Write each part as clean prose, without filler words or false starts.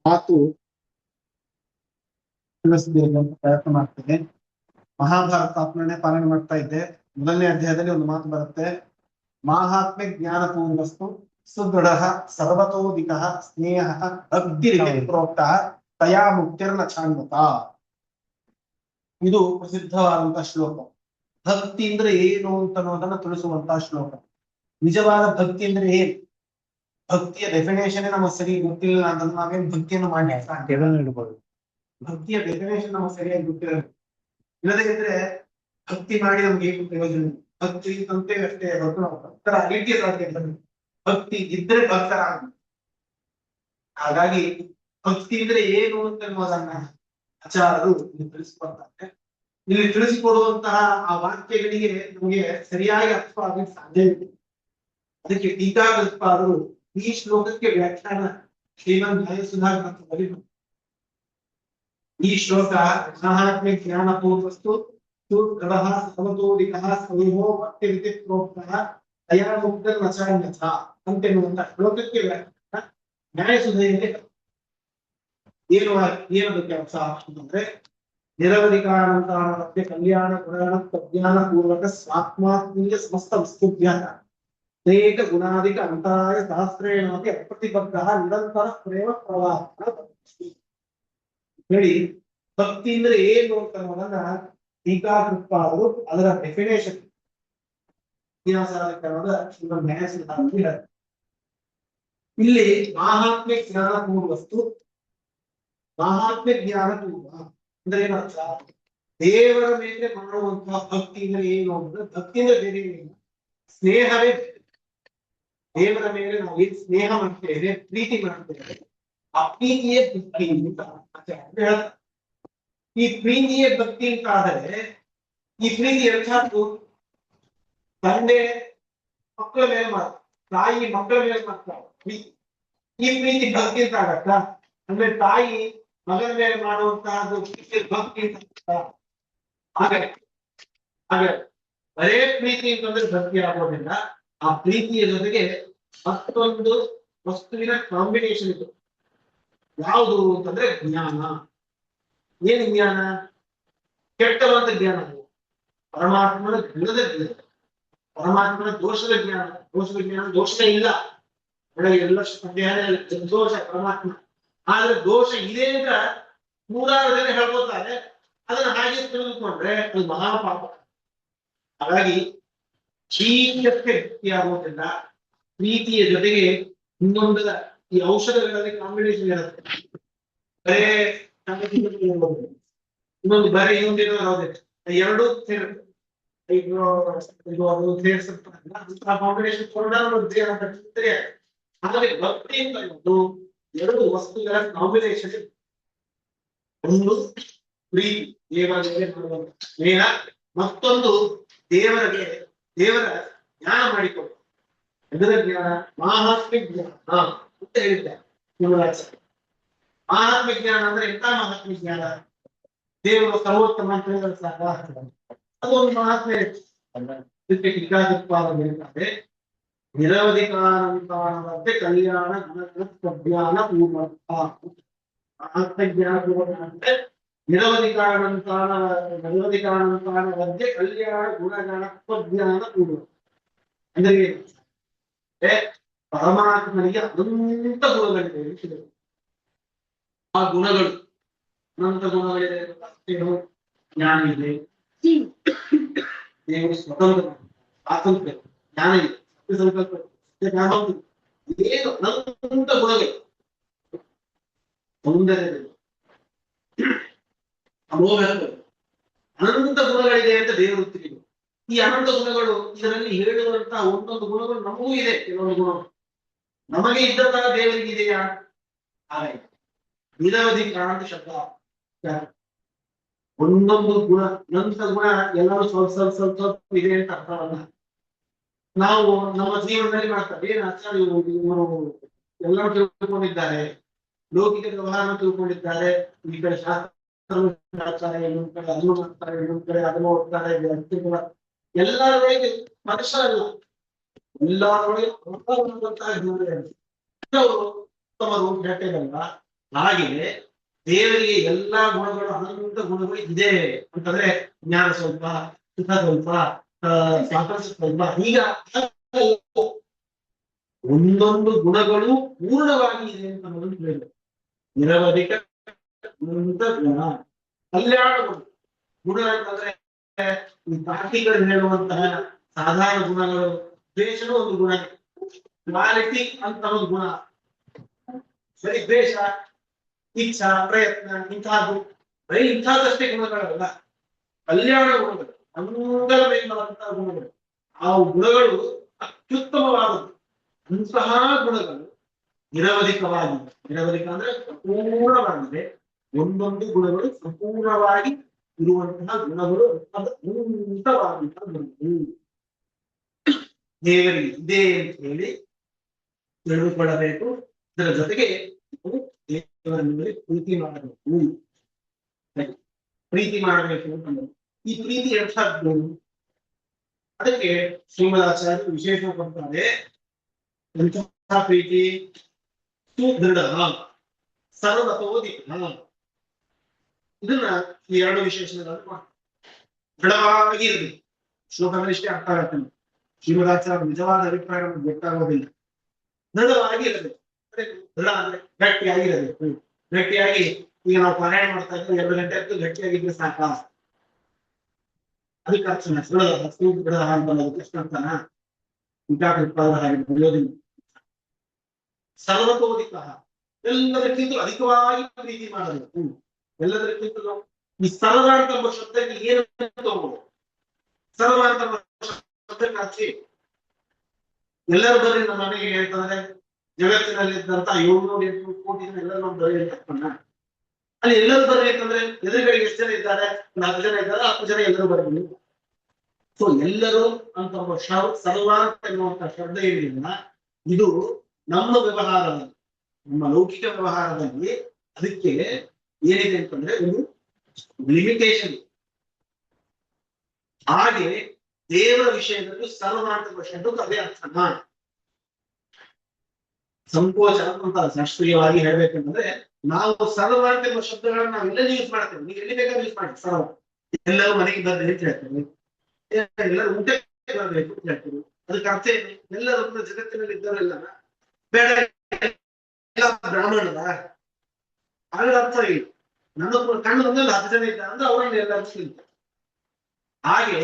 ಮಾತು ತಿಳಿಸಬೇಕು ಅಂತ ಪ್ರಯತ್ನ ಮಾಡ್ತೇನೆ. ಮಹಾಭಾರತ ಪಾಲನೆ ಮಾಡ್ತಾ ಇದ್ದೆ. ಮೊದಲನೇ ಅಧ್ಯಾಯದಲ್ಲಿ ಒಂದು ಮಾತು ಬರುತ್ತೆ, ಮಾಹಾತ್ಮ್ಯ ಜ್ಞಾನ ಪೂರ್ವಸ್ತು ಸುದೃಢ ಸರ್ವತೋದಿಕ ಸ್ನೇಹ ಭಕ್ತಿ ಪ್ರೋಕ್ತ ತಯಾ ಮುಕ್ತಿರ್ನ ಚಾನ್ವತ. ಇದು ಪ್ರಸಿದ್ಧವಾದಂತಹ ಶ್ಲೋಕ. ಭಕ್ತಿ ಅಂದ್ರೆ ಏನು ಅಂತ ಅನ್ನೋದನ್ನ ತಿಳಿಸುವಂತಹ ಶ್ಲೋಕ. ನಿಜವಾದ ಭಕ್ತಿ ಅಂದ್ರೆ ಏನು? ಭಕ್ತಿಯ ಡೆಫಿನೇಷನ್ ನಮಗೆ ಸರಿ ಗೊತ್ತಿಲ್ಲ ಅಂತಂದ್ರೆ ನಾವೇನ್ ಭಕ್ತಿಯನ್ನು ಮಾಡಿ ಭಕ್ತಿಯ ಡೆಫಿನೇಷನ್ ನಮಗೆ ಸರಿಯಾಗಿ ಗೊತ್ತಿರಬೇಕು. ಇಲ್ಲದಿದ್ರೆ ಭಕ್ತಿ ಮಾಡಿ ನಮ್ಗೆ ಏನು ಪ್ರಯೋಜನ? ಭಕ್ತಿ ಅಂತೇ ಅಷ್ಟೇ ಹೊರತು ನಾವು ಭಕ್ತರ ಆಗಲಿಕ್ಕೆ ಸಾಧ್ಯ ಇಲ್ಲ. ಭಕ್ತಿ ಇದ್ರೆ ಭಕ್ತರಾಗ. ಹಾಗಾಗಿ ಭಕ್ತಿ ಅಂದ್ರೆ ಏನು ಅಂತ ಅನ್ನೋದನ್ನ ಆಚಾರ್ಯರು ತಿಳಿಸಿಕೊಡ್ತಾರೆ. ಇಲ್ಲಿ ತಿಳಿಸಿಕೊಡುವಂತಹ ಆ ವಾಕ್ಯಗಳಿಗೆ ನಮಗೆ ಸರಿಯಾಗಿ ಅರ್ಥವಾಗಲಿಕ್ಕೆ ಸಾಧ್ಯ ಇದೆ. ಅದಕ್ಕೆ ಟೀಕಾಕೃತ್ಪಾದರು ಈ ಶ್ಲೋಕಕ್ಕೆ ವ್ಯಾಖ್ಯಾನ ಶ್ರೀಮಂತ ಸುಧಾ ಗ್ರಂಥ ಬರೆದರು. ಈ ಶ್ಲೋಕ ಮಹಾತ್ಮ್ಯ ಜ್ಞಾನ ಪೂರ್ವಸ್ತು ಸುದೃಢ ಸರ್ವತೋದಿಕ ಸ್ವಯೋ ಭಕ್ತಿ ಪ್ರೋಕ್ತಃ ತಯಾ ಮುಕ್ತ ನಚಾನ್ಯಥ ಅಂತೆನ್ನುವಂತಹ ಶ್ಲೋಕಕ್ಕೆ ವ್ಯಾಖ್ಯಾನ ನ್ಯಾಯಸುಧೆಯಲ್ಲಿ ಏನದಕ್ಕೆ ಅರ್ಥ ಅಂತಂದ್ರೆ ನಿರವಧಿಕಾನಂತಾನಮಧ್ಯ ಕಲ್ಯಾಣ ಗುಣಾನ ಪ್ರಜ್ಞಾನ ಪೂರ್ವಕ ಸ್ವಾತ್ಮಾತ್ಮೀಯ ಸಮಸ್ತ ವಸ್ತುಭ್ಯ ಅನೇಕ ಗುಣಾಧಿಕ ಅಂತರಾಯ ಸಹಸ್ರೇಣಾಪಿ ಅಪ್ರತಿಬದ್ಧ ನಿರಂತರ ಪ್ರೇಮ ಪ್ರವಾಹ ಹೇಳಿ. ಭಕ್ತಿ ಅಂದ್ರೆ ಏನು ಅಂತ ಅನ್ನೋದನ್ನ ಟೀಕಾಕೃತ್ಪಾದರು ಅದರ ಡೆಫಿನೇಷನ್ ಇಲ್ಲಿ ಮಾಹಾತ್ಮ್ಯ ಜ್ಞಾನ ಪೂರ್ವಸ್ತು. ಮಾಹಾತ್ಮ್ಯ ಜ್ಞಾನ ಪೂರ್ವ ಅಂದ್ರೆ ಏನರ್ಥ? ದೇವರ ಮೇಲೆ ಮಾಡುವಂತಹ ಭಕ್ತಿ ಅಂದ್ರೆ ಏನು ಅಂದ್ರೆ, ಭಕ್ತಿ ಅಂದ್ರೆ ಬೇರೆ ಏನಿಲ್ಲ, ಸ್ನೇಹವೇ. ದೇವರ ಮೇಲೆ ನಾವು ಏನ್ ಸ್ನೇಹ ಮಾಡ್ತೇವೆ, ಪ್ರೀತಿ ಮಾಡ್ತೇವೆ, ಆ ಪ್ರೀತಿಯೇ ಭಕ್ತಿ ಅಂತ ಹೇಳ್ತಾರೆ. ಈ ಪ್ರೀತಿಯೇ ಭಕ್ತಿ ಅಂತ ಆದರೆ ಈ ಪ್ರೀತಿ ಎರಡಾದ್ರು ತಂದೆ ಮಕ್ಕಳ ಮೇಲೆ ಮಾಡ್ತಾರೆ, ತಾಯಿ ಮಕ್ಕಳ ಮೇಲೆ ಮಾಡ್ತಾರೆ ಪ್ರೀತಿ. ಈ ಪ್ರೀತಿ ಭಕ್ತಿ ಅಂತ ಆಗತ್ತ? ಅಂದ್ರೆ ತಾಯಿ ಮಗನ ಮೇಲೆ ಮಾಡುವಂತಹದ್ದು ಭಕ್ತಿ ಅಂತ ಹಾಗೆ ಬರೇ ಪ್ರೀತಿ ಅಂತಂದ್ರೆ ಭಕ್ತಿ ಆಗೋದಿಲ್ಲ. ಆ ಪ್ರೀತಿಯ ಜೊತೆಗೆ ಮತ್ತೊಂದು ವಸ್ತುವಿನ ಕಾಂಬಿನೇಷನ್ ಇತ್ತು. ಯಾವುದು ಅಂತಂದ್ರೆ ಜ್ಞಾನ. ಏನು ಜ್ಞಾನ? ಕೆಟ್ಟವಂತ ಜ್ಞಾನ, ಪರಮಾತ್ಮನ ಗುಣದ ಜ್ಞಾನ, ಪರಮಾತ್ಮನ ದೋಷದ ಜ್ಞಾನ. ದೋಷವೇ ಇಲ್ಲ, ಎಲ್ಲ ನಿರ್ದೋಷ ಪರಮಾತ್ಮ. ಆದ್ರೆ ದೋಷ ಇದೆ ಅಂತ ನೂರಾರು ಜನ ಹೇಳ್ಕೊತಾರೆ, ಅದನ್ನ ಹಾಗೆ ತಿಳಿದುಕೊಂಡ್ರೆ ಅದು ಮಹಾಪಾಪ. ಹಾಗಾಗಿ ಶೀಘ್ರಕ್ಕೆ ಭಕ್ತಿಯಾಗುವುದಿಲ್ಲ. ಪ್ರೀತಿಯ ಜೊತೆಗೆ ಇನ್ನೊಂದು ಈ ಔಷಧಗಳಲ್ಲಿ ಕಾಂಬಿನೇಷನ್ ಇರುತ್ತೆ. ಬರೇ ಇನ್ನೊಂದು ಬರೀ ಎರಡು ಸೇರುತ್ತೆ. ಹಾಗಾಗಿ ಭಕ್ತಿ ಅಂತ ಅನ್ನೋದು ಎರಡು ವಸ್ತುಗಳ ಕಾಂಬಿನೇಷನ್. ಒಂದು ಪ್ರೀತಿ, ದೇವರಿಗೆ ಮಾಡುವಂತ ಸ್ನೇಹ, ಮತ್ತೊಂದು ದೇವರ ಜ್ಞಾನ ಮಾಡಿಕೊಂಡು ಅದರ ಜ್ಞಾನ ಮಾಹಾತ್ಮ್ಯ ಜ್ಞಾನ ಅಂತ ಹೇಳಿದ್ದಾರೆ. ಮಾಹಾತ್ಮ್ಯ ಜ್ಞಾನ ಅಂದ್ರೆ ಎಂತ ಮಾಹಾತ್ಮ್ಯ ಜ್ಞಾನ? ದೇವರು ಸರ್ವೋತ್ತಮ ಅಂತ ಹೇಳಿದ್ರೆ ಸಾಕ? ಅದೊಂದು ಮಹಾತ್ಮೆ. ಇದಕ್ಕೆ ಟೀಕಾಕೃತ್ಪಾದರೆ ನಿರವಧಿಕಾನಂತಾನಮಧ್ಯ ಕಲ್ಯಾಣ ಗುಣಜ್ಞಾನ ಪೂರ್ವಕ. ಮಹಾತ್ಮ ಜ್ಞಾನ ಪೂರ್ವಕ ಅಂದ್ರೆ ನಿರವಧಿಕಾನಂತಾನ ಮಧ್ಯೆ ಕಲ್ಯಾಣ ಗುಣಗಣ ಜ್ಞಾನ ಪೂರ್ವಕ. ಅಂದ್ರೆ ಪರಮಾತ್ಮನಿಗೆ ಅನಂತ ಗುಣಗಳಿದೆ. ಆ ಗುಣಗಳು ಅನಂತ ಗುಣಗಳಿದೆ. ಜ್ಞಾನ ಇದೆ, ದೇವರು ಸ್ವತಂತ್ರ, ಸ್ವಾತಂತ್ರ್ಯ, ಜ್ಞಾನ ಇದೆ, ಸಂಕಲ್ಪ, ಏನು ಅನಂತ ಗುಣಗಳು. ಸೌಂದರ್ಯ, ಅಮೋಘ, ಅನಂತ ಗುಣಗಳಿದೆ ಅಂತ ದೇವರು ತಿಳಿದು. ಈ ಅನಂತ ಗುಣಗಳು ಇದರಲ್ಲಿ ಹೇಳಿರುವಂತಹ ಒಂದೊಂದು ಗುಣಗಳು ನಮಗೂ ಇದೆ. ಕೆಲವೊಂದು ಗುಣ ನಮಗೆ ಇದ್ದ ತರ ದೇವರಿಗೆ ಇದೆಯಾ? ಹಾಗೆ ನಿರವಧಿ ಕ್ರಾಂತಿ ಶಬ್ದ. ಒಂದೊಂದು ಗುಣ, ಅನಂತ ಗುಣ ಎಲ್ಲರೂ ಸ್ವಲ್ಪ ಇದೆ ಅಂತ ಅರ್ಥವಲ್ಲ. ನಾವು ನಮ್ಮ ಜೀವನದಲ್ಲಿ ಮಾಡ್ತಾರೆ, ಏನ್ ಆಚಾರ್ಯ ಇವರು ಎಲ್ಲರೂ ತಿಳ್ಕೊಂಡಿದ್ದಾರೆ, ಲೌಕಿಕ ವ್ಯವಹಾರ ತಿಳ್ಕೊಂಡಿದ್ದಾರೆ, ಈ ಕಡೆ ಶಾಸ್ತ್ರ ಮಾಡ್ತಾರೆ, ಇನ್ನೊಂದ್ ಕಡೆ ಅದನ್ನು ಮಾಡ್ತಾರೆ, ಇನ್ನೊಂದ್ ಕಡೆ ಅದನ್ನು ಓದ್ತಾರೆ, ಎಲ್ಲರೊಳಗೆ ಮನುಷ್ಯ ಅಲ್ಲ, ಎಲ್ಲರೊಳಗೆ ಉತ್ತಮರು ಭೇಟೆಗಲ್ಲ. ಹಾಗೆ ದೇವರಿಗೆ ಎಲ್ಲಾ ಗುಣಗಳು ಅನಂತ ಗುಣಗಳು ಇದೆ ಅಂತಂದ್ರೆ ಜ್ಞಾನ ಸ್ವಲ್ಪ, ಸುಖ ಸ್ವಲ್ಪ, ಸ್ವಾತಂತ್ರ್ಯ ಸ್ವಲ್ಪ, ಈಗ ಒಂದೊಂದು ಗುಣಗಳು ಪೂರ್ಣವಾಗಿ ಇದೆ ಅಂತ ಮೊದಲು ಹೇಳಿದ್ರು. ನಿರವಧಿಕ ಅನಂತ ಗುಣ, ಕಲ್ಯಾಣ ಗುಣ ಅಂತಂದ್ರೆ ಈ ತಾರ್ಕಿಕರು ಹೇಳುವಂತಹ ಸಾಧಾರಣ ಗುಣಗಳು, ದ್ವೇಷನೂ ಒಂದು ಗುಣ, ಕ್ವಾಲಿಟಿ ಅಂತ ಒಂದು ಗುಣ, ಸರಿ ದ್ವೇಷ, ಇಚ್ಛಾ, ಪ್ರಯತ್ನ, ಇಂತಹದ್ದು ಬರೀ ಇಂತಹದಷ್ಟೇ ಗುಣಗಳಲ್ಲ, ಕಲ್ಯಾಣ ಗುಣಗಳು, ಮಂಗಲಮಯವಾದಂತಹ ಗುಣಗಳು, ಆ ಗುಣಗಳು ಅತ್ಯುತ್ತಮವಾದದ್ದು. ಅಂತಹ ಗುಣಗಳು ನಿರವಧಿಕವಾಗಿದೆ. ನಿರವಧಿಕ ಅಂದ್ರೆ ಸಂಪೂರ್ಣವಾಗಿದೆ. ಒಂದೊಂದು ಗುಣಗಳು ಸಂಪೂರ್ಣವಾಗಿ ಇರುವಂತಹ ಗುಣಗಳು ಅನಂತವಾದಂತಹ ಗುಣಗಳು ದೇವರಿಗೆ ಇದೆ ಅಂತ ಹೇಳಿ ತಿಳಿದುಕೊಳ್ಳಬೇಕು. ಇದರ ಜೊತೆಗೆ ದೇವರ ಮೇಲೆ ಪ್ರೀತಿ ಮಾಡಬೇಕು. ಪ್ರೀತಿ ಮಾಡಬೇಕು ಅಂತಂದ್ರೆ ಈ ಪ್ರೀತಿ ಎಂಥದ್ದು? ಅದಕ್ಕೆ ಶ್ರೀಮದಾಚಾರ್ಯರು ವಿಶೇಷ ಕೊಡ್ತಾರೆ. ಎಂತಹ ಪ್ರೀತಿ? ಸುದೃಢ ಸರ್ವತೋದಿತ. ಇದನ್ನ ಈ ಎರಡು ವಿಶೇಷಣಗಳನ್ನು ಮಾಡ್ತಾರೆ. ದೃಢವಾಗಿ ಇರಬೇಕು. ಶ್ಲೋಕದಲ್ಲಿ ಇಷ್ಟೇ ಅರ್ಥ ಆಗತ್ತೆ. ಶ್ರೀಮದಾಚಾರ್ಯ ನಿಜವಾದ ಅಭಿಪ್ರಾಯ ನಮ್ಗೆ ಗೊತ್ತಾಗೋದಿಲ್ಲ. ದೃಢವಾಗಿ ಇರಬೇಕು. ದೃಢ ಅಂದ್ರೆ ಗಟ್ಟಿಯಾಗಿರಬೇಕು. ಗಟ್ಟಿಯಾಗಿ ಈಗ ನಾವು ಪಾರಾಯಣ ಮಾಡ್ತಾ ಇದ್ರೆ 2 ಗಂಟೆ ಹೊತ್ತು ಗಟ್ಟಿಯಾಗಿದ್ರೆ ಸಾಕ. ಅದಕ್ಕೆ ಅರ್ಥ ದೃಢ ಅಂತ ಕೃಷ್ಣ ಅಂತಾನ ಹಾಗೆ ಬೆಳೆಯೋದಿಲ್ಲ. ಸರ್ವತೋದಿಕ, ಎಲ್ಲದಕ್ಕಿಂತ ಅಧಿಕವಾಗಿ ಪ್ರೀತಿ ಮಾಡಬೇಕು. ಎಲ್ಲದಕ್ಕಿಂತಲೂ ಈ ಸರ್ವ ಅಂತ ಶಬ್ದಕ್ಕೆ ಏನು ತಗೋಬಹುದು? ಸರ್ವ ಅಂತ ಶಬ್ದಕ್ಕೆ ಹಾಕಿ ಎಲ್ಲರೂ ಬರ್ರಿ ನಮ್ಮ ಮನೆಗೆ ಹೇಳ್ತಂದ್ರೆ ಜಗತ್ತಿನಲ್ಲಿ ಇದ್ದಂತ 700-800 ಕೋಟಿ ಜನ ಎಲ್ಲರೂ ನಾವು ಬರ್ರಿ ಅಂತ ತಪ್ಪಣ್ಣ. ಅಲ್ಲಿ ಎಲ್ಲರೂ ಬರ್ರಿ ಅಂತಂದ್ರೆ ಎದುರುಗಡೆಗೆ ಎಷ್ಟು ಜನ ಇದ್ದಾರೆ? 4 ಜನ ಇದ್ದಾರೆ, 10 ಜನ ಎಲ್ಲರೂ ಬರ್ರಿ. ಸೊ ಎಲ್ಲರೂ ಅಂತ ಸರ್ವ ಅಂತ ಎನ್ನುವಂತ ಶಬ್ದ ಏನಿಲ್ಲ, ಇದು ನಮ್ಮ ವ್ಯವಹಾರದಲ್ಲಿ, ನಮ್ಮ ಲೌಕಿಕ ವ್ಯವಹಾರದಲ್ಲಿ ಅದಕ್ಕೆ ಏನಿದೆ ಅಂತಂದ್ರೆ ಒಂದು ಲಿಮಿಟೇಷನ್. ಹಾಗೆ ದೇವರ ವಿಷಯದಲ್ಲಿ ಸರ್ವ ಅಂತ ಶಬ್ದಕ್ಕೆ ಅದೇ ಅರ್ಥ. ಸಂಕೋಚ ಅಂತ ಶಾಸ್ತ್ರೀಯವಾಗಿ ಹೇಳ್ಬೇಕಂದ್ರೆ ನಾವು ಸರ್ವ ಅಂತ ಶಬ್ದಗಳನ್ನ ನಾವು ಎಲ್ಲೆಲ್ಲಿ ಯೂಸ್ ಮಾಡ್ತೇವೆ. ನೀವು ಎಲ್ಲಿ ಬೇಕಾದ್ರೂ ಯೂಸ್ ಮಾಡಿ. ಸರ್ವ ಎಲ್ಲರೂ ಮನೆಗೆ ಬರ್ರಿ ಅಂತ ಹೇಳ್ತೇವೆ, ಎಲ್ಲರೂ ಊಟಕ್ಕೆ ಬರ್ಬೇಕು ಅಂತ ಹೇಳ್ತೇವೆ. ಅದಕ್ಕೆ ಅರ್ಥ ಏನು? ಎಲ್ಲರೂ ಜಗತ್ತಿನಲ್ಲಿ ಇದ್ದವರೆಲ್ಲ ಬೇಡ ಬ್ರಾಹ್ಮಣರ ಅದರ ಅರ್ಥ ಇಲ್ಲ. ನನ್ನ ಕಣ್ಣು ಬಂದಲ್ಲಿ 10 ಜನ ಇದ್ದಾರೆ ಅಂದ್ರೆ ಅವರನ್ನು ಎಲ್ಲರೂ ತಿಂತಾರೆ. ಹಾಗೆ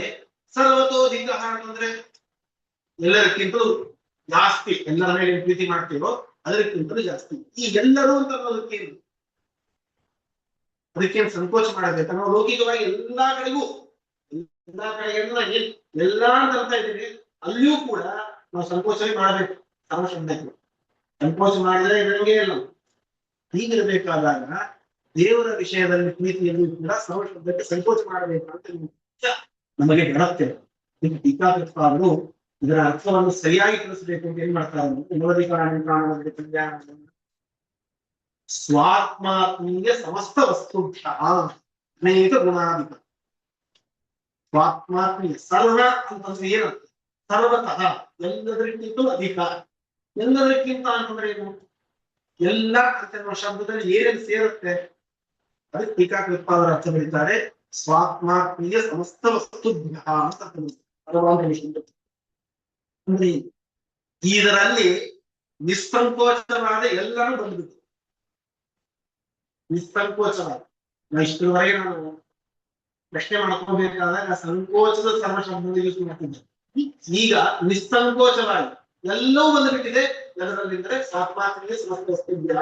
ಸರ್ವತೋಧಿಕ ಅಂತಂದ್ರೆ ಎಲ್ಲರಿಗಿಂತಲೂ ಜಾಸ್ತಿ, ಎಲ್ಲರ ಮೇಲೆ ಪ್ರೀತಿ ಮಾಡ್ತೀವೋ ಅದಕ್ಕಿಂತಲೂ ಜಾಸ್ತಿ. ಈ ಎಲ್ಲರೂ ಅಂತ ಅನ್ನೋದಕ್ಕೇನು? ಅದಕ್ಕೇನು ಸಂಕೋಚ ಮಾಡಬೇಕು? ನಾವು ಲೌಕಿಕವಾಗಿ ಎಲ್ಲಾ ಕಡೆಗೂ ಎಲ್ಲಾ ಅಂತ ಅರ್ಥ ಇದ್ದೀವಿ, ಅಲ್ಲಿಯೂ ಕೂಡ ನಾವು ಸಂಕೋಚವೇ ಮಾಡಬೇಕು. ಸರ್ವಶಬ್ದಕ್ಕೆ ಸಂಕೋಚ ಮಾಡಿದ್ರೆ ಇದಂಗೆ ಇಲ್ಲ. ಹೀಗಿರಬೇಕಾದಾಗ ದೇವರ ವಿಷಯದಲ್ಲಿ ಪ್ರೀತಿಯಲ್ಲಿ ಕೂಡ ಸರ್ವಶಬ್ದಕ್ಕೆ ಸಂಕೋಚ ಮಾಡಬೇಕು ಅಂತ ನಮಗೆ ಹೇಳುತ್ತೇವೆ. ಇದಕ್ಕೆ ಟೀಕಾಕೃತ್ಪಾದರು ಇದರ ಅರ್ಥವನ್ನು ಸರಿಯಾಗಿ ತಿಳಿಸಬೇಕು ಅಂತ ಏನ್ ಮಾಡ್ತಾರೆ? ಸ್ವಾತ್ಮಾತ್ಮೀಯ ಸಮಸ್ತ ವಸ್ತುಭ್ಯ ಅನೇಕ ಗುಣಾಧಿಕ. ಸ್ವಾತ್ಮಾತ್ಮೀಯ ಸರ್ವ ಅಂತಂದ್ರೆ ಏನಂತ? ಸರ್ವತಃ ಎಲ್ಲದಕ್ಕಿಂತ ಅಧಿಕ. ಎಲ್ಲದಕ್ಕಿಂತ ಅಂತಂದ್ರೆ ಏನು? ಎಲ್ಲ ಅಂತ ಶಬ್ದದಲ್ಲಿ ಏನೇನು ಸೇರುತ್ತೆ ಅದಕ್ಕೆ ಟೀಕಾಕೃತ್ಪಾದರ ಅರ್ಥ ಬರೀತಾರೆ. ಸ್ವಾತ್ಮಾತ್ಮೀಯ ಸಮಸ್ತ ವಸ್ತುಭ್ಯ ಅಂತ ಅಂದ್ರೆ ಇದರಲ್ಲಿ ನಿಸ್ಸಂಕೋಚವಾದ ಎಲ್ಲರೂ ಬಂದ್ಬಿಟ್ಟು ನಿಸ್ಸಂಕೋಚವಾದ. ಇಷ್ಟರವರೆಗೆ ನಾನು ಪ್ರಶ್ನೆ ಮಾಡ್ಕೋಬೇಕಾದಾಗ ಸಂಕೋಚದ ಸರ್ವ ಶಬ್ದ ಯೂಸ್ ಮಾಡ್ತಿದ್ದೆ. ಈಗ ನಿಸ್ಸಂಕೋಚವಾಗಿ ಎಲ್ಲವೂ ಬಂದುಬಿಟ್ಟಿದೆ. ಎಲ್ಲರಲ್ಲಿದ್ದರೆ ಸ್ವಾತ್ಮಾತ್ಮೀಯ ಸಮಸ್ತ ವಸ್ತುಭ್ಯ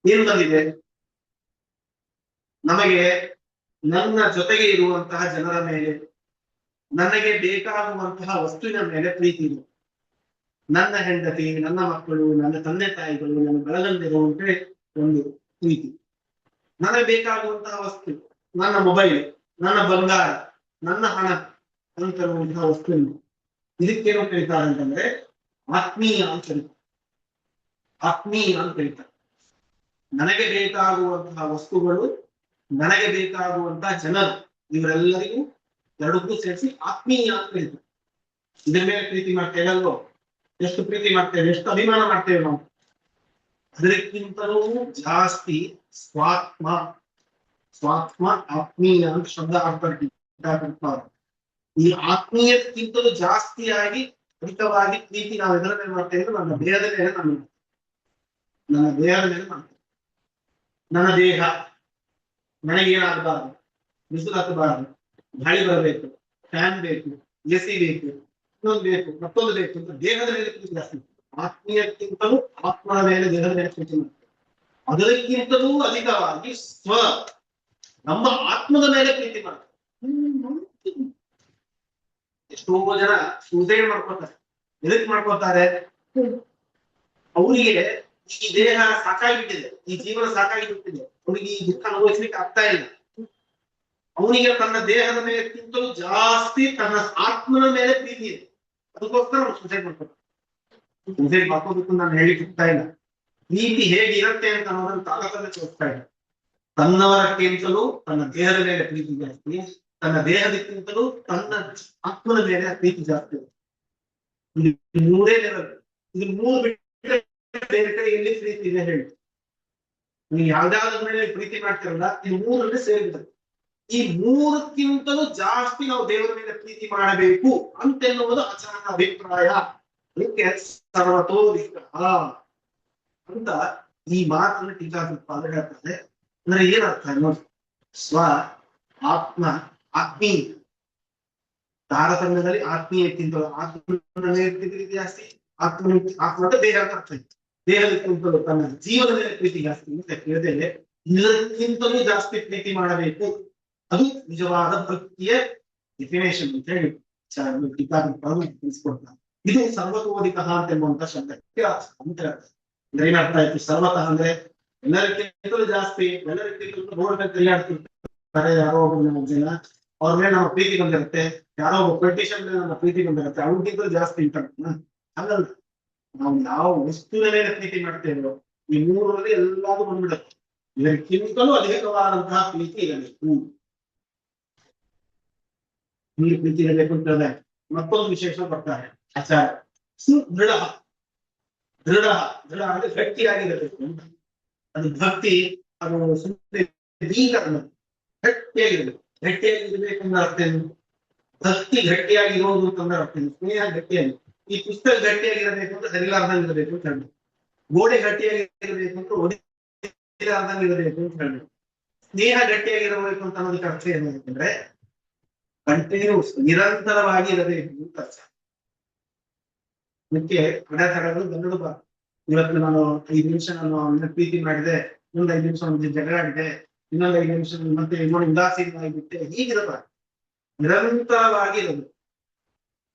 ಏನು ಬಂದಿದೆ? ನಮಗೆ ನನ್ನ ಜೊತೆಗೆ ಇರುವಂತಹ ಜನರ ಮೇಲೆ, ನನಗೆ ಬೇಕಾಗುವಂತಹ ವಸ್ತುವಿನ ಮೇಲೆ ಪ್ರೀತಿ ಇದೆ. ನನ್ನ ಹೆಂಡತಿ, ನನ್ನ ಮಕ್ಕಳು, ನನ್ನ ತಂದೆ ತಾಯಿಗಳು, ನನ್ನ ಬೆಳಗಂದಿರು ಅಂತೇಳಿ ಒಂದು ಪ್ರೀತಿ. ನನಗೆ ಬೇಕಾಗುವಂತಹ ವಸ್ತು, ನನ್ನ ಮೊಬೈಲ್, ನನ್ನ ಬಂಗಾರ, ನನ್ನ ಹಣ ಅಂತನ್ನುವಂತಹ ವಸ್ತುವಿನ ಇದಕ್ಕೇನು ಕರೀತಾರೆ ಅಂತಂದ್ರೆ ಆತ್ಮೀಯ ಅಂತ ಕರೀತಾರೆ. ಆತ್ಮೀಯ ಅಂತ ಕರೀತಾರೆ. ನನಗೆ ಬೇಕಾಗುವಂತಹ ವಸ್ತುಗಳು, ನನಗೆ ಬೇಕಾಗುವಂತಹ ಜನರು, ಇವರೆಲ್ಲರಿಗೂ ಎರಡಕ್ಕೂ ಸೇರಿಸಿ ಆತ್ಮೀಯ ಅಂತ ಕರೀತಾರೆ. ಇದ್ರ ಮೇಲೆ ಪ್ರೀತಿ ಮಾಡ್ತೇವೆ ಅಲ್ವೋ? ಎಷ್ಟು ಪ್ರೀತಿ ಮಾಡ್ತೇವೆ, ಎಷ್ಟು ಅಭಿಮಾನ ಮಾಡ್ತೇವೆ ನಾವು. ಅದಕ್ಕಿಂತಲೂ ಜಾಸ್ತಿ ಸ್ವಾತ್ಮ ಸ್ವಾತ್ಮ ಆತ್ಮೀಯ ಅಂತ ಶಬ್ದ ಆಗ್ತಾರೆ. ಈ ಆತ್ಮೀಯಕ್ಕಿಂತಲೂ ಜಾಸ್ತಿಯಾಗಿ ಅಧಿಕವಾಗಿ ಪ್ರೀತಿ ನಾವು ಎದರ ಮೇಲೆ ಮಾಡ್ತೇವೆ ಅಂದ್ರೆ ನನ್ನ ದೇಹದ ಮೇಲೆ ನನ್ನ ದೇಹದ ಮೇಲೆ ಮಾಡ್ತೇವೆ. ನನ್ನ ದೇಹ ನನಗೇನಾಗಬಾರದು, ಬಿಸಿಲು ಹತ್ತಬಾರದು, ಗಾಳಿ ಬರಬೇಕು, ಫ್ಯಾನ್ ಬೇಕು, ಎಸಿ ಬೇಕು, ಇನ್ನೊಂದು ಬೇಕು, ಮತ್ತೊಂದು ಬೇಕು ಅಂತ ದೇಹದ ಮೇಲೆ ಪ್ರೀತಿ ಜಾಸ್ತಿ. ಆತ್ಮೀಯಕ್ಕಿಂತಲೂ ಆತ್ಮನ ಮೇಲೆ ದೇಹದ ಮೇಲೆ ಪ್ರೀತಿ ಮಾಡ್ತೇವೆ. ಅದಕ್ಕಿಂತಲೂ ಅಧಿಕವಾಗಿ ನಮ್ಮ ಆತ್ಮದ ಮೇಲೆ ಪ್ರೀತಿ ಮಾಡ್ತಾರೆ. ಎಷ್ಟೋ ಜನ ಸೂಸೈಡ್ ಮಾಡ್ಕೊತಾರೆ. ಎದಕ್ ಮಾಡ್ಕೊತಾರೆ? ಅವರಿಗೆ ಈ ದೇಹ ಸಾಕಾಗಿಬಿಟ್ಟಿದೆ, ಈ ಜೀವನ ಸಾಕಾಗಿಬಿಟ್ಟಿದೆ, ಅವನಿಗೆ ಈ ದುಃಖ ಅನುಭವಿಸ್ಲಿಕ್ಕೆ ಆಗ್ತಾ ಇಲ್ಲ. ಅವನಿಗೆ ತನ್ನ ದೇಹದ ಮೇಲೆಕ್ಕಿಂತಲೂ ಜಾಸ್ತಿ ತನ್ನ ಆತ್ಮನ ಮೇಲೆ ಪ್ರೀತಿ ಇದೆ. ಅದಕ್ಕೋಸ್ಕರ ಅವ್ರು ಸೂಸೈಡ್ ಮಾಡ್ಕೊತಾರೆ. ಸೂಸೈಡ್ ಮಾಡ್ಕೋಬೇಕು ನಾನು ಹೇಳಿ ಹೋಗ್ತಾ ಇಲ್ಲ. ಪ್ರೀತಿ ಹೇಗಿರುತ್ತೆ ಅಂತ ಅನ್ನೋದನ್ನ ತಾಕತ್ತಲ್ಲಿ ತೋರಿಸ್ತಾ ಇಲ್ಲ. ತನ್ನವರಕ್ಕಿಂತಲೂ ತನ್ನ ದೇಹದ ಮೇಲೆ ಪ್ರೀತಿ ಜಾಸ್ತಿ, ತನ್ನ ದೇಹದಕ್ಕಿಂತಲೂ ತನ್ನ ಆತ್ಮನ ಮೇಲೆ ಪ್ರೀತಿ ಜಾಸ್ತಿ. ಇದು ಮೂರೇ ಲೆವೆಲ್. ಇದು ಮೂರು ಬಿಟ್ಟರೆ ಬೇರೆ ಕಡೆ ಎಲ್ಲಿ ಪ್ರೀತಿ ಇದೆ ಹೇಳಿ? ನೀವು ಯಾವ್ದಾವ್ದ್ರ ಮೇಲೆ ಪ್ರೀತಿ ಮಾಡ್ತಿರಲ್ಲ, ಈ ಮೂರಲ್ಲೇ ಸೇರಿಬಿಡುತ್ತೆ. ಈ ಮೂರಕ್ಕಿಂತಲೂ ಜಾಸ್ತಿ ನಾವು ದೇವರ ಮೇಲೆ ಪ್ರೀತಿ ಮಾಡಬೇಕು ಅಂತೆನ್ನುವುದು ಆಚಾರ್ಯನ ಅಭಿಪ್ರಾಯ. ಅದಕ್ಕೆ ಸರ್ವತೋದಿಕ ಅಂತ ಈ ಮಾತನ್ನು ಟೀಕಾಕೃತ್ಪಾದರು ಹೇಳ್ತಾರೆ. ಅಂದ್ರೆ ಏನರ್ಥ ನೋಡಿ, ಸ್ವ ಆತ್ಮ ಆತ್ಮೀಯ ತಾರತಮ್ಯದಲ್ಲಿ ಆತ್ಮೀಯಕ್ಕಿಂತಲೂ ಆತ್ಮನ ಪ್ರೀತಿ ಜಾಸ್ತಿ, ಆತ್ಮ ದೇಹ ಅರ್ಥ ಇತ್ತು. ದೇಹದಕ್ಕಿಂತಲೂ ತನ್ನ ಜೀವನ ಮೇಲೆ ಪ್ರೀತಿ ಜಾಸ್ತಿ ಅಂತ ಕೇಳಿದ್ರೆ ಇದಕ್ಕಿಂತಲೂ ಜಾಸ್ತಿ ಪ್ರೀತಿ ಮಾಡಬೇಕು. ಅದು ನಿಜವಾದ ಭಕ್ತಿಯ ಡೆಫಿನೇಷನ್ ಅಂತ ಹೇಳಿ ಟೀಕಾಕೃತ್ಪಾದರು ತಿಳಿಸ್ಕೊಡ್ತಾರೆ. ಇದು ಸರ್ವತೋದಿಕ ಅಂತ ಎಂಬುವಂತ ಶಬ್ದಕ್ಕೆ ಅಂತ ಅಂದ್ರೆ ಏನರ್ಥ ಆಯ್ತು? ಸರ್ವತಃ ಅಂದ್ರೆ ಎಲ್ಲರಿಗಿಂತಲೂ ಜಾಸ್ತಿ, ಎಲ್ಲರಿಗಿಂತಲೂ ರೋಡ್ ಮೇಲೆ ತಿರುಗಾಡ್ತಿರ್ತಾರೆ ಯಾರೋ ಒಬ್ಬ ಜನ, ಅವ್ರ ಮೇಲೆ ನಮ್ಮ ಪ್ರೀತಿ ಬಂದಿರುತ್ತೆ. ಯಾರೋ ಒಬ್ಬ ಪೊಲಿಟಿಷಿಯನ್ ಮೇಲೆ ನಮ್ಮ ಪ್ರೀತಿ ಬಂದಿರುತ್ತೆ, ಅವ್ರಿಗಿಂತಲೂ ಜಾಸ್ತಿ ಇಂಟರ್ನ್ ಹಂಗಲ್ಲ. ನಾವು ಯಾವ ವಸ್ತುವಿನ ಮೇಲೆ ಪ್ರೀತಿ ಮಾಡ್ತೇವೋ ಈ ಮೂರರಲ್ಲಿ ಎಲ್ಲಾದ್ರೂ ಬಂದ್ಬಿಡುತ್ತೆ. ಇದಕ್ಕಿಂತಲೂ ಅಧಿಕವಾದಂತಹ ಪ್ರೀತಿ ಇರಬೇಕು. ಈ ಪ್ರೀತಿ ಇರಬೇಕು ಅಂತ ಮತ್ತೊಂದು ವಿಶೇಷ ಬರ್ತಾರೆ ಆಚಾರ್ಯ. ಸುದೃಢ, ದೃಢ ದೃಢ ಅಂದ್ರೆ ಗಟ್ಟಿಯಾಗಿರಬೇಕು ಅಂತ. ಅದು ಭಕ್ತಿ, ಅದು ಗಟ್ಟಿಯಾಗಿರ್ಬೇಕು. ಗಟ್ಟಿಯಾಗಿರ್ಬೇಕಂದ್ರೆ ಅರ್ಥ ಏನು? ಭಕ್ತಿ ಗಟ್ಟಿಯಾಗಿರೋದು ಅಂತಂದ್ರೆ ಅರ್ಥ ಏನು? ಸ್ನೇಹ ಗಟ್ಟಿಯಾಗಿ, ಈ ಪುಸ್ತಕ ಗಟ್ಟಿಯಾಗಿರಬೇಕು ಅಂದ್ರೆ ಹರಿಲಾರ್ದಂಗೆ ಇರಬೇಕು ಅಂತ ಹೇಳ್ಬೇಕು. ಗೋಡೆ ಗಟ್ಟಿಯಾಗಿರಬೇಕು ಅಂತ ಹೊಡಿಲಾರ್ದಂಗೆ ಇರಬೇಕು ಅಂತ ಹೇಳ್ಬೇಕು. ಸ್ನೇಹ ಗಟ್ಟಿಯಾಗಿರಬೇಕು ಅಂತ ಅನ್ನೋದಕ್ಕೆ ಅರ್ಥ ಏನು ಅಂತಂದ್ರೆ ಕಂಟಿನ್ಯೂಸ್, ನಿರಂತರವಾಗಿ ಇರಬೇಕು ಅಂತ ಅರ್ಥ. ಮುಖ್ಯ ಅಡೆತಡೆಗಳು ಬಂದಿಡಬಾರ್ದು. ಇವತ್ತು ನಾನು 5 ನಿಮಿಷ ನಾನು ಪ್ರೀತಿ ಮಾಡಿದೆ, ಇನ್ನೊಂದು 5 ನಿಮಿಷ ಜಗಳ ಆಡಿದೆ, ಇನ್ನೊಂದು 5 ನಿಮಿಷ ಮತ್ತೆ ಇನ್ನೊಂದು ಉದಾಸೀನವಾಗಿಬಿಟ್ಟೆ, ಹೀಗಿರಬಾರ್ದು. ನಿರಂತರವಾಗಿ ಇರಬೇಕು.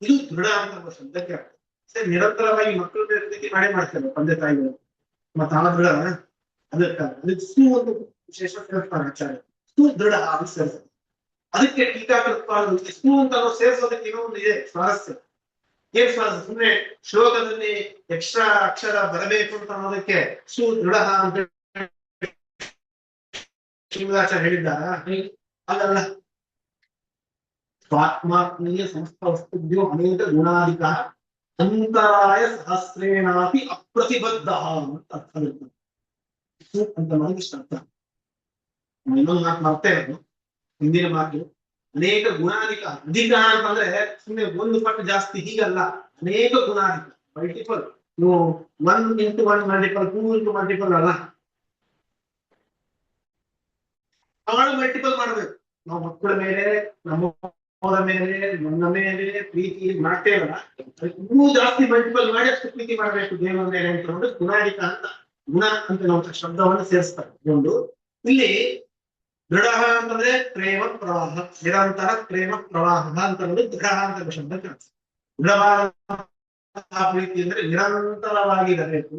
ಇದು ದೃಢ ಅಂತ ಶಬ್ದಕ್ಕೆ ಅರ್ಥ. ಸರಿ, ನಿರಂತರವಾಗಿ ಮಕ್ಕಳ ಮೇಲೆ ಪ್ರೀತಿ ಮಾಡೇ ಮಾಡ್ತಾರೆ ತಂದೆ ತಾಯಿಗಳು. ಮತ್ತೆ ಆ ದೃಢ ಅದಕ್ಕೆ ಸು ಒಂದು ವಿಶೇಷ ಸೇರ್ತಾರೆ ಆಚಾರ್ಯ. ಸುದೃಢ ಅಂತ ಸೇರ್ತಾರೆ. ಅದಕ್ಕೆ ಟೀಕಾಕೃತ್ಪಾದರು ಸು ಅಂತ ಸೇರಿಸೋದಕ್ಕೆ ಇನ್ನೊಂದು ಇದೆ ಸ್ವಾರಸ್ಯ. ಏನ್ ಸ್ವಾರಸ್ಯ? ಸುಮ್ಮನೆ ಶ್ಲೋಕದಲ್ಲಿ ಎಕ್ಸ್ಟ್ರಾ ಅಕ್ಷರ ಬರಬೇಕು ಅಂತ ಅನ್ನೋದಕ್ಕೆ ಸುದೃಢ ಅಂತ ಶ್ರೀನಿವಾಚಾರ್ಯ ಹೇಳಿದ್ದಾರ? ಅಲ್ಲಲ್ಲ. ಸ್ವಾತ್ಮಾತ್ಮೀಯ ಸಮಸ್ತ ವಸ್ತುಭ್ಯೋ ಅನೇಕ ಗುಣಾಧಿಕ ಅಂತರಾಯ ಸಹಸ್ರೇಣಾಪಿ ಅಪ್ರತಿಬದ್ಧ ಅಂತ ಅರ್ಥ ಇರ್ತದೆ. ಅಂತ ನನಗೆ ಇಷ್ಟ ಅರ್ಥ. ಇನ್ನೊಂದು ಮಾತು ಮರ್ತೇ ಇರೋದು, ಹಿಂದಿನ ಮಾತು. ಅನೇಕ ಗುಣಾಧಿಕ, ಅಧಿಕ ಅಂತಂದ್ರೆ ಸುಮ್ಮನೆ ಒಂದು ಪಟ್ಟು ಜಾಸ್ತಿ ಹೀಗಲ್ಲ, ಅನೇಕ ಗುಣಾಧಿಕ, ಮಲ್ಟಿಪಲ್. ನೀವು 1 into 1 ಮಲ್ಟಿಪಲ್, 2 into ಮಲ್ಟಿಪಲ್ ಅಲ್ಲ, ಅವಳು ಮಲ್ಟಿಪಲ್ ಮಾಡ್ಬೇಕು. ನಾವು ಮಕ್ಕಳ ಮೇಲೆ, ನಮ್ಮ ಮೇಲೆ, ನನ್ನ ಮೇಲೆ ಪ್ರೀತಿ ಮಾಡ್ತೇವಲ್ಲ, ಇನ್ನೂ ಜಾಸ್ತಿ ಮಲ್ಟಿಪಲ್ ಮಾಡಿ ಅಷ್ಟು ಪ್ರೀತಿ ಮಾಡಬೇಕು ದೇವರ ಮೇಲೆ ಅಂತ ನೋಡಿ ಗುಣಾಧಿಕ ಅಂತ, ಗುಣ ಅಂತ ನಾವು ಶಬ್ದವನ್ನು ಸೇರಿಸ್ತಾರೆ. ಒಂದು ಇಲ್ಲಿ ದೃಢ ಅಂತಂದ್ರೆ ಪ್ರೇಮ ಪ್ರವಾಹ, ನಿರಂತರ ಪ್ರೇಮ ಪ್ರವಾಹ ಅಂತ ನೋಡಿ ದೃಢ ಅಂತ ಶಬ್ದ ಕಾಣಿಸ್ತದೆ. ದೃಢವಾದ ಪ್ರೀತಿ ಅಂದ್ರೆ ನಿರಂತರವಾಗಿರಬೇಕು.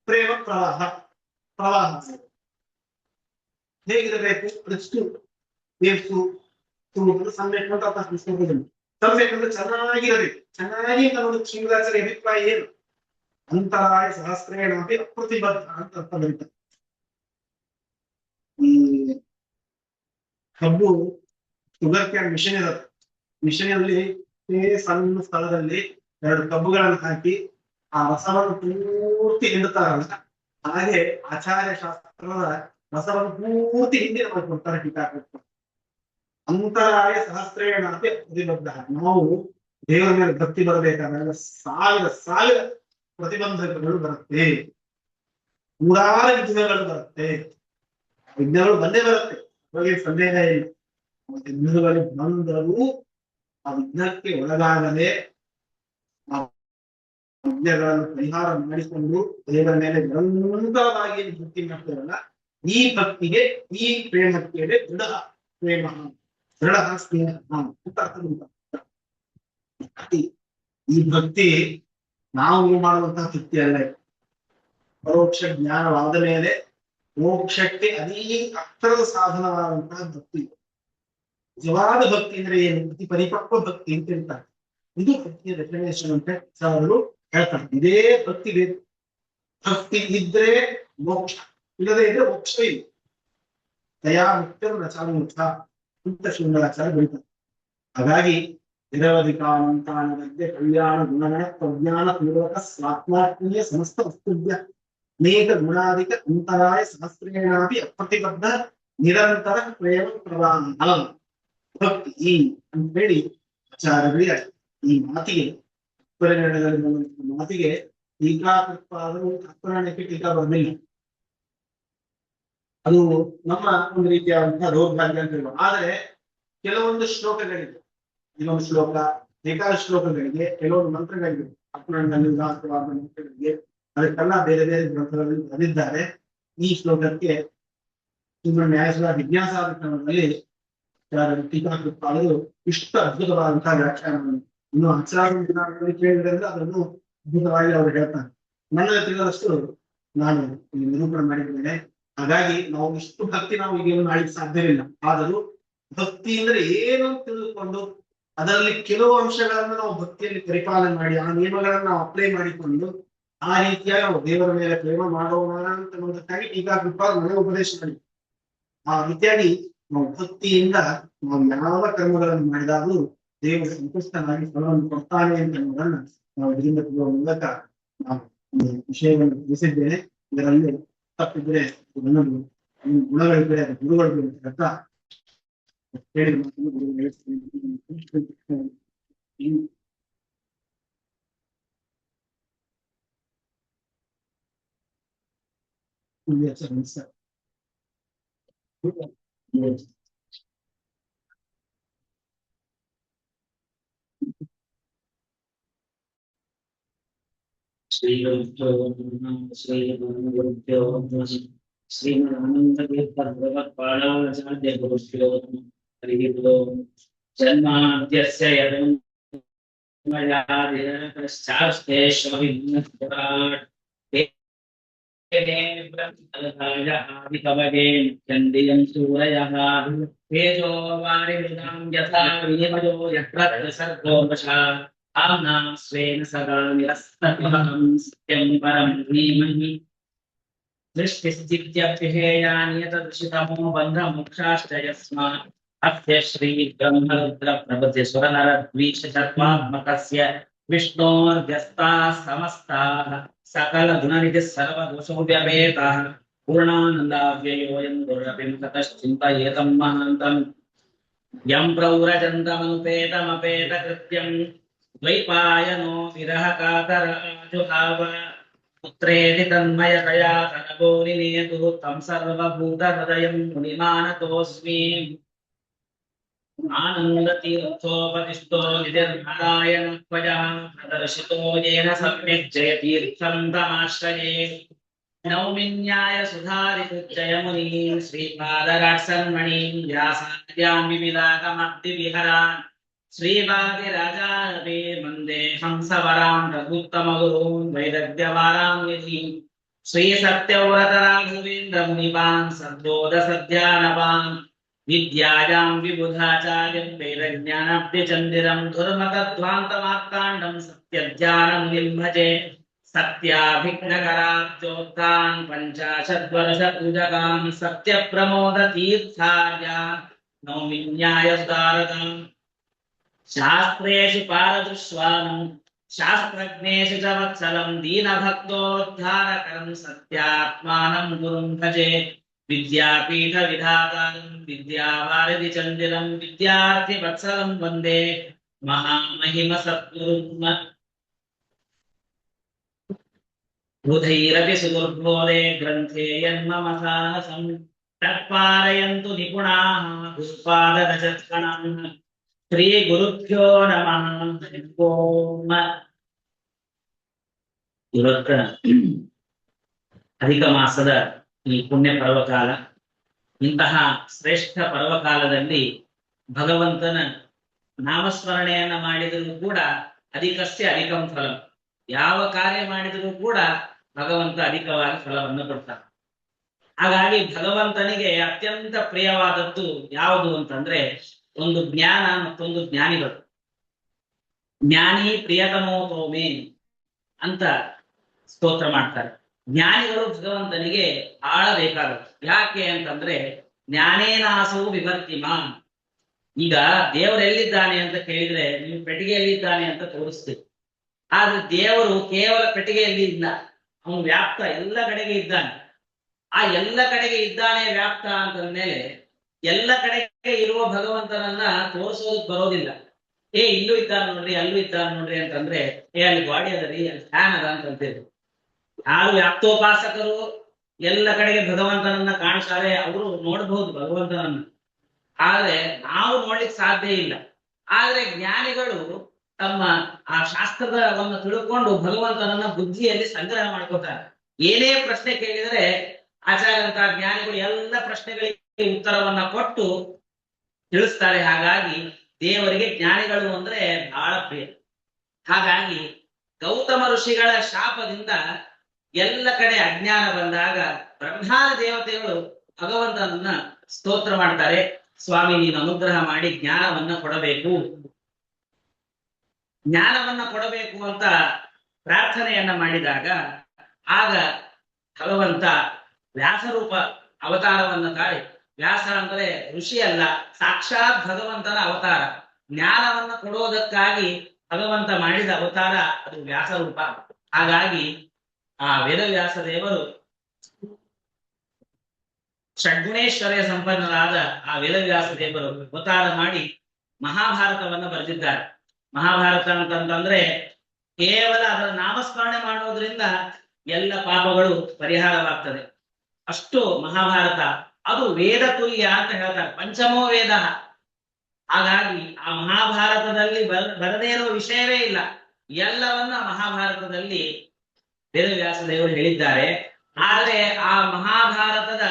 ಪ್ರೇಮ ಪ್ರವಾಹ, ಪ್ರವಾಹ ಹೇಗಿರಬೇಕು? ಅದಷ್ಟು ಸಮ್ಯಕ್ ಅಂತ ಸಮ್ಯಕ್ ಅಂದ್ರೆ ಚೆನ್ನಾಗಿರಬೇಕು. ಚೆನ್ನಾಗಿ ಅಂತ ನೋಡಿ ಶ್ರೀನಿವಾಚಾರ್ಯ ಅಭಿಪ್ರಾಯ ಏನು? ಅಂತರಾಯ ಸಹಸ್ರೇಣ ಅಪ್ರತಿಬದ್ಧ ಅಂತ ಅರ್ಥ ಬರೀತಾರೆ. ಈ ಕಬ್ಬು ಶುಗರ್ ಕ್ಯಾನ್ ಮಿಷನ್ ಇರುತ್ತೆ. ಮಿಷನ್ ಅಲ್ಲಿ ಸಣ್ಣ ಸ್ಥಳದಲ್ಲಿ 2 ಕಬ್ಬುಗಳನ್ನು ಹಾಕಿ ಆ ರಸವನ್ನು ಪೂರ್ತಿ ಹಿಂಡುತ್ತಾರಲ್ಲ, ಹಾಗೆ ಆಚಾರ್ಯ ಶಾಸ್ತ್ರದ ರಸವನ್ನು ಪೂರ್ತಿ ಹಿಂದೆ ನಮಗೆ ಕೊಡ್ತಾರೆ ಟೀಕಾಕೃತ್ಪಾದರು. ಅಂತರಾಯ ಸಹಸ್ರೇಣ ಅಂತ ಪ್ರತಿಬದ್ಧ. ನಾವು ದೇವರ ಮೇಲೆ ಭಕ್ತಿ ಬರಬೇಕಾದಾಗ ಸಾವಿರ ಸಾವಿರ ಪ್ರತಿಬಂಧಕಗಳು ಬರುತ್ತೆ, ನೂರಾರು ವಿಘ್ನಗಳು ಬರುತ್ತೆ. ವಿಘ್ನಗಳು ಬಂದೇ ಬರುತ್ತೆ, ಬಗ್ಗೆ ಸಂದೇಹ ಇಲ್ಲ. ವಿಘ್ನಗಳು ಬಂದರೂ ಆ ವಿಘ್ನಕ್ಕೆ ಒಳಗಾಗದೆ ಆ ವಿಘ್ನಗಳನ್ನು ಪರಿಹಾರ ಮಾಡಿಕೊಂಡು ದೇವರ ಮೇಲೆ ನಿರಂತರವಾಗಿ ಭಕ್ತಿ ಮಾಡ್ತೇವಲ್ಲ, ಈ ಭಕ್ತಿಗೆ, ಈ ಪ್ರೇಮಕ್ಕೆ ದೃಢ ಪ್ರೇಮ, ದೃಢ ಸ್ನೇಹ ಅಂತ ಅರ್ಥ. ಈ ಭಕ್ತಿ ನಾವು ಮಾಡುವಂತಹ ಭಕ್ತಿ ಅಲ್ಲ. ಪರೋಕ್ಷ ಜ್ಞಾನವಾದ ಮೇಲೆ ಮೋಕ್ಷಕ್ಕೆ ಅದೇ ಅರ್ಥದ ಸಾಧನವಾದಂತಹ ಭಕ್ತಿ. ನಿಜವಾದ ಭಕ್ತಿ ಅಂದ್ರೆ ಏನು? ಅತಿ ಪರಿಪಕ್ವ ಭಕ್ತಿ ಅಂತ ಹೇಳ್ತಾರೆ. ಇದು ಭಕ್ತಿಯ ಡೆಫಿನೇಷನ್ ಅಂತ ಅವರು ಹೇಳ್ತಾರೆ. ಇದೇ ಭಕ್ತಿ ಬೇಕು. ಭಕ್ತಿ ಇದ್ರೆ ಮೋಕ್ಷ, ಇಲ್ಲದೆ ಇದ್ರೆ ಮೋಕ್ಷ ಇಲ್ಲ. ದಯಾ ಮುಕ್ತ ರಚಾರ ಮುಕ್ತ ಅಂತ ಶ್ರೀಮದಾಚಾರ್ಯ ಬರೀತಾರೆ. ಹಾಗಾಗಿ ನಿರವಧಿಕಾನಂತಾನಗದ್ಯ ಕಲ್ಯಾಣ ಗುಣಗಣ ಪ್ರಜ್ಞಾನ ಪೂರ್ವಕ ಸ್ವಾತ್ಮಾತ್ಮೀಯ ಸಮಸ್ತ ವಸ್ತುಭ್ಯ ಅನೇಕ ಗುಣಾಧಿಕ ಅಂತರಾಯ ಸಹಸ್ರೇಣಾಪಿ ಅಪ್ರತಿಬದ್ಧ ನಿರಂತರ ಪ್ರೇಮ ಪ್ರಧಾನ ಭಕ್ತಿ ಅಂತ ಹೇಳಿ ಆಚಾರ್ಯರಿಗೆ ಈ ಮಾತಿಗೆ ಮಾತಿಗೆ ಟೀಕಾಕೃತ್ಪಾದರು ಅಪ್ಪರಣಕ್ಕೆ ಟೀಕಾ ಬರಲಿಲ್ಲ. ಅದು ನಮ್ಮ ಒಂದು ರೀತಿಯಾದಂತಹ ದೌರ್ಭಾಗ್ಯ ಅಂತ ಹೇಳುವ. ಆದರೆ ಕೆಲವೊಂದು ಶ್ಲೋಕಗಳಿವೆ, ಇನ್ನೊಂದು ಶ್ಲೋಕ, ಬೇಕಾದ ಶ್ಲೋಕಗಳಿಗೆ ಕೆಲವೊಂದು ಮಂತ್ರಗಳಿವೆ, ಅಪ್ಪರಣದಲ್ಲಿ ಉದಾಹರಣವಾದ ಮಂತ್ರಗಳಿಗೆ, ಅದಕ್ಕೆಲ್ಲ ಬೇರೆ ಬೇರೆ ಗ್ರಂಥಗಳಲ್ಲಿ ಬರೆದಿದ್ದಾರೆ. ಈ ಶ್ಲೋಕಕ್ಕೆ ನ್ಯಾಯಸುರ ವಿಜ್ಞಾಸಾಧಿಕರಣದಲ್ಲಿ ಟೀಕಾಕೃತ್ಪಾದರು ಇಷ್ಟು ಅದ್ಭುತವಾದಂತಹ ವ್ಯಾಖ್ಯಾನವನ್ನು ಇನ್ನು ಹತ್ತಾರು ದಿನಗಳಲ್ಲಿ ಕೇಳಿದ್ರೆ ಅದನ್ನು ಅದ್ಭುತವಾಗಿ ಅವರು ಹೇಳ್ತಾರೆ. ನನ್ನಲ್ಲಿ ತಿಳಿದಷ್ಟು ನಾನು ನಿರೂಪಣೆ ಮಾಡಿದ್ದೇನೆ. ಹಾಗಾಗಿ ನಾವು ಇಷ್ಟು ಭಕ್ತಿ ನಾವು ಈಗ ಮಾಡಲಿಕ್ಕೆ ಸಾಧ್ಯವಿಲ್ಲ. ಆದರೂ ಭಕ್ತಿ ಅಂದ್ರೆ ಏನು ತಿಳಿದುಕೊಂಡು ಅದರಲ್ಲಿ ಕೆಲವು ಅಂಶಗಳನ್ನು ನಾವು ಭಕ್ತಿಯಲ್ಲಿ ಪರಿಪಾಲನೆ ಮಾಡಿ ಆ ನಿಯಮಗಳನ್ನು ನಾವು ಅಪ್ಲೈ ಮಾಡಿಕೊಂಡು ಆ ರೀತಿಯಾಗಿ ನಾವು ದೇವರ ಮೇಲೆ ಪ್ರೇಮ ಮಾಡೋಣ ಅಂತ ಅನ್ನೋದಕ್ಕಾಗಿ ಟೀಕಾಕೃತ್ಪಾದ ಮನೆ ಉಪದೇಶ ಮಾಡಿ ಆ ರೀತಿಯಾಗಿ ನಾವು ಭಕ್ತಿಯಿಂದ ನಾವು ಯಾವ ಕರ್ಮಗಳನ್ನು ಮಾಡಿದಾಗಲೂ ದೇವರು ಸಂತುಷ್ಟನಾಗಿ ಫಲವನ್ನು ಕೊಡ್ತಾನೆ ಅಂತ ಅನ್ನೋದನ್ನ ನಾವು ಇದರಿಂದ ಕೊಡುವ ಮೂಲಕ ನಾವು ವಿಷಯವನ್ನು ತಿಳಿಸಿದ್ದೇನೆ. ಇದರಲ್ಲಿ ತಪ್ಪಿದ್ರೆ ನನ್ನದು ಗುಣಗಳಿದ್ರೆ ಅದು ಗುರುಗಳು ಅಂತ ಹೇಳಿ जन्माद्यस्य चंडियं सूरयः तेजो वारिमृदां यथा विनिमयो यत्र सर्गो वशा आम्नां स्वेन सदा निरस्तमहं सत्यं परं धीमहि दृष्टिस्थित्यप्यहेयानियतदृशितमो बन्धमोक्षाश्च यस्मात् अस्य श्रीब्रह्मरुद्रप्रभृतिसुरनरद्वीषचत्वात्मकस्य विष्णोर्व्यस्ताः समस्ताः सकलगुणनिधिः सर्वदोषो व्यपेतः पूर्णानन्दाव्ययोऽयं दुर्लभं ततश्चिन्तयेतं महान्तम् यं प्रौरजन्तमनुपेतमपेतकृत्यं द्वैपायनो विरहकातराजुहाव पुत्रेति तन्मयतया तनभो निनेतुः तं सर्वभूतहृदयं मुनिमानतोऽस्मि आनन्दतीर्थोपदिष्टो निधिर्नारायणध्वजः प्रदर्शितो येन सम्यक् जयतीर्थं तमाश्रये नौमिन्याय सुधारितुच्चयमुनीं श्रीपादराट्सन्मणीं व्यासाद्यां विविधागमब्धिविहरान् श्रीभाग्यराजानपि वन्दे हंसवरां रघुत्तमगुरून् वैदग्ध्यवारां निधिं श्रीसत्यव्रतराघवेन्द्रमुनिपान् सद्बोधसद्ध्यानपान् विद्यायां विबुधाचार्यं वेदज्ञानाब्धिचन्दिरं दुर्मतध्वान्तमार्ताण्डं सत्यज्ञानमुनिं भजे सत्याभिघ्नकराब्जोत्थान् पञ्चाशद्वर्षपूजकान् सत्यप्रमोदतीर्थार्यान् नौमि न्यायसुधारकान् शास्त्रेषु पारदृश्वान् ಶಾಸ್ತ್ರಜ್ಞೇಶು ಚ ವತ್ಸಲಂ ದೀನಭಕ್ತೋದ್ಧಾರಕರಂ ಸತ್ಯಾತ್ಮಾನಂ ಗುರುಂ ಭಜೆ ವಿದ್ಯಾಪೀಠ ವಿಧಾತಾರಂ ವಿದ್ಯಾವಾರಿಧಿ ಚಂದಿರಂ ವಿದ್ಯಾರ್ಥಿ ವತ್ಸಲಂ ವಂದೇ ಮಹಾಮಹಿಮ ಸದ್ಗುರುಂ ಬುಧೈರಪಿ ಸುದುರ್ಬೋಧೆ ಗ್ರಂಥೆ ಯನ್ಮಮ ಸಾಹಸಂ ತತ್ಪಾರಯಂತು ನಿಪುಣಾಃ ಗುರುಪಾದರಜತ್ಕಣಂ ಶ್ರೀ ಗುರುಭ್ಯೋ ನಮಃ ಹರಿ ಓಂ. ಇವತ್ತ ಅಧಿಕ ಮಾಸದ ಈ ಪುಣ್ಯ ಪರ್ವಕಾಲ. ಇಂತಹ ಶ್ರೇಷ್ಠ ಪರ್ವಕಾಲದಲ್ಲಿ ಭಗವಂತನ ನಾಮಸ್ಮರಣೆಯನ್ನ ಮಾಡಿದರೂ ಕೂಡ ಅಧಿಕಸ್ಯ ಅಧಿಕಂ ಫಲಂ. ಯಾವ ಕಾರ್ಯ ಮಾಡಿದರೂ ಕೂಡ ಭಗವಂತ ಅಧಿಕವಾಗಿ ಫಲವನ್ನು ಕೊಡ್ತಾನೆ. ಹಾಗಾಗಿ ಭಗವಂತನಿಗೆ ಅತ್ಯಂತ ಪ್ರಿಯವಾದದ್ದು ಯಾವುದು ಅಂತಂದ್ರೆ ಒಂದು ಜ್ಞಾನ, ಮತ್ತೊಂದು ಜ್ಞಾನಿಗಳು. ಜ್ಞಾನಿ ಪ್ರಿಯತಮೋ ತೋಮೆ ಅಂತ ಸ್ತೋತ್ರ ಮಾಡ್ತಾರೆ. ಜ್ಞಾನಿಗಳು ಭಗವಂತನಿಗೆ ಬಹಳ ಬೇಕಾದದ್ದು. ಯಾಕೆ ಅಂತಂದ್ರೆ ಜ್ಞಾನೇನಾಸವು ವಿಭರ್ತಿಮಾನ್. ಈಗ ದೇವರು ಎಲ್ಲಿದ್ದಾನೆ ಅಂತ ಕೇಳಿದ್ರೆ ನೀವು ಪೆಟ್ಟಿಗೆಯಲ್ಲಿದ್ದಾನೆ ಅಂತ ತೋರಿಸ್ತೀವಿ. ಆದ್ರೆ ದೇವರು ಕೇವಲ ಪೆಟ್ಟಿಗೆಯಲ್ಲಿ ಇಲ್ಲ, ಅವನು ವ್ಯಾಪ್ತ, ಎಲ್ಲ ಕಡೆಗೆ ಇದ್ದಾನೆ. ಆ ಎಲ್ಲ ಕಡೆಗೆ ಇದ್ದಾನೆ ವ್ಯಾಪ್ತ ಅಂತಂದ್ಮೇಲೆ ಎಲ್ಲ ಕಡೆಗೆ ಇರುವ ಭಗವಂತನನ್ನ ತೋರಿಸೋದಕ್ ಬರೋದಿಲ್ಲ. ಇಲ್ಲೂ ಇದ್ದಾನೆ ನೋಡ್ರಿ, ಅಲ್ಲೂ ಇದ್ದಾನೆ ನೋಡ್ರಿ ಅಂತಂದ್ರೆ ಅಲ್ಲಿ ಗಾಡಿ ಅದ ರೀ, ಅಲ್ಲಿ ಫ್ಯಾನ್ ಅದ ಅಂತ ಅಂತೇಳಿ. ಯಾರು ವ್ಯಾಪ್ತೋಪಾಸಕರು ಎಲ್ಲ ಕಡೆಗೆ ಭಗವಂತನನ್ನ ಕಾಣಿಸ್ತಾರೆ, ಅವರು ನೋಡ್ಬಹುದು ಭಗವಂತನನ್ನ. ಆದ್ರೆ ನಾವು ನೋಡ್ಲಿಕ್ಕೆ ಸಾಧ್ಯ ಇಲ್ಲ. ಆದ್ರೆ ಜ್ಞಾನಿಗಳು ತಮ್ಮ ಆ ಶಾಸ್ತ್ರವನ್ನು ತಿಳ್ಕೊಂಡು ಭಗವಂತನನ್ನ ಬುದ್ಧಿಯಲ್ಲಿ ಸಂಗ್ರಹ ಮಾಡ್ಕೋತಾರೆ. ಏನೇ ಪ್ರಶ್ನೆ ಕೇಳಿದರೆ ಆಚಾರ್ಯಂತಹ ಜ್ಞಾನಿಗಳು ಎಲ್ಲ ಪ್ರಶ್ನೆಗಳಿಗೆ ಉತ್ತರವನ್ನ ಕೊಟ್ಟು ತಿಳಿಸ್ತಾರೆ. ಹಾಗಾಗಿ ದೇವರಿಗೆ ಜ್ಞಾನಿಗಳು ಅಂದ್ರೆ ಬಹಳ ಪ್ರಿಯ. ಹಾಗಾಗಿ ಗೌತಮ ಋಷಿಗಳ ಶಾಪದಿಂದ ಎಲ್ಲ ಕಡೆ ಅಜ್ಞಾನ ಬಂದಾಗ ಬ್ರಹ್ಮಾದಿ ದೇವತೆಗಳು ಭಗವಂತನನ್ನ ಸ್ತೋತ್ರ ಮಾಡ್ತಾರೆ. ಸ್ವಾಮಿ, ನೀನು ಅನುಗ್ರಹ ಮಾಡಿ ಜ್ಞಾನವನ್ನ ಕೊಡಬೇಕು, ಜ್ಞಾನವನ್ನ ಕೊಡಬೇಕು ಅಂತ ಪ್ರಾರ್ಥನೆಯನ್ನ ಮಾಡಿದಾಗ ಆಗ ಭಗವಂತ ವ್ಯಾಸರೂಪ ಅವತಾರವನ್ನ ತಾಳಿ, ವ್ಯಾಸ ಅಂದ್ರೆ ಋಷಿ ಅಲ್ಲ, ಸಾಕ್ಷಾತ್ ಭಗವಂತನ ಅವತಾರ. ಜ್ಞಾನವನ್ನ ಕೊಡೋದಕ್ಕಾಗಿ ಭಗವಂತ ಮಾಡಿದ ಅವತಾರ ಅದು ವ್ಯಾಸರೂಪ. ಹಾಗಾಗಿ ಆ ವೇದವ್ಯಾಸ ದೇವರು ಷಡ್ಗುಣೇಶ್ವರ್ಯ ಸಂಪನ್ನರಾದ ಆ ವೇದವ್ಯಾಸ ದೇವರು ಅವತಾರ ಮಾಡಿ ಮಹಾಭಾರತವನ್ನ ಬರೆದಿದ್ದಾರೆ. ಮಹಾಭಾರತ ಅಂತಂದ್ರೆ ಕೇವಲ ಅದರ ನಾಮಸ್ಮರಣೆ ಮಾಡೋದ್ರಿಂದ ಎಲ್ಲ ಪಾಪಗಳು ಪರಿಹಾರವಾಗ್ತದೆ. ಅಷ್ಟು ಮಹಾಭಾರತ ಅದು ವೇದ ತುಲ್ಯ ಅಂತ ಹೇಳ್ತಾರೆ, ಪಂಚಮೋ ವೇದ. ಹಾಗಾಗಿ ಆ ಮಹಾಭಾರತದಲ್ಲಿ ಬರದೇ ಇರುವ ವಿಷಯವೇ ಇಲ್ಲ. ಎಲ್ಲವನ್ನ ಮಹಾಭಾರತದಲ್ಲಿ ವೇದವ್ಯಾಸ ದೇವರು ಹೇಳಿದ್ದಾರೆ. ಆದ್ರೆ ಆ ಮಹಾಭಾರತದ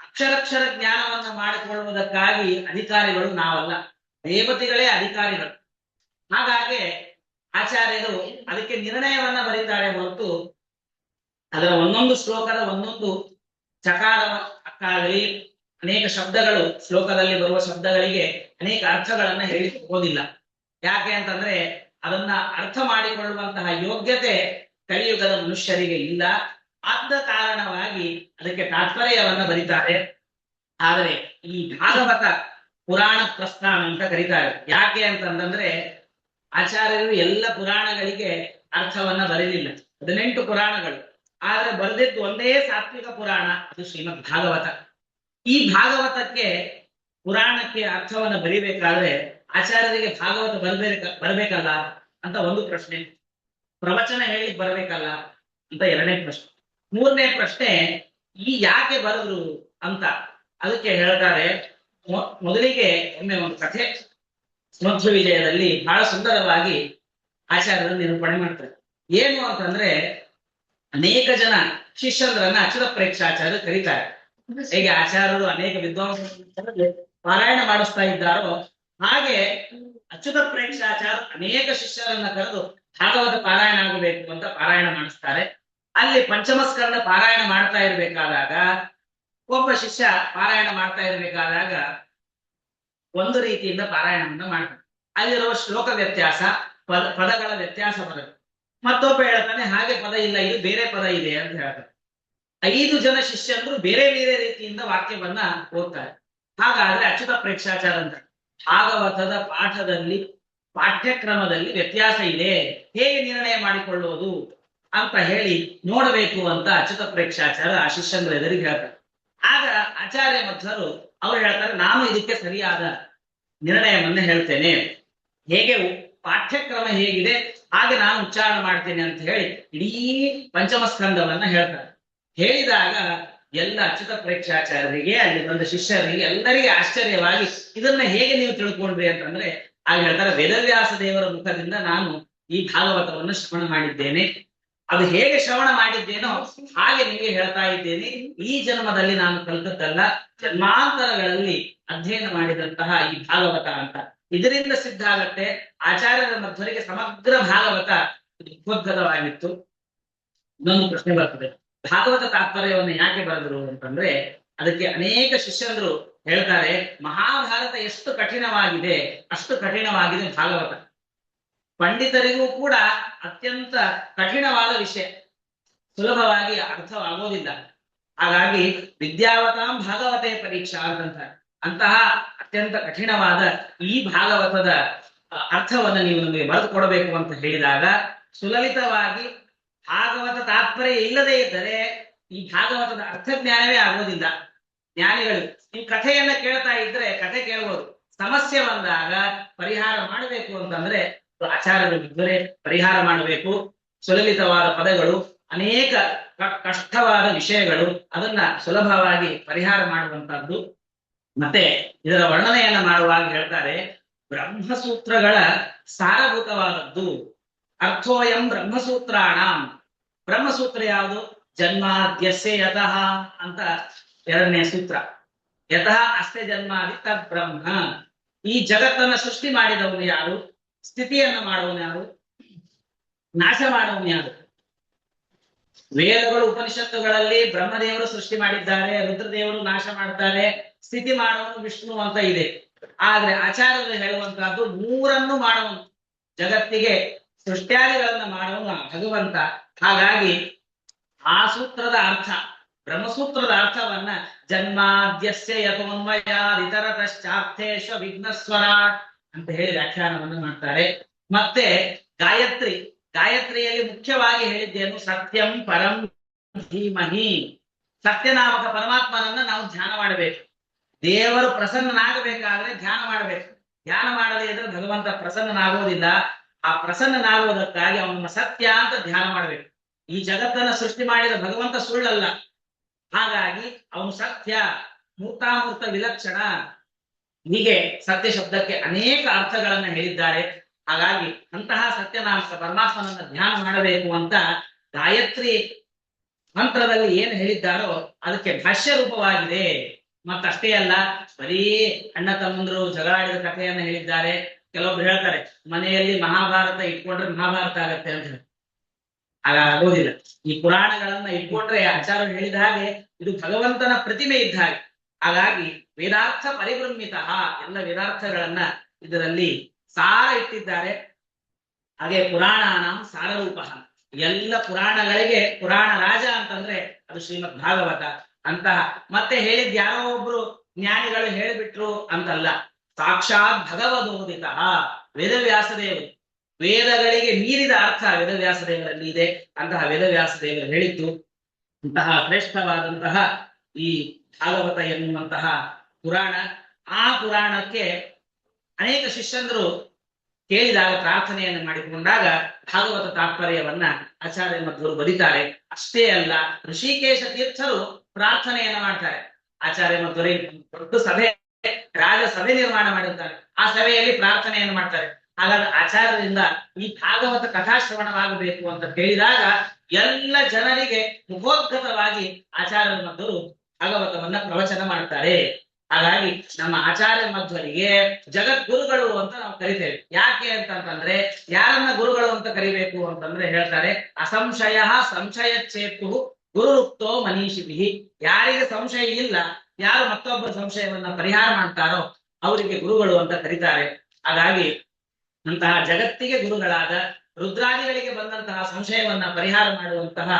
ಅಕ್ಷರಕ್ಷರ ಜ್ಞಾನವನ್ನ ಮಾಡಿಕೊಳ್ಳುವುದಕ್ಕಾಗಿ ಅಧಿಕಾರಿಗಳು ನಾವಲ್ಲ, ದೇವತೆಗಳೇ ಅಧಿಕಾರಿಗಳು. ಹಾಗಾಗಿ ಆಚಾರ್ಯರು ಅದಕ್ಕೆ ನಿರ್ಣಯವನ್ನ ಬರೀತಾರೆ ಹೊರತು ಅದರ ಒಂದೊಂದು ಶ್ಲೋಕದ ಒಂದೊಂದು ಚಕಾರಕ್ಕಾಗಲಿ ಅನೇಕ ಶಬ್ದಗಳು, ಶ್ಲೋಕದಲ್ಲಿ ಬರುವ ಶಬ್ದಗಳಿಗೆ ಅನೇಕ ಅರ್ಥಗಳನ್ನ ಹೇಳಿ ಹೋಗೋದಿಲ್ಲ. ಯಾಕೆ ಅಂತಂದ್ರೆ ಅದನ್ನ ಅರ್ಥ ಮಾಡಿಕೊಳ್ಳುವಂತಹ ಯೋಗ್ಯತೆ ಕಲಿಯುಗದ ಮನುಷ್ಯರಿಗೆ ಇಲ್ಲ. ಆದ ಕಾರಣವಾಗಿ ಅದಕ್ಕೆ ತಾತ್ಪರ್ಯವನ್ನ ಬರೀತಾರೆ. ಆದರೆ ಈ ಭಾಗವತ ಪುರಾಣ ಪ್ರಸ್ಥಾನ ಅಂತ ಕರೀತಾರೆ. ಯಾಕೆ ಅಂತಂದ್ರೆ ಆಚಾರ್ಯರು ಎಲ್ಲ ಪುರಾಣಗಳಿಗೆ ಅರ್ಥವನ್ನ ಬರೀಲಿಲ್ಲ. 18 ಪುರಾಣಗಳು, ಆದ್ರೆ ಬರೆದಿದ್ದು ಒಂದೇ ಸಾತ್ವಿಕ ಪುರಾಣ, ಅದು ಶ್ರೀಮದ್ ಭಾಗವತ. ಈ ಭಾಗವತಕ್ಕೆ ಪುರಾಣಕ್ಕೆ ಅರ್ಥವನ್ನ ಬರಿಬೇಕಾದ್ರೆ ಆಚಾರ್ಯರಿಗೆ ಭಾಗವತ ಬರ್ಬೇಕಲ್ಲ ಅಂತ ಒಂದು ಪ್ರಶ್ನೆ, ಪ್ರವಚನ ಹೇಳಿ ಬರ್ಬೇಕಲ್ಲ ಅಂತ ಎರಡನೇ ಪ್ರಶ್ನೆ. ಮೂರನೇ ಪ್ರಶ್ನೆ, ಈ ಯಾಕೆ ಬರೆದ್ರು ಅಂತ ಅದಕ್ಕೆ ಹೇಳ್ತಾರೆ. ಮೊದಲಿಗೆ ಒಮ್ಮೆ ಒಂದು ಕಥೆ ಮಧ್ವ ವಿಜಯದಲ್ಲಿ ಬಹಳ ಸುಂದರವಾಗಿ ಆಚಾರ್ಯರು ನಿರೂಪಣೆ ಮಾಡ್ತಾರೆ. ಏನು ಅಂತಂದ್ರೆ ಅನೇಕ ಜನ ಶಿಷ್ಯಂದ್ರನ್ನ ಅಚ್ಯುತ ಪ್ರೇಕ್ಷಾಚಾರ್ಯರು ಕರೀತಾರೆ. ಹೇಗೆ ಆಚಾರ್ಯರು ಅನೇಕ ವಿದ್ವಾಂಸರಿಗೆ ಪಾರಾಯಣ ಮಾಡಿಸ್ತಾ ಇದ್ದಾರೋ ಹಾಗೆ ಅಚ್ಯುತ ಪ್ರೇಕ್ಷಾಚಾರ್ಯ ಅನೇಕ ಶಿಷ್ಯರನ್ನ ಕರೆದು ಭಾಗವತ ಪಾರಾಯಣ ಆಗಬೇಕು ಅಂತ ಪಾರಾಯಣ ಮಾಡಿಸ್ತಾರೆ. ಅಲ್ಲಿ ಪಂಚಮಸ್ಕರಣ ಪಾರಾಯಣ ಮಾಡ್ತಾ ಇರ್ಬೇಕಾದಾಗ ಒಬ್ಬ ಶಿಷ್ಯ ಪಾರಾಯಣ ಮಾಡ್ತಾ ಇರ್ಬೇಕಾದಾಗ ಒಂದು ರೀತಿಯಿಂದ ಪಾರಾಯಣವನ್ನ ಮಾಡ್ತಾರೆ. ಅಲ್ಲಿರುವ ಶ್ಲೋಕ ವ್ಯತ್ಯಾಸ, ಪದಗಳ ವ್ಯತ್ಯಾಸ ಬರುತ್ತೆ. ಮತ್ತೊಬ್ಬ ಹೇಳ್ತಾನೆ ಹಾಗೆ ಪದ ಇಲ್ಲ, ಇದು ಬೇರೆ ಪದ ಇದೆ ಅಂತ ಹೇಳ್ತಾರೆ. 5 ಜನ ಶಿಷ್ಯಂದ್ರು ಬೇರೆ ಬೇರೆ ರೀತಿಯಿಂದ ವಾಕ್ಯವನ್ನ ಓದ್ತಾರೆ. ಹಾಗಾದ್ರೆ ಅಚ್ಯುತ ಪ್ರೇಕ್ಷಾಚಾರ ಅಂತ ಭಾಗವತದ ಪಾಠದಲ್ಲಿ ಪಾಠ್ಯಕ್ರಮದಲ್ಲಿ ವ್ಯತ್ಯಾಸ ಇದೆ, ಹೇಗೆ ನಿರ್ಣಯ ಮಾಡಿಕೊಳ್ಳುವುದು ಅಂತ ಹೇಳಿ ನೋಡಬೇಕು ಅಂತ ಅಚ್ಯುತ ಪ್ರೇಕ್ಷಾಚಾರ್ಯ ಆ ಶಿಷ್ಯಂದ್ರ ಎದುರಿಗೆ ಹೇಳ್ತಾರೆ. ಆಗ ಆಚಾರ್ಯ ಮಧ್ವರು ಅವ್ರು ಹೇಳ್ತಾರೆ, ನಾನು ಇದಕ್ಕೆ ಸರಿಯಾದ ನಿರ್ಣಯವನ್ನ ಹೇಳ್ತೇನೆ, ಹೇಗೆ ಪಾಠ್ಯಕ್ರಮ ಹೇಗಿದೆ ಹಾಗೆ ನಾನು ಉಚ್ಚಾರಣೆ ಮಾಡ್ತೇನೆ ಅಂತ ಹೇಳಿ ಇಡೀ ಪಂಚಮ ಸ್ಕಂದವನ್ನ ಹೇಳ್ತಾರೆ. ಹೇಳಿದಾಗ ಎಲ್ಲ ಅಚ್ಯುತ ಪ್ರೇಕ್ಷಾಚಾರ್ಯರಿಗೆ, ಅಲ್ಲಿ ಬಂದ ಶಿಷ್ಯರಿಗೆ ಎಲ್ಲರಿಗೆ ಆಶ್ಚರ್ಯವಾಗಿ, ಇದನ್ನ ಹೇಗೆ ನೀವು ತಿಳ್ಕೊಂಡ್ರಿ ಅಂತಂದ್ರೆ ಆಗ ಹೇಳ್ತಾರೆ, ವೇದವ್ಯಾಸ ದೇವರ ಮುಖದಿಂದ ನಾನು ಈ ಭಾಗವತವನ್ನು ಶ್ರವಣ ಮಾಡಿದ್ದೇನೆ, ಅದು ಹೇಗೆ ಶ್ರವಣ ಮಾಡಿದ್ದೇನೋ ಹಾಗೆ ನಿಮಗೆ ಹೇಳ್ತಾ ಇದ್ದೇನೆ. ಈ ಜನ್ಮದಲ್ಲಿ ನಾನು ಕಲಿತದ್ದಲ್ಲ, ಜನ್ಮಾಂತರಗಳಲ್ಲಿ ಅಧ್ಯಯನ ಮಾಡಿದಂತಹ ಈ ಭಾಗವತ ಅಂತ. ಇದರಿಂದ ಸಿದ್ಧ ಆಗತ್ತೆ ಆಚಾರ್ಯರ ಮಧ್ವರಿಗೆ ಸಮಗ್ರ ಭಾಗವತ ಉದ್ಭುತವಾಗಿತ್ತು. ಇನ್ನೊಂದು ಪ್ರಶ್ನೆ ಬರ್ತದೆ, ಭಾಗವತ ತಾತ್ಪರ್ಯವನ್ನು ಯಾಕೆ ಬರೆದ್ರು ಅಂತಂದ್ರೆ ಅದಕ್ಕೆ ಅನೇಕ ಶಿಷ್ಯರು ಹೇಳ್ತಾರೆ, ಮಹಾಭಾರತ ಎಷ್ಟು ಕಠಿಣವಾಗಿದೆ ಅಷ್ಟು ಕಠಿಣವಾಗಿದೆ ಭಾಗವತ. ಪಂಡಿತರಿಗೂ ಕೂಡ ಅತ್ಯಂತ ಕಠಿಣವಾದ ವಿಷಯ, ಸುಲಭವಾಗಿ ಅರ್ಥವಾಗೋದಿಲ್ಲ. ಹಾಗಾಗಿ ವಿದ್ಯಾವತಾಂ ಭಾಗವತೆ ಪರೀಕ್ಷಾ ಅಂತಂತಾರೆ. ಅಂತಹ ಅತ್ಯಂತ ಕಠಿಣವಾದ ಈ ಭಾಗವತದ ಅರ್ಥವನ್ನು ನೀವು ನಮಗೆ ಬರೆದು ಕೊಡಬೇಕು ಅಂತ ಹೇಳಿದಾಗ, ಸುಲಲಿತವಾಗಿ ಭಾಗವತ ತಾತ್ಪರ್ಯ ಇಲ್ಲದೆ ಇದ್ದರೆ ಈ ಭಾಗವತದ ಅರ್ಥ ಜ್ಞಾನವೇ ಆಗೋದಿಲ್ಲ. ಜ್ಞಾನಿಗಳು ಈ ಕಥೆಯನ್ನ ಕೇಳ್ತಾ ಇದ್ರೆ ಕಥೆ ಕೇಳ್ಬೋದು, ಸಮಸ್ಯೆ ಬಂದಾಗ ಪರಿಹಾರ ಮಾಡಬೇಕು ಅಂತಂದ್ರೆ ಆಚಾರ್ಯರು ಇದ್ದರೆ ಪರಿಹಾರ ಮಾಡಬೇಕು. ಸುಲಲಿತವಾದ ಪದಗಳು, ಅನೇಕ ಕಷ್ಟವಾದ ವಿಷಯಗಳು, ಅದನ್ನ ಸುಲಭವಾಗಿ ಪರಿಹಾರ ಮಾಡುವಂತಹದ್ದು. ಮತ್ತೆ ಇದರ ವರ್ಣನೆಯನ್ನ ಮಾಡುವಾಗ ಹೇಳ್ತಾರೆ, ಬ್ರಹ್ಮಸೂತ್ರಗಳ ಸಾರಭೂತವಾದದ್ದು. ಅರ್ಥೋಯಂ ಬ್ರಹ್ಮಸೂತ್ರಾಣಂ. ಬ್ರಹ್ಮಸೂತ್ರ ಯಾವುದು? ಜನ್ಮಾದ್ಯಸ್ಯ ಯತಃ ಅಂತ ಎರಡನೇ ಸೂತ್ರ. ಯತಃ ಅಸ್ಯ ಜನ್ಮಾದಿ ತದ್ ಬ್ರಹ್ಮ. ಈ ಜಗತ್ತನ್ನ ಸೃಷ್ಟಿ ಮಾಡಿದವನು ಯಾರು? ಸ್ಥಿತಿಯನ್ನ ಮಾಡುವನು ಯಾರು? ನಾಶ ಮಾಡುವನು ಯಾರು? ವೇದಗಳು ಉಪನಿಷತ್ತುಗಳಲ್ಲಿ ಬ್ರಹ್ಮದೇವರು ಸೃಷ್ಟಿ ಮಾಡಿದ್ದಾರೆ, ರುದ್ರದೇವರು ನಾಶ ಮಾಡ್ತಾರೆ, ಸ್ಥಿತಿ ಮಾಡುವನು ವಿಷ್ಣು ಅಂತ ಇದೆ. ಆದ್ರೆ ಆಚಾರ್ಯರು ಹೇಳುವಂತಹದ್ದು ಮೂರನ್ನು ಮಾಡುವನು, ಜಗತ್ತಿಗೆ ಸೃಷ್ಟ್ಯಾದಿಗಳನ್ನ ಮಾಡುವನು ಭಗವಂತ. ಹಾಗಾಗಿ ಆ ಸೂತ್ರದ ಅರ್ಥ, ಬ್ರಹ್ಮಸೂತ್ರದ ಅರ್ಥವನ್ನ ಜನ್ಮಾದ್ಯಸ್ಯ ಯತೋನ್ಮಯಾದಿತರತಶ್ಚಾರ್ಥೇಶ ವಿಘ್ನಸ್ವರ ಅಂತ ಹೇಳಿ ವ್ಯಾಖ್ಯಾನವನ್ನು ಮಾಡ್ತಾರೆ. ಮತ್ತೆ ಗಾಯತ್ರಿಯಲ್ಲಿ ಮುಖ್ಯವಾಗಿ ಹೇಳಿದ್ದೇನು? ಸತ್ಯಂ ಪರಂ ಧೀಮಹಿ. ಸತ್ಯನಾಮಕ ಪರಮಾತ್ಮನನ್ನ ನಾವು ಧ್ಯಾನ ಮಾಡಬೇಕು. ದೇವರು ಪ್ರಸನ್ನನಾಗಬೇಕಾದ್ರೆ ಧ್ಯಾನ ಮಾಡಬೇಕು. ಧ್ಯಾನ ಮಾಡದೇ ಇದ್ರೆ ಭಗವಂತ ಪ್ರಸನ್ನನಾಗೋದಿಲ್ಲ. ಆ ಪ್ರಸನ್ನನಾಗುವುದಕ್ಕಾಗಿ ಅವನನ್ನ ಸತ್ಯ ಅಂತ ಧ್ಯಾನ ಮಾಡಬೇಕು. ಈ ಜಗತ್ತನ್ನ ಸೃಷ್ಟಿ ಮಾಡಿದ ಭಗವಂತ ಸುಳ್ಳಲ್ಲ, ಹಾಗಾಗಿ ಅವನು ಸತ್ಯ, ಮೂರ್ತಾಮೂರ್ತ ವಿಲಕ್ಷಣ. ಹೀಗೆ ಸತ್ಯ ಶಬ್ದಕ್ಕೆ ಅನೇಕ ಅರ್ಥಗಳನ್ನ ಹೇಳಿದ್ದಾರೆ. ಹಾಗಾಗಿ ಅಂತಹ ಸತ್ಯನಾಮಕ ಪರಮಾತ್ಮನನ್ನ ಧ್ಯಾನ ಮಾಡಬೇಕು ಅಂತ ಗಾಯತ್ರಿ ಮಂತ್ರದಲ್ಲಿ ಏನು ಹೇಳಿದ್ದಾರೋ ಅದಕ್ಕೆ ಭಾಷ್ಯ ರೂಪವಾಗಿದೆ. ಮತ್ತಷ್ಟೇ ಅಲ್ಲ, ಬರೀ ಅಣ್ಣ ತಮ್ಮಂದ್ರು ಜಗಳಾಡಿದ ಕಥೆಯನ್ನ ಹೇಳಿದ್ದಾರೆ. ಕೆಲವೊಬ್ರು ಹೇಳ್ತಾರೆ ಮನೆಯಲ್ಲಿ ಮಹಾಭಾರತ ಇಟ್ಕೊಂಡ್ರೆ ಮಹಾಭಾರತ ಆಗತ್ತೆ ಅಂತ ಹೇಳಿ. ಆಗೋದಿಲ್ಲ. ಈ ಪುರಾಣಗಳನ್ನ ಇಟ್ಕೊಂಡ್ರೆ ಆಚಾರ್ಯರು ಹೇಳಿದ ಹಾಗೆ ಇದು ಭಗವಂತನ ಪ್ರತಿಮೆ ಇದ್ದ ಹಾಗೆ. ಹಾಗಾಗಿ ವೇದಾರ್ಥ ಪರಿಭ್ರಮಿತ, ಎಲ್ಲ ವೇದಾರ್ಥಗಳನ್ನ ಇದರಲ್ಲಿ ಸಾರ ಇಟ್ಟಿದ್ದಾರೆ. ಹಾಗೆ ಪುರಾಣಾನಾಂ ಸಾರರೂಪ, ಎಲ್ಲ ಪುರಾಣಗಳಿಗೆ ಪುರಾಣ ರಾಜ ಅಂತಂದ್ರೆ ಅದು ಶ್ರೀಮದ್ ಭಾಗವತ ಅಂತಹ. ಮತ್ತೆ ಹೇಳಿದ್ ಯಾರೋ ಒಬ್ರು ಜ್ಞಾನಿಗಳು ಹೇಳಿಬಿಟ್ರು ಅಂತಲ್ಲ, ಸಾಕ್ಷಾತ್ ಭಗವದೋದಿತ ವೇದವ್ಯಾಸದೇವರು, ವೇದಗಳಿಗೆ ಮೀರಿದ ಅರ್ಥ ವೇದವ್ಯಾಸದೇವರಲ್ಲಿ ಇದೆ. ಅಂತಹ ವೇದವ್ಯಾಸದೇವರು ಹೇಳಿದ್ದು ಅಂತಹ ಶ್ರೇಷ್ಠವಾದಂತಹ ಈ ಭಾಗವತ ಎನ್ನುವಂತಹ ಪುರಾಣ. ಆ ಪುರಾಣಕ್ಕೆ ಅನೇಕ ಶಿಷ್ಯಂದರು ಕೇಳಿದಾಗ, ಪ್ರಾರ್ಥನೆಯನ್ನು ಮಾಡಿಕೊಂಡಾಗ ಭಾಗವತ ತಾತ್ಪರ್ಯವನ್ನ ಆಚಾರ್ಯ ಮಧ್ವರು ಬರೀತಾರೆ. ಅಷ್ಟೇ ಅಲ್ಲ, ಋಷಿಕೇಶ ತೀರ್ಥರು ಪ್ರಾರ್ಥನೆಯನ್ನ ಮಾಡ್ತಾರೆ. ಆಚಾರ್ಯ ಮಧ್ವರಿಗೆ ದೊಡ್ಡ ಸಭೆ, ರಾಜ ಸಭೆ ನಿರ್ಮಾಣ ಮಾಡಿರ್ತಾರೆ. ಆ ಸಭೆಯಲ್ಲಿ ಪ್ರಾರ್ಥನೆಯನ್ನು ಮಾಡ್ತಾರೆ. ಹಾಗಾದ್ರೆ ಆಚಾರ್ಯರಿಂದ ಈ ಭಾಗವತ ಕಥಾಶ್ರವಣವಾಗಬೇಕು ಅಂತ ಹೇಳಿದಾಗ ಎಲ್ಲ ಜನರಿಗೆ ಮುಖೋದ್ಗತವಾಗಿ ಆಚಾರ್ಯ ಮಧ್ವರು ಭಾಗವತವನ್ನ ಪ್ರವಚನ ಮಾಡ್ತಾರೆ. ಹಾಗಾಗಿ ನಮ್ಮ ಆಚಾರ್ಯ ಮಧ್ವರಿಗೆ ಜಗದ್ಗುರುಗಳು ಅಂತ ನಾವು ಕರಿತೇವೆ. ಯಾಕೆ ಅಂತಂದ್ರೆ ಯಾರನ್ನ ಗುರುಗಳು ಅಂತ ಕರಿಬೇಕು ಅಂತಂದ್ರೆ ಹೇಳ್ತಾರೆ, ಅಸಂಶಯ ಸಂಶಯ ಚೇತು ಗುರುರುಕ್ತೋ ಮನೀಷಿಭಿ. ಯಾರಿಗೆ ಸಂಶಯ ಇಲ್ಲ, ಯಾರು ಮತ್ತೊಬ್ಬರ ಸಂಶಯವನ್ನ ಪರಿಹಾರ ಮಾಡ್ತಾರೋ ಅವರಿಗೆ ಗುರುಗಳು ಅಂತ ಕರೀತಾರೆ. ಹಾಗಾಗಿ ಅಂತಹ ಜಗತ್ತಿಗೆ ಗುರುಗಳಾದ, ರುದ್ರಾದಿಗಳಿಗೆ ಬಂದಂತಹ ಸಂಶಯವನ್ನ ಪರಿಹಾರ ಮಾಡುವಂತಹ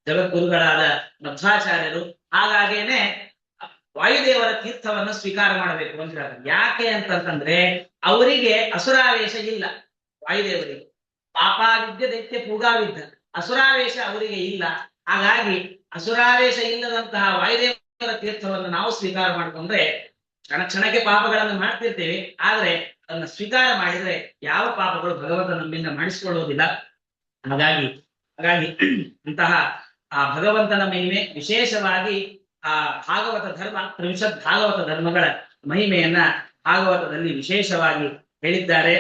ಜಗದ್ಗುರುಗಳಾದ ಮಧ್ವಾಚಾರ್ಯರು. ಹಾಗಾಗೇನೆ ವಾಯುದೇವರ ತೀರ್ಥವನ್ನು ಸ್ವೀಕಾರ ಮಾಡಬೇಕು ಅಂತ ಹೇಳ್ತಾರೆ. ಯಾಕೆ ಅಂತಂದ್ರೆ ಅವರಿಗೆ ಅಸುರಾವೇಶ ಇಲ್ಲ. ವಾಯುದೇವರಿಗೆ. ಪಾಪಾವಿದ್ಯ ದೈತ್ಯ ಪೂಗಾವಿದ್ದ, ಅಸುರಾವೇಶ ಅವರಿಗೆ ಇಲ್ಲ. ಹಾಗಾಗಿ ಅಸುರಾವೇಶ ಇಲ್ಲದಂತಹ ವಾಯುದೇವರ ತೀರ್ಥವನ್ನು ನಾವು ಸ್ವೀಕಾರ ಮಾಡಿಕೊಂಡ್ರೆ ಕ್ಷಣಕ್ಕೆ ಪಾಪಗಳನ್ನು ಮಾಡ್ತಿರ್ತೇವೆ, ಆದ್ರೆ ಅದನ್ನ ಸ್ವೀಕಾರ ಮಾಡಿದ್ರೆ ಯಾವ ಪಾಪಗಳು ಭಗವಂತ ನಮ್ಮಿಂದ ಮಾಡಿಸಿಕೊಳ್ಳುವುದಿಲ್ಲ. ಹಾಗಾಗಿ ಹಾಗಾಗಿ ಅಂತಹ ಆ ಭಗವಂತನ ಮಹಿಮೆ, ವಿಶೇಷವಾಗಿ ಆ ಭಾಗವತ ಧರ್ಮ, ತ್ರಿವಿಶದ್ ಭಾಗವತ ಧರ್ಮಗಳ ಮಹಿಮೆಯನ್ನ ಭಾಗವತದಲ್ಲಿ ವಿಶೇಷವಾಗಿ ಹೇಳಿದ್ದಾರೆ.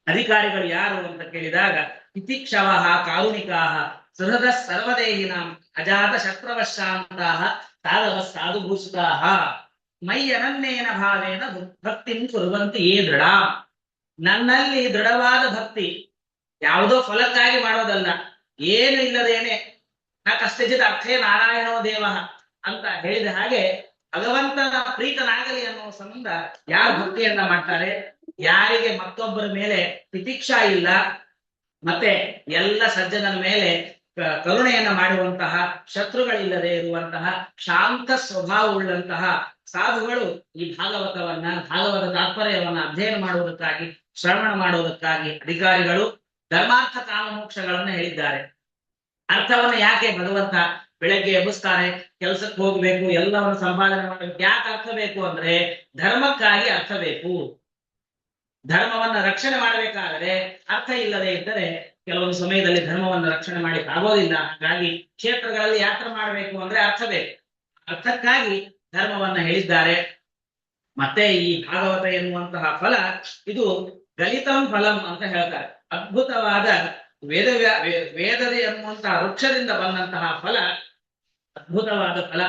ಅಧಿಕಾರಿಗಳು ಯಾರು ಅಂತ ಕೇಳಿದಾಗ, ತಿತಿಕ್ಷವಃ ಕಾರುಣಿಕಾಃ ಸಹೃದ ಸರ್ವದೇಹಿನಾಂ ಅಜಾತ ಶಸ್ತ್ರವಶಾಂತಾಃ ಸಾಧವ ಸಾಧುಭೂಷಿತಾಃ ಮೈ ಅನನ್ಯೇನ ಭಾವೇನ ಭಕ್ತಿಂ ಕುರುವಂತಿ ಯೇ ದೃಢ. ನನ್ನಲ್ಲಿ ದೃಢವಾದ ಭಕ್ತಿ, ಯಾವುದೋ ಫಲಕ್ಕಾಗಿ ಮಾಡೋದಲ್ಲ, ಏನು ಇಲ್ಲದೇನೆ ನ ಕಷ್ಟಚಿತ್ ಅರ್ಥೇ ನಾರಾಯಣೋ ದೇವ ಅಂತ ಹೇಳಿದ ಹಾಗೆ ಭಗವಂತನ ಪ್ರೀತನಾಗಲಿ ಅನ್ನುವ ಸಂಬಂಧ ಯಾರು ಭಕ್ತಿಯನ್ನ ಮಾಡ್ತಾರೆ, ಯಾರಿಗೆ ಮತ್ತೊಬ್ಬರ ಮೇಲೆ ತಿತಿಕ್ಷಾ ಇಲ್ಲ, ಮತ್ತೆ ಎಲ್ಲ ಸಜ್ಜನರ ಮೇಲೆ ಕರುಣೆಯನ್ನ ಮಾಡುವಂತಹ, ಶತ್ರುಗಳಿಲ್ಲದೆ ಇರುವಂತಹ ಶಾಂತ ಸ್ವಭಾವವುಳ್ಳಂತಹ ಸಾಧುಗಳು ಈ ಭಾಗವತ ತಾತ್ಪರ್ಯವನ್ನ ಅಧ್ಯಯನ ಮಾಡುವುದಕ್ಕಾಗಿ, ಶ್ರವಣ ಮಾಡುವುದಕ್ಕಾಗಿ ಅಧಿಕಾರಿಗಳು ಧರ್ಮಾರ್ಥ ಕಾಮ ಮೋಕ್ಷಗಳನ್ನ ಹೇಳಿದ್ದಾರೆ. ಅರ್ಥವನ್ನ ಯಾಕೆ ಭಗವಂತ ಬೆಳಗ್ಗೆ ಎಬ್ಬಿಸ್ತಾನೆ, ಕೆಲಸಕ್ಕೆ ಹೋಗ್ಬೇಕು, ಎಲ್ಲವನ್ನು ಸಂಪಾದನೆ ಮಾಡಬೇಕು, ಯಾಕೆ ಅರ್ಥ ಬೇಕು ಅಂದ್ರೆ ಧರ್ಮಕ್ಕಾಗಿ ಅರ್ಥ ಬೇಕು. ಧರ್ಮವನ್ನ ರಕ್ಷಣೆ ಮಾಡಬೇಕಾದರೆ ಅರ್ಥ ಇಲ್ಲದೆ ಇದ್ದರೆ ಕೆಲವೊಂದು ಸಮಯದಲ್ಲಿ ಧರ್ಮವನ್ನ ರಕ್ಷಣೆ ಮಾಡ್ಲಿಕ್ಕೆ ಆಗೋದಿಲ್ಲ. ಹಾಗಾಗಿ ಕ್ಷೇತ್ರಗಳಲ್ಲಿ ಯಾತ್ರೆ ಮಾಡಬೇಕು ಅಂದ್ರೆ ಅರ್ಥ ಬೇಕು, ಅರ್ಥಕ್ಕಾಗಿ ಧರ್ಮವನ್ನ ಹೇಳಿದ್ದಾರೆ. ಮತ್ತೆ ಈ ಭಾಗವತ ಎನ್ನುವಂತಹ ಫಲ ಇದು ಗಲಿತಂ ಫಲಂ ಅಂತ ಹೇಳ್ತಾರೆ. ಅದ್ಭುತವಾದ ವೇದದೆ ಎನ್ನುವಂತಹ ವೃಕ್ಷದಿಂದ ಬಂದಂತಹ ಫಲ, ಅದ್ಭುತವಾದ ಫಲ.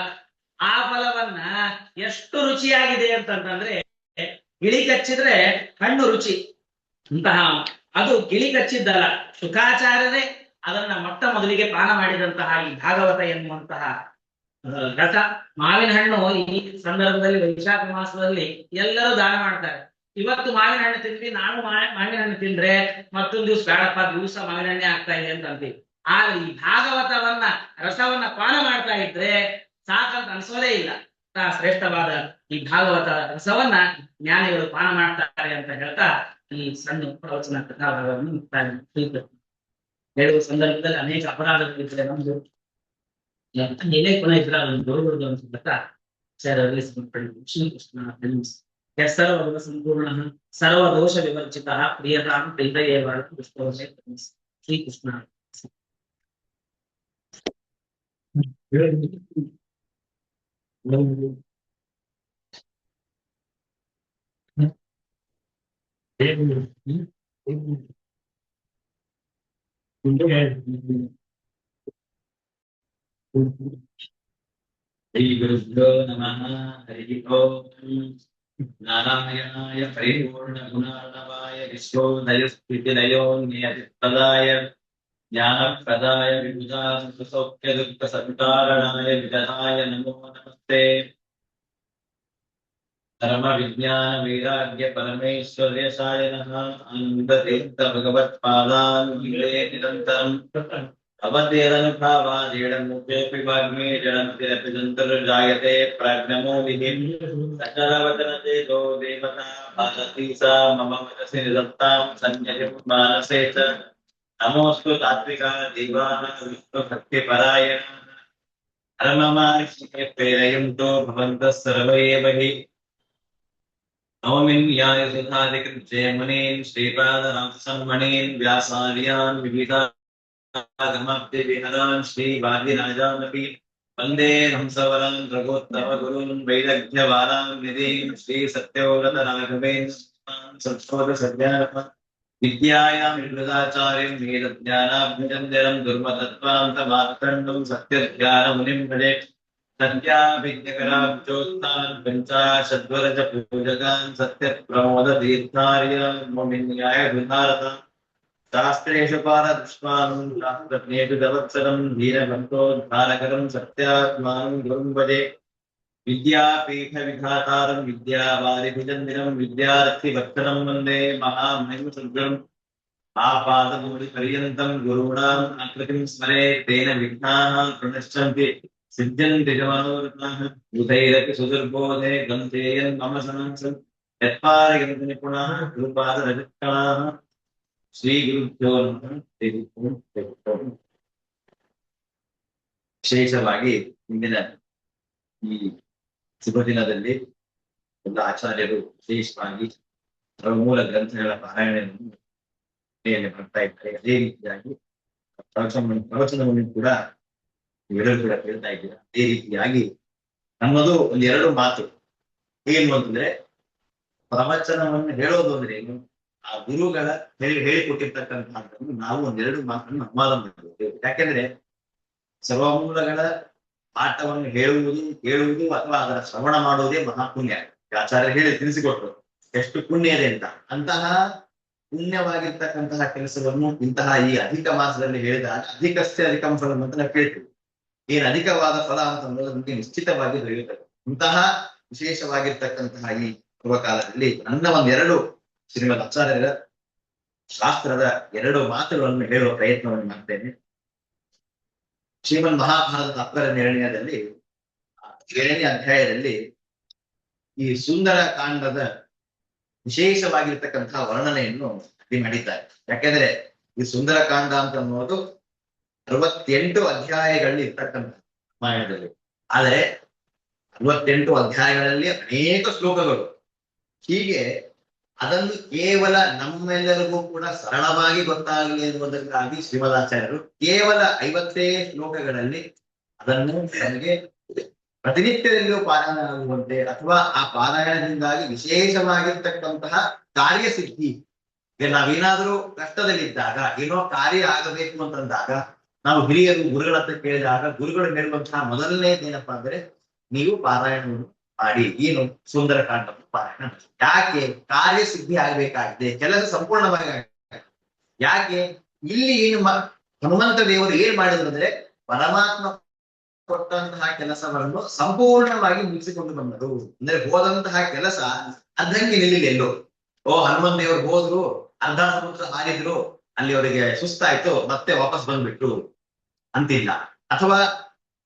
ಆ ಫಲವನ್ನ ಎಷ್ಟು ರುಚಿಯಾಗಿದೆ ಅಂತಂದ್ರೆ, ಗಿಳಿ ಕಚ್ಚಿದ್ರೆ ಹಣ್ಣು ರುಚಿ ಅಂತಹ ಅದು ಗಿಳಿ ಕಚ್ಚಿದ್ದಲ್ಲ, ಶುಕಾಚಾರ್ಯರೇ ಅದನ್ನ ಮೊಟ್ಟ ಮೊದಲಿಗೆ ಪಾನ ಮಾಡಿದಂತಹ ಈ ಭಾಗವತ ಎನ್ನುವಂತಹ ರಸ. ಮಾವಿನ ಹಣ್ಣು ಈ ಸಂದರ್ಭದಲ್ಲಿ ವೈಶಾಖ ಮಾಸದಲ್ಲಿ ಎಲ್ಲರೂ ದಾನ ಮಾಡ್ತಾರೆ. ಇವತ್ತು ಮಾವಿನ ಹಣ್ಣು ತಿಂದ್ವಿ, ನಾನು ಮಾವಿನ ಹಣ್ಣು ತಿಂದ್ರೆ ಮತ್ತೊಂದು ದಿವ್ಸ ಬೇಡಪ್ಪ, ದಿವಸ ಮಾವಿನ ಹಣ್ಣೆ ಆಗ್ತಾ ಇದೆ ಅಂತ ಅಂತೀವಿ. ಆದ್ರೆ ಈ ಭಾಗವತವನ್ನ ರಸವನ್ನ ಪಾನ ಮಾಡ್ತಾ ಇದ್ರೆ ಸಾಕಂತ ಅನ್ಸೋದೇ ಇಲ್ಲ. ಶ್ರೇಷ್ಠವಾದ ಈ ಭಾಗವತ ರಸವನ್ನ ಜ್ಞಾನಿಗಳು ಪಾನ ಮಾಡ್ತಾರೆ ಅಂತ ಹೇಳ್ತಾ ಈ ಸಣ್ಣ ಪ್ರವಚನ ಕಥಾಭಾಗವನ್ನು ಹೇಳುವ ಸಂದರ್ಭದಲ್ಲಿ ಅನೇಕ ಅಪರಾಧಗಳಿದ್ರೆ ನಮ್ದು ಏನೇ ಕೊನೆ ಇದ್ರ ಅದನ್ನು ದೊರಕುವುದು ಅಂತ ಸೇರಲ್ಲಿ ಶ್ರೀಕೃಷ್ಣ ಸರ್ವಗುಣ ಸಂಪೂರ್ಣ ಸರ್ವದೋಷ ವಿವರ್ಜಿತ ಪ್ರಿಯತಾಂ ಪ್ರೀತಯೇವ ಶ್ರೀಕೃಷ್ಣ. ಶ್ರೀ ಗುರುಭ್ಯೋ ನಮಃ. ಹರಿ ಓಂ. ನಾರಾಯಣಾಯ ಪರಿಪೂರ್ಣ ಗುಣಾರ್ಣವಾಯ ವಿಶ್ವೋದಯ ಸ್ಥಿತಿಲಯೋ ನಿಯತಿಪ್ರದಾಯ ಜ್ಞಾನಪ್ರದಾಯ ವಿಬುಧಾಸೌಖ್ಯ ದುಃಖ ಸಂಕಾರಣಾಯ ವಿಜನಾಯ ನಮೋ ನಮಸ್ತೆ. ಧರ್ಮ ವಿಜ್ಞಾನ ವೈರಾಗ್ಯ ಪರಮೇಶ್ವರ್ಯ ಸಾಯನಃ ಆನಂದತೀರ್ಥ ಭಗವತ್ಪಾದಾನ್ ವೀಳೆ ನಿರಂತರಂ ಅವಧೇರನುಭಾವಾದೇಡಮುಖೇಪಿ ವಾಗ್ಮೇ ಜಡಂತಿರಪಿ ಜಂತರ್ಜಾಯತೆ ಪ್ರಾಜ್ಞಮೋ ವಿಧಿಂ ಸಕಲವಚನಚೇತೋ ದೇವತಾ ಭಾರತೀ ಸಾ ಮಮ ವಚಸಿ ನಿಧತ್ತಾಂ ಸಂಯಯಂ ಮಾನಸೇ ಚ. ನಮೋऽस्तु ತಾತ್ವಿಕಾ ದೇವಾನಾಂ ವಿಷ್ಣುಭಕ್ತಿಪರಾಯಣಾಃ ಧರ್ಮಮಾರ್ಗೇ ಪ್ರೇರಯಂತೋ ಭವಂತಃ ಸರ್ವ ಏವ ಹಿ. ನವಮಿನ್ ಯಾಯ ಸುಧಾಧಿಕೃತ್ಯೆ ಮುನೀನ್ ಶ್ರೀಪಾದರಾಮಸನ್ಮಣೀನ್ ವ್ಯಾಸಾರ್ಯಾನ್ ವಿವಿಧಾ ಗಮಾಬ್ಧಿ ವಿಹರಾನ್ ಶ್ರೀ ವಾದಿರಾಜಾನಪಿ ವಂದೇ ಹಂಸವರಾನ್ ರಘೋತ್ತಮ ಗುರುನ್ ವೈದಗ್ಧ್ಯವಾರಾನ್ ನಿಧೀನ್ ಶ್ರೀ ಸತ್ಯೋಗತ ರಾಘವೇನ್ ಸಂಶೋಧ ಸಜ್ಞಾನ ವಿದ್ಯಾಯಾಂ ವಿಮೃದಾಚಾರ್ಯಂ ವೇದಜ್ಞಾನಾಭ್ಯುಜಂಜರಂ ದುರ್ಮತತ್ವಾಂತ ಮಾರ್ಕಂಡಂ ಸತ್ಯಜ್ಞಾನ ಮುನಿಂ ಭಜೆ. ಸತ್ಯಾಭಿಜ್ಞಕರಾಬ್ಜೋತ್ಥಾನ್ ಪಂಚಾಶದ್ವರಜ ಪೂಜಕಾನ್ ಸತ್ಯಪ್ರಮೋದ ತೀರ್ಥಾರ್ಯಾನ್ ಮೋಮಿನ್ಯಾಯ ಧೃತಾರತ ಶಾಸ್ತ್ರೇಷು ಪಾರದೃಷ್ಟಾನ್ ಶಾಸ್ತ್ರಜ್ಞೇಷು ತವತ್ಸರಂ ಧೀರಭಕ್ತೋದ್ಧಾರಕರಂ ಸತ್ಯಾತ್ಮಾನಂ ಗುರುಂ ಭಜೆ. ವಿದ್ಯಾಪೀಠ ವಿಧಾತಾರಂ ವಿದ್ಯಾವಾರಿಧಿಜಂದಿರಂ ವಿದ್ಯಾರ್ಥಿ ಭಕ್ತರಂ ವಂದೇ ಮಹಾಮಹಿಮ ಸದ್ಗುರುಂ ಆಪಾದಮೂಲಿ ಪರ್ಯಂತಂ ಗುರುಣಾಂ ಆಕೃತಿಂ ಸ್ಮರೆ ತೇನ ವಿಘ್ನಾಃ ಪ್ರಣಶ್ಯಂತಿ ಸಿದ್ಧ್ಯಂತಿ ಚ ಮನೋರಥಾಃ. ಬುಧೈರಪಿ ಸುದುರ್ಬೋಧೆ ಗಂಧೇಯನ್ ಮಮ ಸನಾಂಸಂ ಯತ್ಪಾರಯಂತಿ ನಿಪುಣಾಃ ಗುರುಪಾದರಜತ್ಕಣಾಃ. ಶ್ರೀ ಗುರುಭ್ಯೋ ನಮಃ. ಶ್ರೀ ಗುರುಭ್ಯೋ ನಮಃ. ವಿಶೇಷವಾಗಿ ಇಂದಿನ ಈ ಶುಭ ದಿನದಲ್ಲಿ ಎಲ್ಲ ಆಚಾರ್ಯರು ವಿಶೇಷವಾಗಿ ಮೂಲ ಗ್ರಂಥಗಳ ಪಾರಾಯಣವನ್ನು ಮಾಡ್ತಾ ಇದ್ದಾರೆ. ಅದೇ ರೀತಿಯಾಗಿ ಪ್ರವಚನವನ್ನು ಕೂಡ ಎಲ್ಲರೂ ಕೂಡ ಕೇಳ್ತಾ ಇದ್ದೀರಾ. ಅದೇ ರೀತಿಯಾಗಿ ನಮ್ಮದು ಒಂದೆರಡು ಮಾತು ಏನು ಅಂತಂದ್ರೆ, ಪ್ರವಚನವನ್ನು ಹೇಳೋದು ಅಂದ್ರೆ ಏನು, ಆ ಗುರುಗಳ ಹೇಳಿಕೊಟ್ಟಿರ್ತಕ್ಕಂಥದ್ದನ್ನು ನಾವು ಒಂದೆರಡು ಮಾತನ್ನು ಅನುವಾದ ಮಾಡಬೇಕು. ಯಾಕೆಂದ್ರೆ ಸರ್ವಮೂಲಗಳ ಪಾಠವನ್ನು ಹೇಳುವುದು, ಕೇಳುವುದು ಅಥವಾ ಅದರ ಶ್ರವಣ ಮಾಡುವುದೇ ಮಹಾಪುಣ್ಯ. ಆಚಾರ್ಯ ಹೇಳಿ ತಿಳಿಸಿಕೊಟ್ರು ಎಷ್ಟು ಪುಣ್ಯ ಇದೆ ಅಂತ. ಅಂತಹ ಪುಣ್ಯವಾಗಿರ್ತಕ್ಕಂತಹ ಕೆಲಸವನ್ನು ಇಂತಹ ಈ ಅಧಿಕ ಮಾಸದಲ್ಲಿ ಹೇಳಿದಾಗ ಅಧಿಕಸ್ಥೆ ಅಧಿಕಂ ಫಲಂ ಅಂತ ನಾವು ಕೇಳ್ತೀವಿ. ಏನು ಅಧಿಕವಾದ ಫಲ ಅಂತ ಅನ್ನೋದು ನಮಗೆ ನಿಶ್ಚಿತವಾಗಿ ದೊರೆಯುತ್ತದೆ. ಇಂತಹ ವಿಶೇಷವಾಗಿರ್ತಕ್ಕಂತಹ ಈ ಪೂರ್ವಕಾಲದಲ್ಲಿ ನನ್ನ ಒಂದೆರಡು ಶ್ರೀಮದ್ ಆಚಾರ್ಯರ ಶಾಸ್ತ್ರದ ಎರಡು ಮಾತುಗಳನ್ನು ಹೇಳುವ ಪ್ರಯತ್ನವನ್ನು ಮಾಡ್ತೇನೆ. ಶ್ರೀಮನ್ ಮಹಾಭಾರತದ 12ನೇ ಅಧ್ಯಾಯದಲ್ಲಿ ಈ ಸುಂದರ ಕಾಂಡದ ವಿಶೇಷವಾಗಿರ್ತಕ್ಕಂತಹ ವರ್ಣನೆಯನ್ನು ಅಲ್ಲಿ ಮಾಡಿದ್ದಾರೆ. ಯಾಕೆಂದ್ರೆ ಈ ಸುಂದರ ಕಾಂಡ ಅಂತ ಅನ್ನೋದು 68 ಅಧ್ಯಾಯಗಳಲ್ಲಿ ಇರ್ತಕ್ಕಂಥ ರಾಮಾಯಣದಲ್ಲಿ. ಆದರೆ 68 ಅಧ್ಯಾಯಗಳಲ್ಲಿ ಅನೇಕ ಶ್ಲೋಕಗಳು. ಹೀಗೆ ಅದನ್ನು ಕೇವಲ ನಮ್ಮೆಲ್ಲರಿಗೂ ಕೂಡ ಸರಳವಾಗಿ ಗೊತ್ತಾಗಲಿ ಎನ್ನುವುದಕ್ಕಾಗಿ ಶ್ರೀಮದಾಚಾರ್ಯರು ಕೇವಲ 50 ಶ್ಲೋಕಗಳಲ್ಲಿ ಅದನ್ನು ನಮಗೆ ಪ್ರತಿನಿತ್ಯದಲ್ಲಿಯೂ ಪಾರಾಯಣ ಆಗುವಂತೆ ಅಥವಾ ಆ ಪಾರಾಯಣದಿಂದಾಗಿ ವಿಶೇಷವಾಗಿರ್ತಕ್ಕಂತಹ ಕಾರ್ಯಸಿದ್ಧಿ, ನಾವೇನಾದ್ರೂ ಕಷ್ಟದಲ್ಲಿದ್ದಾಗ, ಏನೋ ಕಾರ್ಯ ಆಗಬೇಕು ಅಂತಂದಾಗ ನಾವು ಹಿರಿಯರು ಗುರುಗಳ ಹತ್ರ ಕೇಳಿದಾಗ ಗುರುಗಳು ಹೇಳುವಂತಹ ಮೊದಲನೇದೇನಪ್ಪಾ ಅಂದ್ರೆ, ನೀವು ಪಾರಾಯಣವನ್ನು ಮಾಡಿ, ಏನು ಸುಂದರ ಕಾಂಡವನ್ನು ಪಾರಾಯಣ ಮಾಡಿ. ಯಾಕೆ? ಕಾರ್ಯಸಿದ್ಧಿ ಆಗ್ಬೇಕಾಗಿದೆ, ಕೆಲಸ ಸಂಪೂರ್ಣವಾಗಿ ಆಗಬೇಕು. ಯಾಕೆ? ಇಲ್ಲಿ ಏನು ಹನುಮಂತ ದೇವರು ಏನ್ ಮಾಡಿದ್ರು ಅಂದ್ರೆ, ಪರಮಾತ್ಮ ಕೊಟ್ಟಂತಹ ಕೆಲಸವನ್ನು ಸಂಪೂರ್ಣವಾಗಿ ಮುಗಿಸಿಕೊಂಡು ಬಂದರು. ಅಂದ್ರೆ ಹೋದಂತಹ ಕೆಲಸ ಅರ್ಧಂಗೆ ನಿಲ್ಲಿಲ್ಲ ಎಲ್ಲೋ. ಹನುಮಂತ ದೇವರು ಹೋದ್ರು, ಅರ್ಧ ಸಮುದ್ರ ಹಾರಿದ್ರು, ಅಲ್ಲಿ ಅವರಿಗೆ ಸುಸ್ತಾಯ್ತು, ಮತ್ತೆ ವಾಪಸ್ ಬಂದ್ಬಿಟ್ರು ಅಂತಿಲ್ಲ. ಅಥವಾ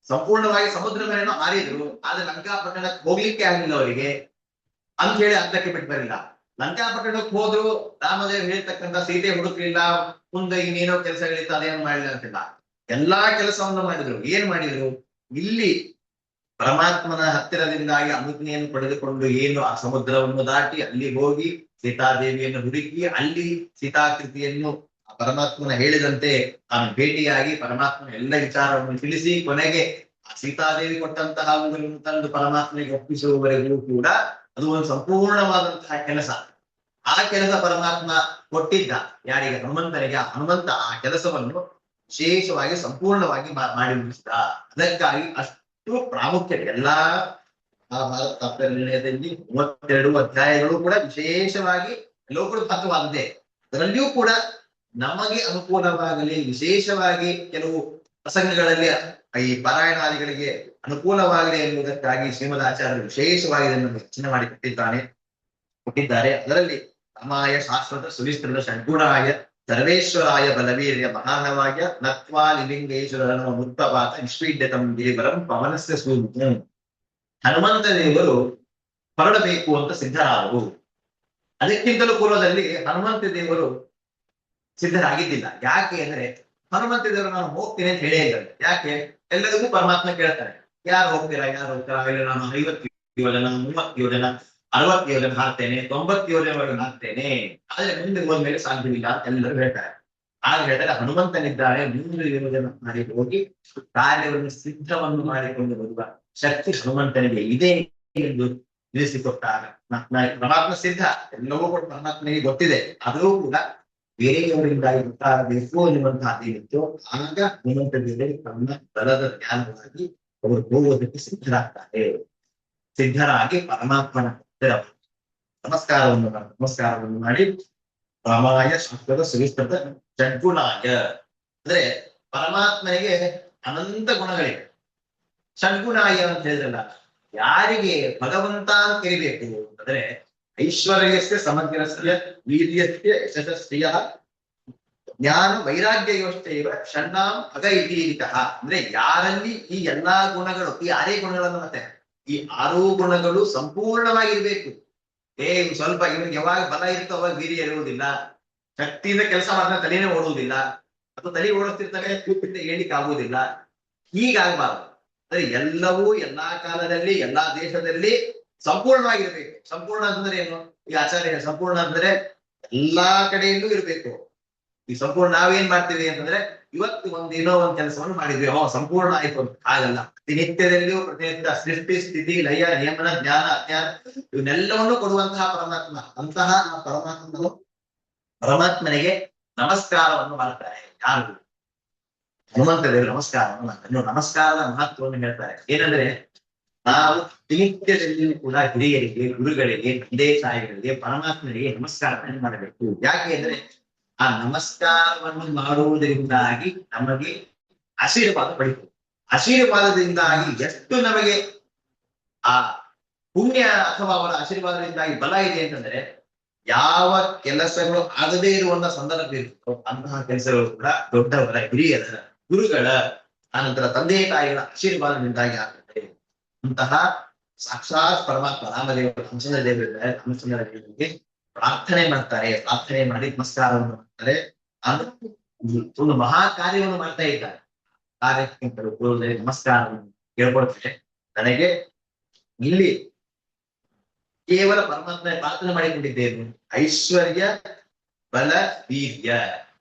ಸಂಪೂರ್ಣವಾಗಿ ಸಮುದ್ರ ಮೇಲೇನೋ ಹಾರಿದ್ರು, ಆದ್ರೆ ಲಂಕಾಪಟ್ಟಣಕ್ಕೆ ಹೋಗ್ಲಿಕ್ಕೆ ಆಗ್ಲಿಲ್ಲ ಅವರಿಗೆ ಅಂತ ಹೇಳಿ ಅರ್ಧಕ್ಕೆ ಬಿಟ್ಟು ಬರಿಲ್ಲ. ಲಂಕಾಪಟ್ಟಣಕ್ಕೆ ಹೋದ್ರು, ರಾಮದೇವ್ ಹೇಳ್ತಕ್ಕಂಥ ಸೀತೆ ಹುಡುಕ್ಲಿಲ್ಲ, ಮುಂದೆ ಇನ್ನೇನೋ ಕೆಲಸಗಳಿತ್ತು ಅದೇನು ಮಾಡಿಲ್ಲ ಅಂತಿಲ್ಲ. ಎಲ್ಲಾ ಕೆಲಸವನ್ನು ಮಾಡಿದ್ರು. ಏನ್ ಮಾಡಿದ್ರು? ಇಲ್ಲಿ ಪರಮಾತ್ಮನ ಹತ್ತಿರದಿಂದಾಗಿ ಅನುಜ್ಞೆಯನ್ನು ಪಡೆದುಕೊಂಡು ಏನು ಆ ಸಮುದ್ರವನ್ನು ದಾಟಿ ಅಲ್ಲಿ ಹೋಗಿ ಸೀತಾದೇವಿಯನ್ನು ಹುಡುಕಿ ಅಲ್ಲಿ ಸೀತಾಕೃತಿಯನ್ನು ಪರಮಾತ್ಮನ ಹೇಳಿದಂತೆ ತಾನು ಭೇಟಿಯಾಗಿ ಪರಮಾತ್ಮನ ಎಲ್ಲ ವಿಚಾರವನ್ನು ತಿಳಿಸಿ ಕೊನೆಗೆ ಆ ಸೀತಾದೇವಿ ಕೊಟ್ಟಂತಹ ಅವುಗಳನ್ನು ತಂದು ಪರಮಾತ್ಮನಿಗೆ ಒಪ್ಪಿಸುವವರೆಗೂ ಕೂಡ ಅದು ಒಂದು ಸಂಪೂರ್ಣವಾದಂತಹ ಕೆಲಸ. ಆ ಕೆಲಸ ಪರಮಾತ್ಮ ಕೊಟ್ಟಿದ್ದ ಯಾರಿಗೆ? ಹನುಮಂತನಿಗೆ. ಹನುಮಂತ ಆ ಕೆಲಸವನ್ನು ವಿಶೇಷವಾಗಿ ಸಂಪೂರ್ಣವಾಗಿ ಮಾಡಿ ಮುಗಿಸಿದ. ಅದಕ್ಕಾಗಿ ಅಷ್ಟು ಪ್ರಾಮುಖ್ಯತೆ. ಎಲ್ಲಾ ಮಹಾಭಾರತ ನಿರ್ಣಯದಲ್ಲಿ 32 ಅಧ್ಯಾಯಗಳು ಕೂಡ ವಿಶೇಷವಾಗಿ ಲೋಕೃತವಾಗಿದೆ. ಅದರಲ್ಲಿಯೂ ಕೂಡ ನಮಗೆ ಅನುಕೂಲವಾಗಲಿ, ವಿಶೇಷವಾಗಿ ಕೆಲವು ಪ್ರಸಂಗಗಳಲ್ಲಿ ಈ ಪಾರಾಯಣಾದಿಗಳಿಗೆ ಅನುಕೂಲವಾಗಲಿ ಎನ್ನುವುದಕ್ಕಾಗಿ ಶ್ರೀಮದ್ ಆಚಾರ್ಯರು ವಿಶೇಷವಾಗಿ ಇದನ್ನು ರಚನೆ ಮಾಡಿ ಕೊಟ್ಟಿದ್ದಾರೆ. ಅದರಲ್ಲಿ ರಾಮಾಯ ಶಾಶ್ವತ ಸುವಿಸ್ತೃತ ಷಡ್ಗುಣಾಯ ಸರ್ವೇಶ್ವರಾಯ ಬಲವೀರ್ಯ ಮಹಾನವಾಯ ನತ್ವಾ ಲಿಂಗೇಶ್ವರ ಮುತ್ತಪಾತ ವಿಶ್ವೀಡ್ಯತಂ ದೇವರಂ ಪವನಸ್ಯ ಸೂರ್ಯ. ಹನುಮಂತ ದೇವರು ಹೊರಡಬೇಕು ಅಂತ ಸಿದ್ಧರಾದರು. ಅದಕ್ಕಿಂತಲೂ ಪೂರ್ವದಲ್ಲಿ ಹನುಮಂತ ದೇವರು ಸಿದ್ಧರಾಗಿದ್ದಿಲ್ಲ. ಯಾಕೆ ಅಂದ್ರೆ ಹನುಮಂತ ದೇವರು ನಾನು ಹೋಗ್ತೀನಿ ಅಂತ ಹೇಳೇ ಇದ್ದಾರೆ. ಯಾಕೆ? ಎಲ್ಲರಿಗೂ ಪರಮಾತ್ಮ ಕೇಳ್ತಾರೆ, ಯಾರು ಹೋಗ್ತೀರಾ, ಯಾರು ಹೋಗ್ತೀರಾ? ಇಲ್ಲ, ನಾನು 50 ಯೋಜನ, 30 ಯೋಜನ, 60 ಯೋಜನ ಹಾಕ್ತೇನೆ, 90 ಯೋಜನೆವರೆಗೂ ಹಾಕ್ತೇನೆ, ಆದ್ರೆ ಮುಂದೆ ಹೋದ್ಮೇಲೆ ಸಾಧ್ಯವಿಲ್ಲ ಅಂತ ಎಲ್ಲರೂ ಹೇಳ್ತಾರೆ. ಆಗ ಹೇಳ್ತಾರೆ, ಹನುಮಂತನಿದ್ದಾರೆ, 3 ಯೋಜನ ಮಾಡಿ ಹೋಗಿ ಕಾರ್ಯವನ್ನು ಸಿದ್ಧವನ್ನು ಮಾಡಿಕೊಂಡು ಬರುವ ಶಕ್ತಿ ಹನುಮಂತನಿಗೆ ಇದೆ ಎಂದು ತಿಳಿಸಿಕೊಟ್ಟಾಗ ಪರಮಾತ್ಮ ಸಿದ್ಧ, ಎಲ್ಲವೂ ಕೂಡ ಪರಮಾತ್ಮನಿಗೆ ಗೊತ್ತಿದೆ. ಆದರೂ ಕೂಡ ಬೇರೆಯವರಿಂದಾಗಿ ಗೊತ್ತಾಗಬೇಕು ಎನ್ನುವಂತಹದ್ದೇನಿತ್ತು. ಆಗ ಹನುಮಂತ ದೇವರು ತಮ್ಮ ಬಲದ ಜ್ಞಾನವಾಗಿ ಅವರು ಹೋಗುವುದಕ್ಕೆ ಸಿದ್ಧರಾಗ್ತಾರೆ. ಸಿದ್ಧರಾಗಿ ಪರಮಾತ್ಮನ ನಮಸ್ಕಾರವನ್ನು ಮಾಡಿ ರಾಮಾಯ ಶಾಶ್ವತ ಸುವಿಸ್ತೃತ ಷಡ್ಗುಣಾಯ, ಅಂದ್ರೆ ಪರಮಾತ್ಮನಿಗೆ ಅನಂತ ಗುಣಗಳಿವೆ. ಷಡ್ಗುಣಾಯ ಅಂತ ಹೇಳಿದ್ರಲ್ಲ, ಯಾರಿಗೆ ಭಗವಂತ ಅಂತ ಕರಿಬೇಕು ಅಂದ್ರೆ ಐಶ್ವರ್ಯಸ್ಯ ಸಮಗ್ರಸ್ಯ ವೀರ್ಯಸ್ಯ ಯಶಸ್ಸಿಯ ಜ್ಞಾನ ವೈರಾಗ್ಯಯೋಶ್ಚೈವ ಷಣ್ಣಾಂ ಅಗ ಇತೀರಿತಃ. ಅಂದ್ರೆ ಯಾರಲ್ಲಿ ಈ ಎಲ್ಲಾ ಗುಣಗಳು, ಈ 6 ಗುಣಗಳನ್ನು ಮತ್ತೆ ಈ 6 ಗುಣಗಳು ಸಂಪೂರ್ಣವಾಗಿರ್ಬೇಕು. ಸ್ವಲ್ಪ ಇವನಿಗೆ ಯಾವಾಗ ಬಲ ಇರ್ತೋ ಅವಾಗ ವೀರ್ಯ ಇರುವುದಿಲ್ಲ, ಶಕ್ತಿಯಿಂದ ಕೆಲಸ ಮಾಡಿದ್ರೆ ತಲೆನೇ ಓಡುವುದಿಲ್ಲ, ಅಥವಾ ತಲೆ ಓಡಿಸ್ತಿರ್ತಾರೆ ಕೂಪಿಂದ ಹೇಳಿಕ್ ಆಗುವುದಿಲ್ಲ. ಹೀಗಾಗಬಾರ್ದು. ಅಂದ್ರೆ ಎಲ್ಲವೂ ಎಲ್ಲಾ ಕಾಲದಲ್ಲಿ ಎಲ್ಲಾ ದೇಶದಲ್ಲಿ ಸಂಪೂರ್ಣವಾಗಿರ್ಬೇಕು. ಸಂಪೂರ್ಣ ಅಂದ್ರೆ ಏನು? ಈ ಆಚಾರ್ಯ ಸಂಪೂರ್ಣ ಅಂದ್ರೆ ಎಲ್ಲಾ ಕಡೆಯಲ್ಲೂ ಇರ್ಬೇಕು. ಈ ಸಂಪೂರ್ಣ ನಾವೇನ್ ಮಾಡ್ತೀವಿ ಅಂತಂದ್ರೆ ಇವತ್ತು ಏನೋ ಒಂದ್ ಕೆಲಸವನ್ನು ಮಾಡಿದ್ವಿ, ಸಂಪೂರ್ಣ ಆಯ್ತು ಅಂತ. ಹಾಗಲ್ಲ. ಪ್ರತಿನಿತ್ಯದಲ್ಲಿಯೂ ಪ್ರತಿನಿತ್ಯ ಸೃಷ್ಟಿ ಸ್ಥಿತಿ ಲಯ ನಿಯಮನ ಜ್ಞಾನ ಅಜ್ಞಾನ ಇವನ್ನೆಲ್ಲವನ್ನು ಕೊಡುವಂತಹ ಪರಮಾತ್ಮ. ಅಂತಹ ಆ ಪರಮಾತ್ಮನಿಗೆ ನಮಸ್ಕಾರವನ್ನು ಮಾಡ್ತಾರೆ. ಯಾರು? ಹನುಮಂತ ದೇವರು ನಮಸ್ಕಾರವನ್ನು ಮಾಡ್ತಾರೆ. ಇನ್ನು ನಮಸ್ಕಾರದ ಮಹತ್ವವನ್ನು ಹೇಳ್ತಾರೆ. ಏನಂದ್ರೆ ನಾವು ನಿತ್ಯದಲ್ಲಿ ಕೂಡ ಹಿರಿಯರಿಗೆ, ಗುರುಗಳಿಗೆ, ತಂದೆ ತಾಯಿಗಳಿಗೆ, ಪರಮಾತ್ಮನಿಗೆ ನಮಸ್ಕಾರವನ್ನು ಮಾಡಬೇಕು. ಯಾಕೆ ಅಂದ್ರೆ ಆ ನಮಸ್ಕಾರವನ್ನು ಮಾಡುವುದರಿಂದಾಗಿ ನಮಗೆ ಆಶೀರ್ವಾದ ಪಡಿತು. ಆಶೀರ್ವಾದದಿಂದಾಗಿ ಎಷ್ಟು ನಮಗೆ ಆ ಪುಣ್ಯ ಅಥವಾ ಅವರ ಆಶೀರ್ವಾದದಿಂದಾಗಿ ಬಲ ಇದೆ ಅಂತಂದ್ರೆ, ಯಾವ ಕೆಲಸಗಳು ಆಗದೇ ಇರುವಂತಹ ಸಂದರ್ಭ ಇರುತ್ತೋ ಅಂತಹ ಕೆಲಸಗಳು ಕೂಡ ದೊಡ್ಡವರ, ಹಿರಿಯರ, ಗುರುಗಳ, ಆನಂತರ ತಂದೆ ತಾಯಿಗಳ ಆಶೀರ್ವಾದದಿಂದಾಗಿ ಆಗುತ್ತೆ. ಅಂತಹ ಸಾಕ್ಷಾತ್ ಪರಮಾತ್ಮ ರಾಮದೇವರು ರಾಮಚಂದ್ರ ದೇವರಿಗೆ ಪ್ರಾರ್ಥನೆ ಮಾಡ್ತಾರೆ. ಪ್ರಾರ್ಥನೆ ಮಾಡಿ ನಮಸ್ಕಾರವನ್ನು ಮಾಡ್ತಾರೆ. ಒಂದು ಮಹಾ ಕಾರ್ಯವನ್ನು ಮಾಡ್ತಾ ಇದ್ದಾರೆ. ಕಾರ್ಯಕ್ಕಿಂತ ನಮಸ್ಕಾರವನ್ನು ಹೇಳ್ಕೊಡ್ತಾರೆ. ನನಗೆ ಇಲ್ಲಿ ಕೇವಲ ಪರಮಾತ್ಮ ಪ್ರಾರ್ಥನೆ ಮಾಡಿಕೊಂಡಿದ್ದೇನೆ. ಐಶ್ವರ್ಯ, ಬಲ, ವೀರ್ಯ.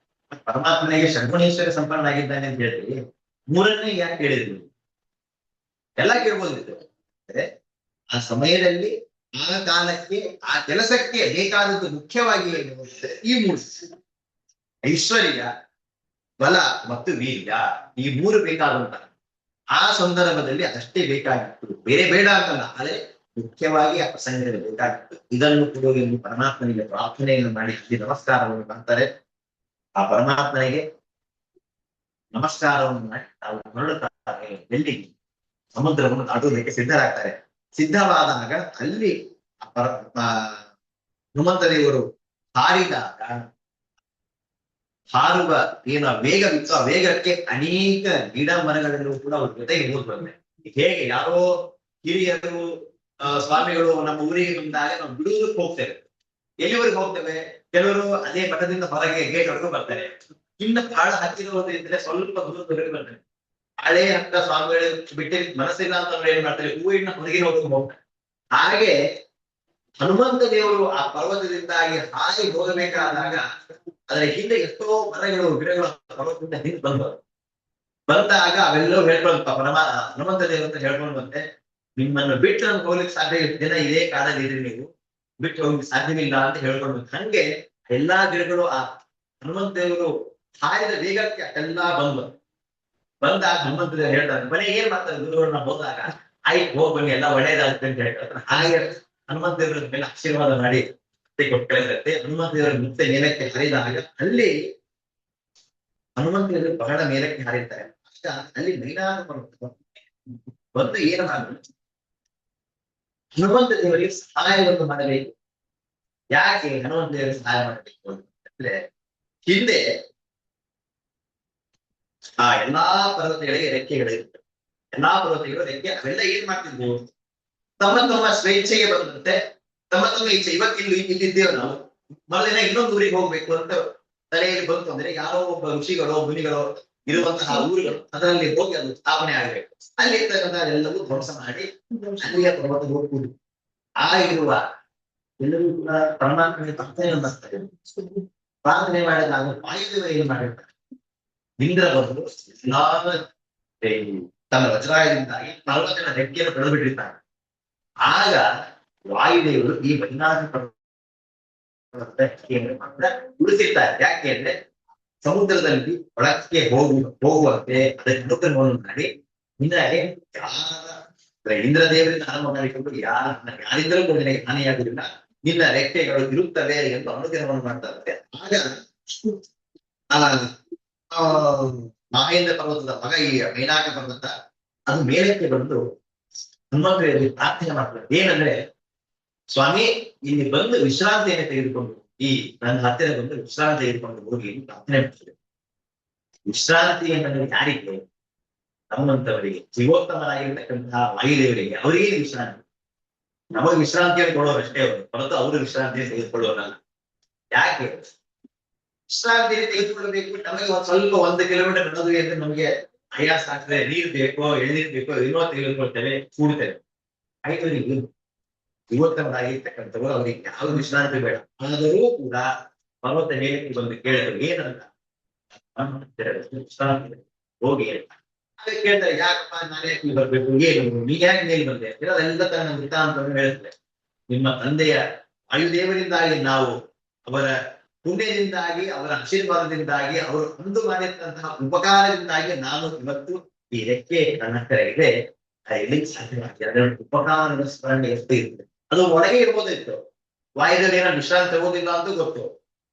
ಪರಮಾತ್ಮನಿಗೆ ಷಡ್ಗುಣೇಶ್ವರ ಸಂಪನ್ನ ಆಗಿದ್ದಾನೆ ಅಂತ ಹೇಳಿ ಮೂರನ್ನೇ ಯಾಕೆ ಹೇಳಿದ್ರು? ಎಲ್ಲ ಕೇಳ್ಬೋದಿತ್ತು. ಆ ಸಮಯದಲ್ಲಿ ಆ ಕಾಲಕ್ಕೆ ಆ ಕೆಲಸಕ್ಕೆ ಬೇಕಾದದ್ದು ಮುಖ್ಯವಾಗಿ ಏನು? ಈ ಮೂರು: ಐಶ್ವರ್ಯ, ಬಲ ಮತ್ತು ವೀರ್ಯ. ಈ ಮೂರು ಬೇಕಾದಂತ ಆ ಸಂದರ್ಭದಲ್ಲಿ ಅದಷ್ಟೇ ಬೇಕಾಗಿತ್ತು. ಬೇರೆ ಬೇಡ ಅಂತಲ್ಲ, ಆದರೆ ಮುಖ್ಯವಾಗಿ ಆ ಪ್ರಸಂಗದಲ್ಲಿ ಬೇಕಾಗಿತ್ತು. ಇದನ್ನು ಕೂಡ ಇಲ್ಲಿ ಪರಮಾತ್ಮನಿಗೆ ಪ್ರಾರ್ಥನೆಯನ್ನು ಮಾಡಿ ನಮಸ್ಕಾರವನ್ನು ಮಾಡ್ತಾರೆ. ಆ ಪರಮಾತ್ಮನಿಗೆ ನಮಸ್ಕಾರವನ್ನು ಮಾಡಿ ನಾವು ಹೊರಡುತ್ತಾರೆ. ಎಲ್ಲಿಗೆ? ಸಮುದ್ರವನ್ನು ದಾಟುವುದಕ್ಕೆ ಸಿದ್ಧರಾಗ್ತಾರೆ. ಸಿದ್ಧವಾದಾಗ ಅಲ್ಲಿ ಹನುಮಂತ ದೇವರು ಹಾರಿದಾಗ ಹಾರುವ ಏನು ವೇಗವಿತ್ತು, ಆ ವೇಗಕ್ಕೆ ಅನೇಕ ಗಿಡ ಮರಗಳಲ್ಲೂ ಕೂಡ ಅವ್ರ ಜೊತೆಗೆ ಮೂರು ಬಂದೆ. ಹೇಗೆ ಯಾರೋ ಹಿರಿಯರು ಸ್ವಾಮಿಗಳು ನಮ್ಮ ಊರಿಗೆ ಬಂದಾಗ ನಾವು ಬಿಡುವುದಕ್ಕೆ ಹೋಗ್ತೇವೆ. ಎಲ್ಲಿವರೆಗೆ ಹೋಗ್ತೇವೆ? ಕೆಲವರು ಅದೇ ಮಠದಿಂದ ಹೊರಗೆ ಗೇಟ್ ಹೊರಗೂ ಬರ್ತಾರೆ. ಇನ್ನು ಬಹಳ ಹತ್ತಿರವಾದ್ರೆ ಸ್ವಲ್ಪ ದೂರದವರೆಗೆ ಬರ್ತಾರೆ. ಹಳೆ ಅಂತ ಸ್ವಾಮಿಗಳು ಬಿಟ್ಟಿ ಮನಸ್ಸಿಲ್ಲ ಅಂತ ಏನ್ ಮಾಡ್ತಾರೆ, ಊರಿನ ಹೊರಗೆ ಹೋಗ್ತಾರೆ. ಹಾಗೆ ಹನುಮಂತ ದೇವರು ಆ ಪರ್ವತದಿಂದಾಗಿ ಹಾಗೆ ಹೋಗಬೇಕಾದಾಗ ಅದರ ಹಿಂದೆ ಎಷ್ಟೋ ಮರಗಳು, ಗಿಡಗಳು ಪರ್ವತದಿಂದ ಹಿಂದೆ ಬಂದಾಗ ಅವೆಲ್ಲವೂ ಹೇಳ್ಕೊಂಡು ಹನುಮಂತ ದೇವರು ಅಂತ ಹೇಳ್ಕೊಂಡು ಬಂತೆ, ನಿಮ್ಮನ್ನು ಬಿಟ್ಟು ನಮ್ಗೆ ಹೋಗ್ಲಿಕ್ಕೆ ಸಾಧ್ಯ ದಿನ ಇದೇ ಕಾಲದಲ್ಲಿ ಇದ್ರಿ, ನೀವು ಬಿಟ್ಟು ಹೋಗ್ಲಿಕ್ಕೆ ಸಾಧ್ಯವಿಲ್ಲ ಅಂತ ಹೇಳ್ಕೊಂಡು ಹಂಗೆ ಎಲ್ಲಾ ಗಿಡಗಳು ಆ ಹನುಮಂತ ದೇವರು ಹಾರಿದ ವೇಗಕ್ಕೆ ಎಲ್ಲಾ ಬಂದಾಗ ಹನುಮಂತ ದೇವರು ಹೇಳ್ತಾರೆ. ಮನೆ ಏನ್ ಮಾಡ್ತಾರೆ ಗುರುಗಳನ್ನ ಹೋದಾಗ, ಆಯ್ತು ಹೋಗ್ ಬನ್ನಿ ಎಲ್ಲ ಒಳ್ಳೇದಾಗುತ್ತೆ ಅಂತ ಹೇಳ್ತಾರೆ. ಹಾಗೆ ಹನುಮಂತ ದೇವರ ಮೇಲೆ ಆಶೀರ್ವಾದ ಮಾಡಿ ಕೊಟ್ಟು ಕಳಿಸುತ್ತೆ. ಹನುಮಂತ ದೇವರ ಮತ್ತೆ ಮೇಲಕ್ಕೆ ಹರಿದಾಗ ಅಲ್ಲಿ ಹನುಮಂತ ದೇವರು ಬಹಳ ಮೇಲಕ್ಕೆ ಹರಿತಾರೆ. ಅಲ್ಲಿ ಮೈನಾದ ಬಂದು ಏನು ಮಾಡಿದ್ರು, ಹನುಮಂತ ದೇವರಿಗೆ ಸಹಾಯವನ್ನು ಮಾಡಬೇಕು. ಯಾಕೆ ಹನುಮಂತ ದೇವರಿಗೆ ಸಹಾಯ ಮಾಡಬೇಕು ಅಂದ್ರೆ, ಹಿಂದೆ ಆ ಎಲ್ಲಾ ಪರ್ವತಗಳಿಗೆ ರೆಕ್ಕೆಗಳಿರುತ್ತೆ. ಎಲ್ಲಾ ಪರ್ವತಗಳು ರೆಕ್ಕೆ ಅವೆಲ್ಲ ಏನ್ ಮಾಡ್ತಿದ್ವು? ತಮ್ಮ ತಮ್ಮ ಸ್ವೇಚ್ಛೆಗೆ ಬಂದಂತೆ ತಮ್ಮ ತಮ್ಮ ಇಚ್ಛೆ. ಇಲ್ಲಿದ್ದೇವೆ ನಾವು, ಮರಳಿನ ಇನ್ನೊಂದು ಊರಿಗೆ ಹೋಗ್ಬೇಕು ಅಂತ ತಲೆಯಲ್ಲಿ ಬಂತು ಅಂದ್ರೆ ಯಾರೋ ಒಬ್ಬ ಋಷಿಗಳು ಮುನಿಗಳು ಇರುವಂತಹ ಊರುಗಳು ಅದರಲ್ಲಿ ಹೋಗಿ ಅದು ಸ್ಥಾಪನೆ ಆಗಬೇಕು. ಅಲ್ಲಿ ಇರ್ತಕ್ಕಂಥ ಎಲ್ಲವೂ ಧ್ವಂಸ ಮಾಡಿ ಅಲ್ಲಿಯ ಪರ್ವತ ಹೋಗ್ಬೋದು. ಆ ಇರುವ ಎಲ್ಲರೂ ಕೂಡ ಪರಮಾತ್ಮನಿಗೆ ಪ್ರಾರ್ಥನೆ ಮಾಡ್ತಾರೆ. ಪ್ರಾರ್ಥನೆ ಮಾಡಿದಾಗ ವಾಯುದೇವರು ಏನು ಮಾಡಿರ್ತಾರೆ, ಇಂದ್ರ ಬಂದು ತನ್ನ ವಜ್ರಾಯದಿಂದಾಗಿ ಪರ್ವತನ ರೆಕ್ಕೆಯನ್ನು ಬೆಳೆದ್ಬಿಟ್ಟಿರ್ತಾರೆ. ಆಗ ವಾಯುದೇವರು ಈ ವೈನಾಥ ಉಳಿಸಿರ್ತಾರೆ. ಯಾಕೆ ಅಂದ್ರೆ ಸಮುದ್ರದಲ್ಲಿ ಒಳಕ್ಕೆ ಹೋಗುವಂತೆ ಅದಕ್ಕೆ ಅನುಗ್ರಹವನ್ನು ಮಾಡಿ ಇಂದ್ರ ದೇವರಿಂದ ಆರಂಭ ಮಾಡಿಕೊಂಡು ಯಾರಿಂದಲೂ ನಿನಗೆ ಹಾನಿಯಾಗುವುದಿಲ್ಲ, ನಿನ್ನ ರೆಕ್ಕೆಗಳು ಇರುತ್ತವೆ ಎಂದು ಅನುಗ್ರಹವನ್ನು ಮಾಡ್ತಾರೆ. ಆಗ ಮಹೇಂದ್ರ ಪರ್ವತದ ಮಗ ಈ ಮೈನಾಕ ಪರ್ವತ ಅದು ಮೇಲಕ್ಕೆ ಬಂದು ಹನುಮಂತರಲ್ಲಿ ಪ್ರಾರ್ಥನೆ ಮಾಡ್ತಾರೆ. ಏನಂದ್ರೆ, ಸ್ವಾಮಿ ಇಲ್ಲಿ ಬಂದು ವಿಶ್ರಾಂತಿಯನ್ನು ತೆಗೆದುಕೊಂಡು ನನ್ನ ಹತ್ತಿರ ಬಂದು ವಿಶ್ರಾಂತಿ ತೆಗೆದುಕೊಂಡು ಹೋಗಿ ಪ್ರಾರ್ಥನೆ ಮಾಡ್ತಾರೆ. ವಿಶ್ರಾಂತಿ ಅನ್ನೋದು ಯಾರಿಗೆ? ನಮ್ಮಂತವರಿಗೆ, ಜೀವೋತ್ತಮರಾಗಿರ್ತಕ್ಕಂತಹ ವಾಯುದೇವರಿಗೆ, ಅವರಿಗೆ ವಿಶ್ರಾಂತಿ. ನಮಗೆ ವಿಶ್ರಾಂತಿಯನ್ನು ಕೊಡೋರಷ್ಟೇ ಅವರು, ಹೊರತು ಅವರು ವಿಶ್ರಾಂತಿಯನ್ನು ತೆಗೆದುಕೊಳ್ಳೋರಲ್ಲ. ಯಾಕೆ? ವಿಶ್ರಾಂತಿ ತೆಗೆದುಕೊಳ್ಳಬೇಕು. ನಮಗೆ ಒಂದ್ ಸ್ವಲ್ಪ 1 ಕಿಲೋಮೀಟರ್ ನಡೆದ್ವಿ ಅಂದ್ರೆ ನಮಗೆ ಆಯಾಸ ಆಗ್ತದೆ, ನೀರ್ ಬೇಕೋ ಎಳ್ನೀರ್ ಬೇಕೋ ಏನೋ ತೆಗೆದುಕೊಳ್ತೇವೆ, ಕೂಡ್ತೇವೆ. ಆಯ್ತು, ನೀವು ಯುವಕರಾಗಿರ್ತಕ್ಕಂಥವ್ರು ಅವ್ರಿಗೆ ಯಾವ ವಿಶ್ರಾಂತಿ ಬೇಡ. ಆದರೂ ಕೂಡ ಪರ್ವತ ಮೇಲಕ್ಕೆ ಬಂದು ಕೇಳಿದ್ರು ಏನಂತ, ವಿಶ್ರಾಂತಿ ಹೋಗಿ ಅದೇ ಕೇಳ್ತಾರೆ, ಯಾಕಪ್ಪ ನಾನೇ ಇಲ್ಲಿ ಬರ್ಬೇಕು, ಏನು ನೀ ಯಾಕೆ ಮೇಲೆ ಬಂದೆ ಇರೋದೆಲ್ಲ ತರ ನಮ್ಮ ವೃತ್ತಾಂತವನ್ನು ಹೇಳ್ತಾರೆ. ನಿಮ್ಮ ತಂದೆಯ ವಾಯುದೇವರಿಂದಾಗಿ ನಾವು ಅವರ ಪುಣ್ಯದಿಂದಾಗಿ ಅವರ ಆಶೀರ್ವಾದದಿಂದಾಗಿ ಅವರು ಅಂದು ಮಾಡಿರ್ತಂತಹ ಉಪಕಾರದಿಂದಾಗಿ ನಾನು ಇವತ್ತು ಈ ರೆಕ್ಕೆ ನನ್ನ ಹತ್ತಿರ ಇದೆ. ಇರ್ಲಿಕ್ಕೆ ಸಾಧ್ಯವಾಗಿದೆ. ಅದರ ಉಪಕಾರದ ಸ್ಮರಣೆ ಎಷ್ಟು ಇರ್ತದೆ. ಅದು ಒಳಗೆ ಇರ್ಬೋದಿತ್ತು, ವಾಯುದಲ್ಲಿ ಏನೋ ವಿಶ್ರಾಂತಿ ತಗೋದಿಲ್ಲ ಅಂತ ಗೊತ್ತು,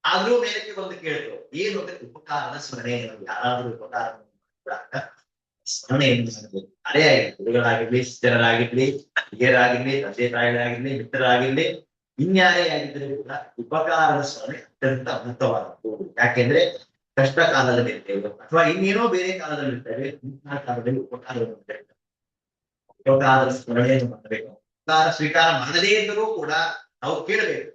ಆದ್ರೂ ಮೇಲಕ್ಕೆ ಬಂದು ಕೇಳ್ತು ಏನು ಅಂದ್ರೆ ಉಪಕಾರದ ಸ್ಮರಣೆ. ಯಾರಾದ್ರೂ ಉಪಕಾರ ಸ್ಮರಣೆಯನ್ನು ಮಾಡಬೇಕು. ಅದೇ ಆಗಿರ್ಲಿ, ಗುರುಗಳಾಗಿರ್ಲಿ, ಶಿಷ್ಯರಾಗಿರ್ಲಿ, ಹಿರಿಯರಾಗಿರ್ಲಿ, ತಂದೆ ತಾಯಿಗಳಾಗಿರ್ಲಿ, ಮಿತ್ರರಾಗಿರ್ಲಿ, ಇನ್ಯಾರೇ ಆಗಿದ್ರೂ ಕೂಡ ಉಪಕಾರದ ಸ್ಮರಣೆ ಅತ್ಯಂತ ಅಮೃತವಾದದ್ದು. ಯಾಕೆಂದ್ರೆ ಕಷ್ಟ ಕಾಲದಲ್ಲಿ ಇರ್ತೇವೆ ಅಥವಾ ಇನ್ನೇನೋ ಬೇರೆ ಕಾಲದಲ್ಲಿ ಇರ್ತೇವೆ, ಇಂತಹ ಕಾಲದಲ್ಲಿ ಉಪಕಾರವನ್ನು ಉಪಕಾರದ ಸ್ಮರಣೆಯನ್ನು ಮಾಡಬೇಕು. ಉಪಕಾರ ಸ್ವೀಕಾರ ಮಾಡದೇ ಇದ್ದರೂ ಕೂಡ ನಾವು ಕೇಳಬೇಕು.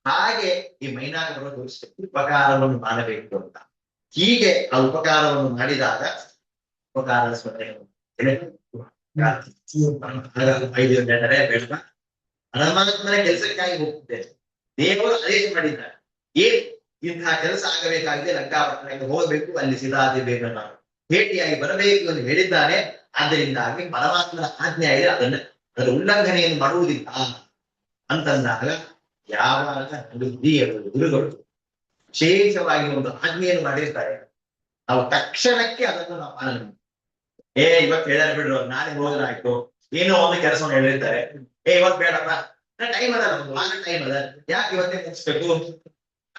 ಹಾಗೆ ಈ ಮೈನಾಗ ತೋರಿಸಬೇಕು ಉಪಕಾರವನ್ನು ಮಾಡಬೇಕು ಅಂತ. ಹೀಗೆ ಆ ಉಪಕಾರವನ್ನು ಮಾಡಿದಾಗ ಉಪಕಾರದ ಸ್ಮರಣೆಯನ್ನು ಬೇಡ. ಪರಮಾತ್ಮನ ಕೆಲಸಕ್ಕಾಗಿ ಹೋಗ್ತಿದ್ದೇವೆ, ದೇವರು ಆದೇಶ ಮಾಡಿದ್ದಾರೆ. ಏನ್ ಇಂತಹ ಕೆಲಸ ಆಗಬೇಕಾಗಿದೆ, ಲಂಕಾಪಟ್ಟಣಕ್ಕೆ ಹೋಗಬೇಕು, ಅಲ್ಲಿ ಸೀತಾದೇವಿಯನ್ನು ನಾವು ಭೇಟಿಯಾಗಿ ಬರಬೇಕು ಎಂದು ಹೇಳಿದ್ದಾನೆ. ಆದ್ದರಿಂದಾಗಿ ಪರಮಾತ್ಮನ ಆಜ್ಞೆ ಆಗಿದೆ, ಅದರ ಉಲ್ಲಂಘನೆಯನ್ನು ಮಾಡುವುದಿಲ್ಲ ಅಂತಂದಾಗ ಯಾವಾಗ ಹಿರಿಯರು ಗುರುಗಳು ವಿಶೇಷವಾಗಿ ಒಂದು ಆಜ್ಞೆಯನ್ನು ಮಾಡಿರ್ತಾರೆ, ನಾವು ತಕ್ಷಣಕ್ಕೆ ಅದನ್ನು ನಾವು ಪಾಲನೆ ಮಾಡ್ತೀವಿ. ಇವತ್ತು ಹೇಳಿದಾರೆ ಬಿಡ್ರು, ನಾಳೆ ಹೋದ್ರಾಯ್ತು, ಏನೋ ಒಂದು ಕೆಲಸವನ್ನು ಹೇಳಿರ್ತಾರೆ, ಇವತ್ತು ಬೇಡಪ್ಪ, ಟೈಮ್ ಅದ, ಟೈಮ್ ಅದ, ಯಾಕೆ ಇವತ್ತೇ ಮುಗಿಸ್ಬೇಕು,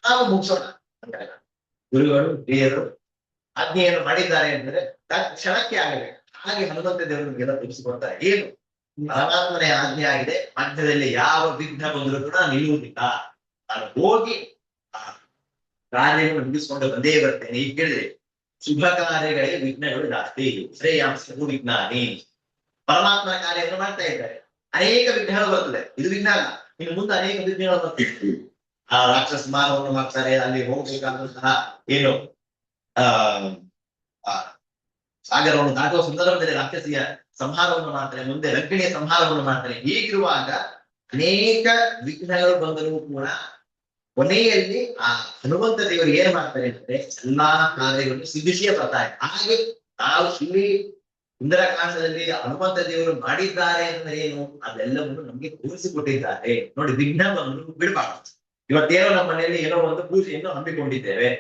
ನಾವು ಮುಗಿಸೋಣ. ಗುರುಗಳು ಹಿರಿಯರು ಆಜ್ಞೆಯನ್ನು ಮಾಡಿದ್ದಾರೆ ಅಂದ್ರೆ ತಕ್ಷಣಕ್ಕೆ ಆಗಬೇಕು. ಹಾಗೆ ಹನುಮಂತ ದೇವರು ನಮಗೆಲ್ಲ ತಿಳಿಸಿಕೊಡ್ತಾರೆ, ಏನು ಪರಮಾತ್ಮನೇ ಆಜ್ಞೆ ಆಗಿದೆ, ಮಧ್ಯದಲ್ಲಿ ಯಾವ ವಿಘ್ನ ಬಂದರೂ ಕೂಡ ನಿಲ್ಲುವುದಿಲ್ಲ, ನಾನು ಹೋಗಿ ಆ ಕಾರ್ಯವನ್ನು ಮುಗಿಸ್ಕೊಂಡು ಬಂದೇ ಬರ್ತೇನೆ. ಈಗ ಕೇಳಿದ್ರೆ ಶುಭ ಕಾರ್ಯಗಳಿಗೆ ವಿಘ್ನಗಳು ಜಾಸ್ತಿ, ಶ್ರೇಯಾಂಶವು ವಿಜ್ಞಾನಿ. ಪರಮಾತ್ಮನ ಕಾರ್ಯವನ್ನು ಮಾಡ್ತಾ ಇದ್ದಾರೆ, ಅನೇಕ ವಿಘ್ನಗಳು ಬರ್ತದೆ. ಇದು ವಿಘ್ನ ಅಲ್ಲ, ಇನ್ನು ಮುಂದೆ ಅನೇಕ ವಿಘ್ನಗಳು ಬರ್ತದೆ. ಆ ರಾಕ್ಷಸ ಮಾನವನ್ನು ಮಾಡ್ತಾರೆ, ಅಲ್ಲಿ ಹೋಗ್ಬೇಕಾದಂತಹ ಏನು ಸಾಗರವನ್ನು ದಾಟುವ ಸಂದರ್ಭದಲ್ಲಿ ರಾಕ್ಷಸಿಯ ಸಂಹಾರವನ್ನು ಮಾಡ್ತಾರೆ, ಮುಂದೆ ಲಂಕಣಿಯ ಸಂಹಾರವನ್ನು ಮಾಡ್ತಾರೆ. ಹೀಗಿರುವಾಗ ಅನೇಕ ವಿಘ್ನಗಳು ಬಂದರೂ ಕೂಡ ಕೊನೆಯಲ್ಲಿ ಆ ಹನುಮಂತ ದೇವರು ಏನ್ ಮಾಡ್ತಾರೆ ಅಂದ್ರೆ ಎಲ್ಲಾ ಕಾರ್ಯಗಳನ್ನು ಸಿದ್ಧಿಸಿಯೇ ಬರ್ತಾರೆ. ಹಾಗೆ ನಾವು ಇಲ್ಲಿ ಸುಂದರಕಾಂಡದಲ್ಲಿ ಹನುಮಂತ ದೇವರು ಮಾಡಿದ್ದಾರೆ ಅಂದ್ರೆ ಏನು, ಅದೆಲ್ಲವನ್ನು ನಮ್ಗೆ ತೋರಿಸಿಕೊಟ್ಟಿದ್ದಾರೆ. ನೋಡಿ, ವಿಘ್ನವನ್ನು ಬಿಡಬಾರ್ದು. ಇವತ್ತೇನೋ ನಮ್ಮ ಮನೆಯಲ್ಲಿ ಏನೋ ಒಂದು ಪೂಜೆಯನ್ನು ಹಮ್ಮಿಕೊಂಡಿದ್ದೇವೆ,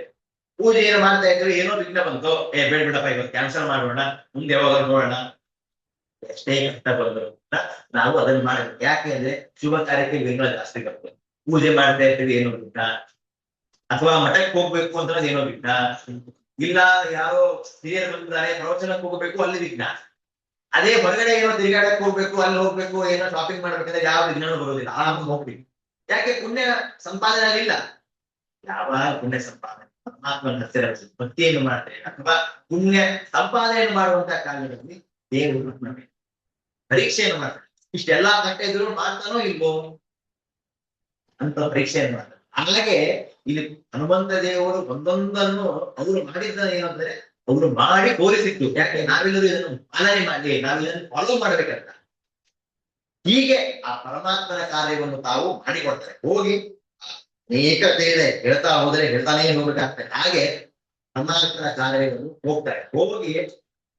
ಪೂಜೆ ಏನು ಮಾಡ್ತಾ ಇದ್ದೇವೆ, ಏನೋ ವಿಘ್ನ ಬಂತು, ಬೇಡ ಬಿಡಪ್ಪ ಇವತ್ತು ಕ್ಯಾನ್ಸಲ್ ಮಾಡೋಣ, ಮುಂದೆ ಯಾವಾಗ ನೋಡೋಣ. ಎಷ್ಟೇ ಕಷ್ಟ ಬಂದ್ರು ನಾವು ಅದನ್ನ ಮಾಡಬೇಕು. ಯಾಕೆ ಅಂದ್ರೆ ಶುಭ ಕಾರ್ಯಕ್ಕೆ ವಿಘ್ನ ಜಾಸ್ತಿ ಬರ್ತದೆ. ಪೂಜೆ ಮಾಡ್ತಾ ಇರ್ತೀವಿ, ಏನೋ ವಿಘ್ನ, ಅಥವಾ ಮಠಕ್ಕೆ ಹೋಗ್ಬೇಕು ಅಂತ ಏನೋ ವಿಘ್ನ, ಇಲ್ಲ ಯಾರೋ ಹಿರಿಯರು ಬಂದಿದ್ದಾರೆ ಪ್ರವಚನಕ್ಕೆ ಹೋಗ್ಬೇಕು, ಅಲ್ಲಿ ವಿಘ್ನ. ಅದೇ ಹೊರಗಡೆ ಏನೋ ತಿರುಗಾಡಕ್ಕೆ ಹೋಗ್ಬೇಕು, ಅಲ್ಲಿ ಹೋಗ್ಬೇಕು, ಏನೋ ಶಾಪಿಂಗ್ ಮಾಡ್ಬೇಕಂದ್ರೆ ಯಾವ ವಿಘ್ನನೂ ಬರೋದಿಲ್ಲ, ಆರಾಮ ಹೋಗ್ಬೇಕು. ಯಾಕೆ ಪುಣ್ಯ ಸಂಪಾದನೆ ಇಲ್ಲ. ಯಾವ ಪುಣ್ಯ ಸಂಪಾದನೆ ಪರಮಾತ್ಮನ ಹತ್ತಿರ ಭಕ್ತಿಯನ್ನು ಮಾಡ್ತೇವೆ ಅಥವಾ ಪುಣ್ಯ ಸಂಪಾದನೆಯನ್ನು ಮಾಡುವಂತಹ ಕಾರ್ಯಗಳಲ್ಲಿ ದೇವರು ನಮಗೆ ಪರೀಕ್ಷೆಯನ್ನು ಮಾಡ್ತಾರೆ. ಇಷ್ಟೆಲ್ಲಾ ಕಟ್ಟಿದ್ರು ಮಾಡ್ತಾನೋ ಇಲ್ವೋ ಅಂತ ಪರೀಕ್ಷೆಯನ್ನು ಮಾಡ್ತಾರೆ. ಹಾಗೆ ಇಲ್ಲಿ ಹನುಮಂತ ದೇವರು ಒಂದೊಂದನ್ನು ಅವರು ಮಾಡಿದ್ದ ಏನಂದ್ರೆ ಅವರು ಮಾಡಿ ತೋರಿಸಿತ್ತು. ಯಾಕೆ ನಾವೆಲ್ಲರೂ ಇದನ್ನು ಪಾಲನೆ ಮಾಡಿ, ನಾವಿದನ್ನು ಫಾಲೋ ಮಾಡ್ಬೇಕಂತ. ಹೀಗೆ ಆ ಪರಮಾತ್ಮನ ಕಾರ್ಯವನ್ನು ತಾವು ಮಾಡಿಕೊಡ್ತಾರೆ. ಹೋಗಿ ಅನೇಕ ಇದೆ, ಹೇಳ್ತಾ ಹೋದ್ರೆ ಹೇಳ್ತಾನೇ ಹೋಗ್ಬೇಕಾಗ್ತದೆ. ಹಾಗೆ ಪರಮಾತ್ಮನ ಕಾರ್ಯವನ್ನು ಹೋಗ್ತಾರೆ. ಹೋಗಿ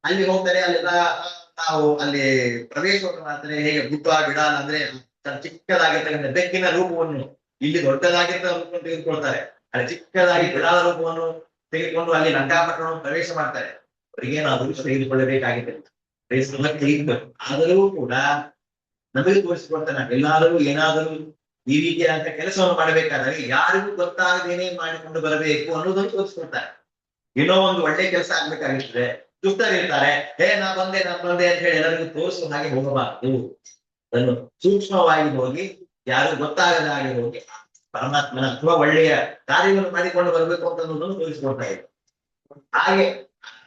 ಅಲ್ಲಿ ಹೋಗ್ತಾರೆ, ಅಲ್ಲೆಲ್ಲ ನಾವು ಅಲ್ಲಿ ಪ್ರವೇಶವನ್ನು ಮಾಡ್ತಾರೆ. ಹೇಗೆ ಬುದ್ಧ ಬಿಡಾಲ ಅಂದ್ರೆ ಚಿಕ್ಕದಾಗಿರ್ತಕ್ಕಂಥ ಬೆಕ್ಕಿನ ರೂಪವನ್ನು ಇಲ್ಲಿ ದೊಡ್ಡದಾಗಿರ್ತ ರೂಪವನ್ನು ತೆಗೆದುಕೊಳ್ತಾರೆ, ಅಲ್ಲಿ ಚಿಕ್ಕದಾಗಿ ಬಿಡಾಲ ರೂಪವನ್ನು ತೆಗೆದುಕೊಂಡು ಅಲ್ಲಿ ಲಂಕಾಪಟ್ಟಣವನ್ನು ಪ್ರವೇಶ ಮಾಡ್ತಾರೆ. ಅವರಿಗೆ ನಾವು ದೃಶ್ಯ ತೆಗೆದುಕೊಳ್ಳಬೇಕಾಗಿದೆ, ಆದರೂ ಕೂಡ ನಮಗೆ ತೋರಿಸಿಕೊಡ್ತಾನೆ. ಎಲ್ಲಾದರೂ ಏನಾದರೂ ಈ ರೀತಿಯಾದಂತ ಕೆಲಸವನ್ನು ಮಾಡಬೇಕಾದ್ರೆ ಯಾರಿಗೂ ಗೊತ್ತಾಗದೇನೆ ಮಾಡಿಕೊಂಡು ಬರಬೇಕು ಅನ್ನೋದನ್ನು ತೋರಿಸ್ಕೊಡ್ತಾರೆ. ಏನೋ ಒಂದು ಒಳ್ಳೆ ಕೆಲಸ ಆಗ್ಬೇಕಾಗಿರ್ತದೆ, ದುಷ್ಟರಿರ್ತಾರೆ, ನಾ ಬಂದೆ ಅಂತ ಹೇಳಿ ಎಲ್ಲರಿಗೂ ತೋರಿಸುವ ಹಾಗೆ ಹೋಗಬಾರದು. ಅದನ್ನು ಸೂಕ್ಷ್ಮವಾಗಿ ಹೋಗಿ ಯಾರು ಗೊತ್ತಾಗದ ಹಾಗೆ ಹೋಗಿ ಪರಮಾತ್ಮನ ಅಥವಾ ಒಳ್ಳೆಯ ಕಾರ್ಯವನ್ನು ಮಾಡಿಕೊಂಡು ಬರಬೇಕು ಅಂತ ಅನ್ನೋದನ್ನು ತೋರಿಸಿಕೊಡ್ತಾ ಇದ್ರು. ಹಾಗೆ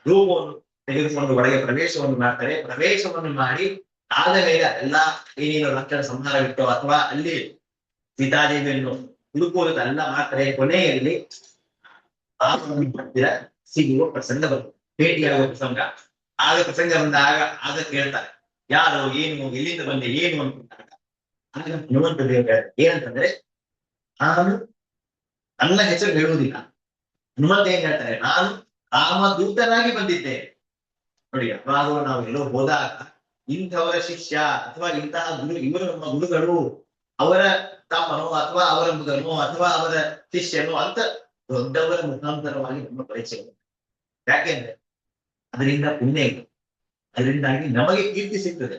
ರೂಪವನ್ನು ತೆಗೆದುಕೊಂಡು ಒಳಗೆ ಪ್ರವೇಶವನ್ನು ಮಾಡ್ತಾರೆ. ಪ್ರವೇಶವನ್ನು ಮಾಡಿ ಆದ ಮೇಲೆ ಎಲ್ಲಾ ಏನೇನು ಲಕ್ಷಣ ಸಂಹಾರವಿತ್ತೋ ಅಥವಾ ಅಲ್ಲಿ ಸೀತಾದೇವಿಯನ್ನು ಹುಡುಕುವುದೆಲ್ಲ ಮಾಡ್ತಾರೆ. ಕೊನೆಯಲ್ಲಿ ಆ ಹತ್ತಿರ ಸಿಗುವ ಪ್ರಸಂಗ ಬರ್ತದೆ, ಭೇಟಿಯಾಗುವ ಪ್ರಸಂಗ. ಆಗ ಪ್ರಸಂಗ ಬಂದಾಗ ಆಗ ಕೇಳ್ತಾರೆ ಯಾರು ಏನು ಎಲ್ಲಿಂದ ಬಂದೆ ಏನು ಅಂತ. ಆಗ ಹನುಮಂತ ದೇವರು ಏನಂತಂದ್ರೆ ನಾನು ನನ್ನ ಹೆಸರು ಹೇಳುವುದಿಲ್ಲ. ಹನುಮಂತ ಏನ್ ಹೇಳ್ತಾರೆ, ನಾನು ರಾಮದೂತನಾಗಿ ಬಂದಿದ್ದೇನೆ. ನೋಡಿ, ಅವಾಗ ನಾವು ಎಲ್ಲೋ ಹೋದಾಗ ಇಂಥವರ ಶಿಷ್ಯ ಅಥವಾ ಇಂತಹ ಇವರು ನಮ್ಮ ಗುರುಗಳು, ಅವರ ತಮ್ಮನೋ ಅಥವಾ ಅವರ ಮಗನೋ ಅಥವಾ ಅವರ ಶಿಷ್ಯನೋ ಅಂತ ದೊಡ್ಡವರ ಮುಖಾಂತರವಾಗಿ ನಮ್ಮ ಪರಿಚಯ. ಯಾಕೆಂದ್ರೆ ಅದರಿಂದ ಪುಣ್ಯ ಇದೆ, ಅದರಿಂದಾಗಿ ನಮಗೆ ಕೀರ್ತಿ ಸಿಗ್ತದೆ.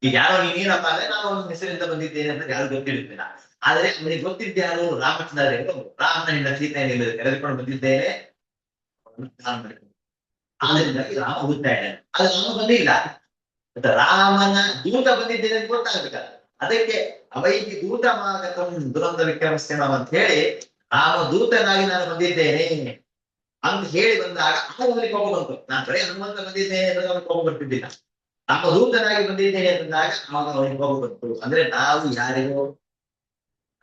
ಈಗ ಯಾರೋ ನೀನೇನಪ್ಪ ಅಂದ್ರೆ ನಾನು ಒಂದು ಹೆಸರಿಂದ ಬಂದಿದ್ದೇನೆ ಅಂತ ಯಾರು ಗೊತ್ತಿರುತ್ತಿಲ್ಲ. ಆದ್ರೆ ಅವನಿಗೆ ಗೊತ್ತಿದ್ದೆ ಯಾರು, ರಾಮಚಂದ್ರ. ರಾಮನಿಂದ ಸೀತೆಯನ್ನು ಕರೆದುಕೊಂಡು ಬಂದಿದ್ದೇನೆ, ಆದ್ರಿಂದಾಗಿ ರಾಮ ಹುಡ್ತಾ ಇದ್ದಾನೆ. ಅದು ರಾಮ ಬಂದಿಲ್ಲ, ರಾಮನ ದೂತ ಬಂದಿದ್ದೇನೆ ಅಂತ ಗೊತ್ತಾಗಬೇಕಲ್ಲ. ಅದಕ್ಕೆ ಅವೈಕಿ ದೂತ ಮಾಗತಂ ದುರಂತ ವಿಕ್ರಮಸ್ಯಮ ಅಂತ ಹೇಳಿ ರಾಮದೂತನಾಗಿ ನಾನು ಬಂದಿದ್ದೇನೆ ಅಂತ ಹೇಳಿ ಬಂದಾಗ ಅವನಿಗೆ ಕೋಪ ಬಂತು. ನಾನು ಬರೀ ಹನುಮಂತ ಬಂದಿದ್ದೇನೆ ಅಂತ ಅವನಿಗೆ ಕೋಪ ಬರ್ತಿದ್ದಿಲ್ಲ. ರಾಮದೂತನಾಗಿ ಬಂದಿದ್ದೇನೆ ಅಂತಂದಾಗ ಅವಾಗ ಅವನಿಗೆ ಕೋಪ ಬಂತು. ಅಂದ್ರೆ ನಾವು ಯಾರಿಗೂ